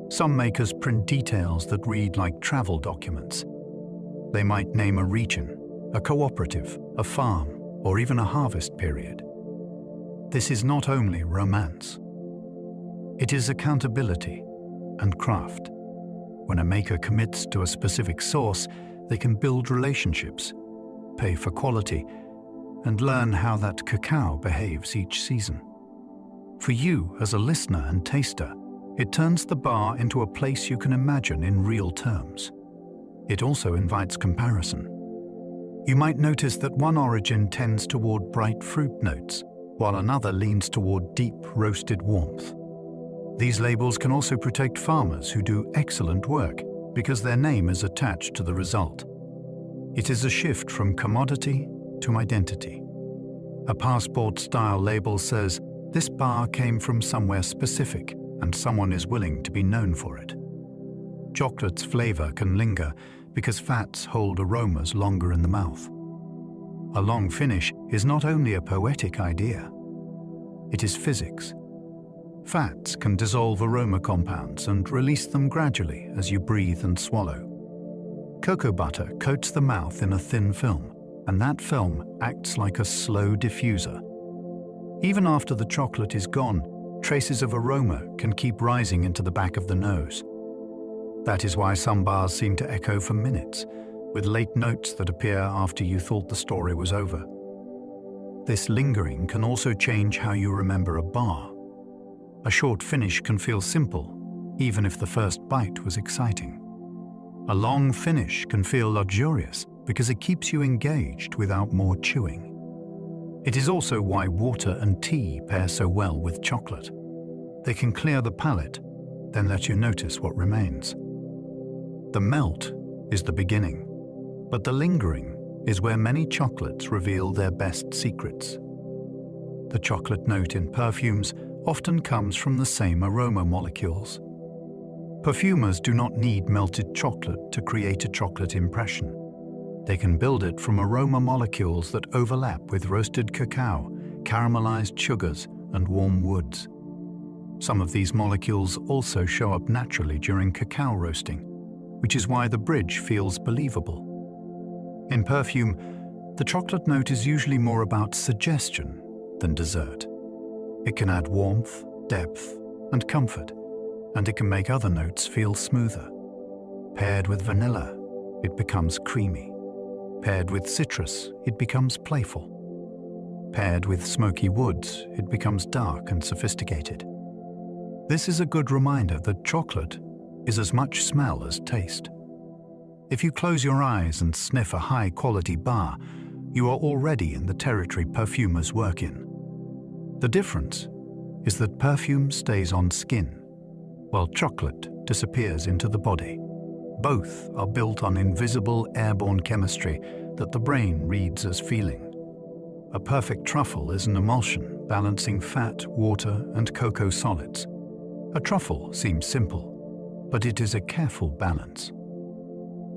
Some makers print details that read like travel documents. They might name a region, a cooperative, a farm, or even a harvest period. This is not only romance. It is accountability and craft. When a maker commits to a specific source, they can build relationships, pay for quality, and learn how that cacao behaves each season. For you as a listener and taster, it turns the bar into a place you can imagine in real terms. It also invites comparison. You might notice that one origin tends toward bright fruit notes, while another leans toward deep roasted warmth. These labels can also protect farmers who do excellent work because their name is attached to the result. It is a shift from commodity to identity. A passport-style label says, "This bar came from somewhere specific, and someone is willing to be known for it." Chocolate's flavor can linger because fats hold aromas longer in the mouth. A long finish is not only a poetic idea, it is physics. Fats can dissolve aroma compounds and release them gradually as you breathe and swallow. Cocoa butter coats the mouth in a thin film, and that film acts like a slow diffuser. Even after the chocolate is gone, traces of aroma can keep rising into the back of the nose. That is why some bars seem to echo for minutes, with late notes that appear after you thought the story was over. This lingering can also change how you remember a bar. A short finish can feel simple, even if the first bite was exciting. A long finish can feel luxurious because it keeps you engaged without more chewing. It is also why water and tea pair so well with chocolate. They can clear the palate, then let you notice what remains. The melt is the beginning, but the lingering is where many chocolates reveal their best secrets. The chocolate note in perfumes often comes from the same aroma molecules. Perfumers do not need melted chocolate to create a chocolate impression. They can build it from aroma molecules that overlap with roasted cacao, caramelized sugars, and warm woods. Some of these molecules also show up naturally during cacao roasting, which is why the bridge feels believable. In perfume, the chocolate note is usually more about suggestion than dessert. It can add warmth, depth, and comfort, and it can make other notes feel smoother. Paired with vanilla, it becomes creamy. Paired with citrus, it becomes playful. Paired with smoky woods, it becomes dark and sophisticated. This is a good reminder that chocolate is as much smell as taste. If you close your eyes and sniff a high-quality bar, you are already in the territory perfumers work in. The difference is that perfume stays on skin, while chocolate disappears into the body. Both are built on invisible airborne chemistry that the brain reads as feeling. A perfect truffle is an emulsion balancing fat, water, and cocoa solids. A truffle seems simple, but it is a careful balance.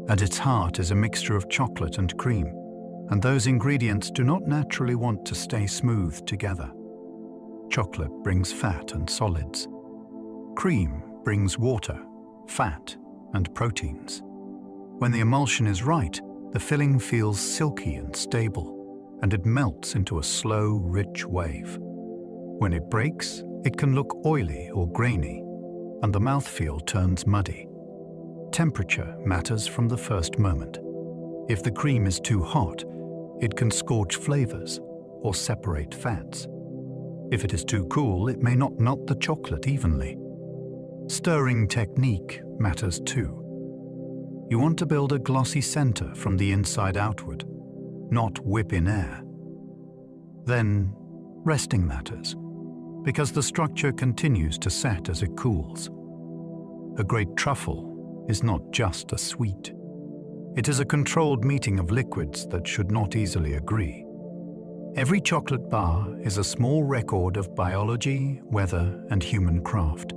At its heart is a mixture of chocolate and cream, and those ingredients do not naturally want to stay smooth together. Chocolate brings fat and solids. Cream brings water, fat, and proteins. When the emulsion is right, the filling feels silky and stable, and it melts into a slow, rich wave. When it breaks, it can look oily or grainy, and the mouthfeel turns muddy. Temperature matters from the first moment. If the cream is too hot, it can scorch flavors or separate fats. If it is too cool, it may not melt the chocolate evenly. Stirring technique matters too. You want to build a glossy center from the inside outward, not whip in air. Then, resting matters, because the structure continues to set as it cools. A great truffle is not just a sweet. It is a controlled meeting of liquids that should not easily agree. Every chocolate bar is a small record of biology, weather, and human craft.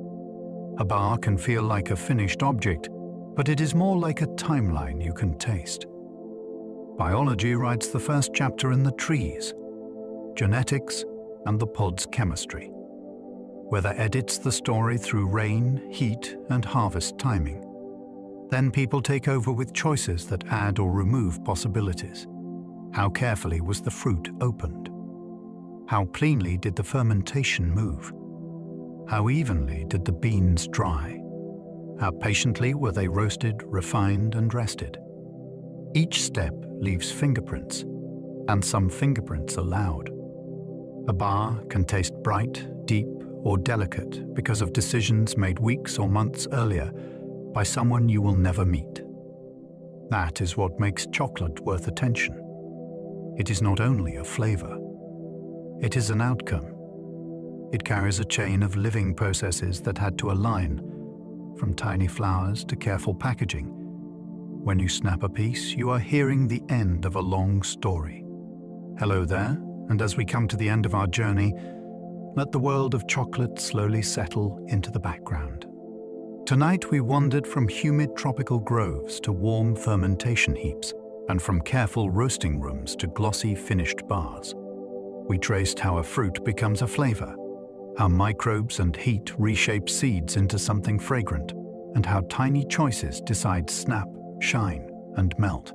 A bar can feel like a finished object, but it is more like a timeline you can taste. Biology writes the first chapter in the trees, genetics, and the pod's chemistry. Weather edits the story through rain, heat, and harvest timing. Then people take over with choices that add or remove possibilities. How carefully was the fruit opened? How cleanly did the fermentation move? How evenly did the beans dry? How patiently were they roasted, refined, and rested? Each step leaves fingerprints, and some fingerprints are loud. A bar can taste bright, deep, or delicate because of decisions made weeks or months earlier by someone you will never meet. That is what makes chocolate worth attention. It is not only a flavor, it is an outcome. It carries a chain of living processes that had to align, from tiny flowers to careful packaging. When you snap a piece, you are hearing the end of a long story. Hello there, and as we come to the end of our journey, let the world of chocolate slowly settle into the background. Tonight we wandered from humid tropical groves to warm fermentation heaps, and from careful roasting rooms to glossy finished bars. We traced how a fruit becomes a flavor, how microbes and heat reshape seeds into something fragrant, and how tiny choices decide snap, shine, and melt.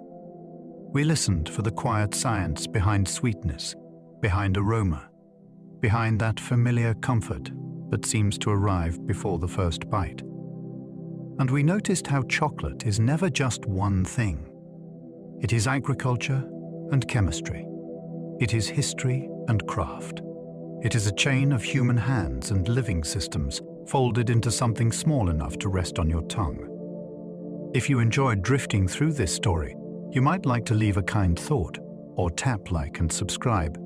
We listened for the quiet science behind sweetness, behind aroma, behind that familiar comfort that seems to arrive before the first bite. And we noticed how chocolate is never just one thing. It is agriculture and chemistry. It is history and craft. It is a chain of human hands and living systems folded into something small enough to rest on your tongue. If you enjoyed drifting through this story, you might like to leave a kind thought or tap like and subscribe,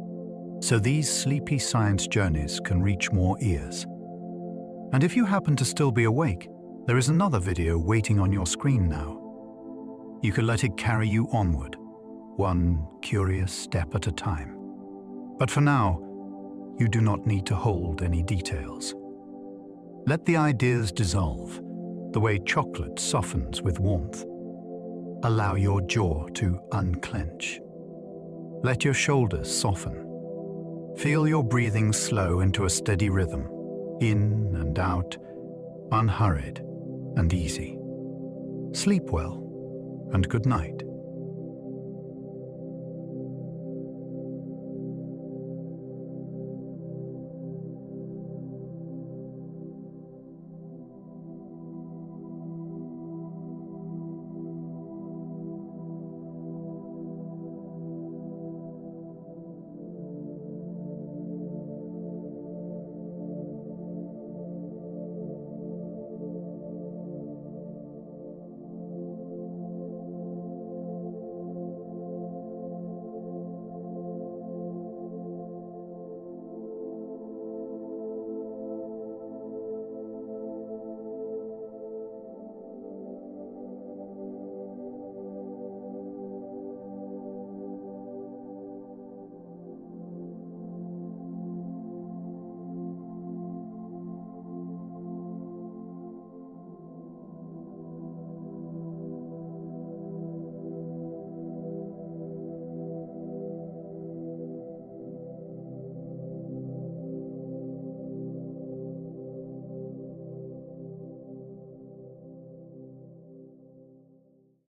so these sleepy science journeys can reach more ears. And if you happen to still be awake, there is another video waiting on your screen now. You can let it carry you onward, one curious step at a time. But for now, you do not need to hold any details. Let the ideas dissolve, the way chocolate softens with warmth. Allow your jaw to unclench. Let your shoulders soften. Feel your breathing slow into a steady rhythm, in and out, unhurried and easy. Sleep well, and good night.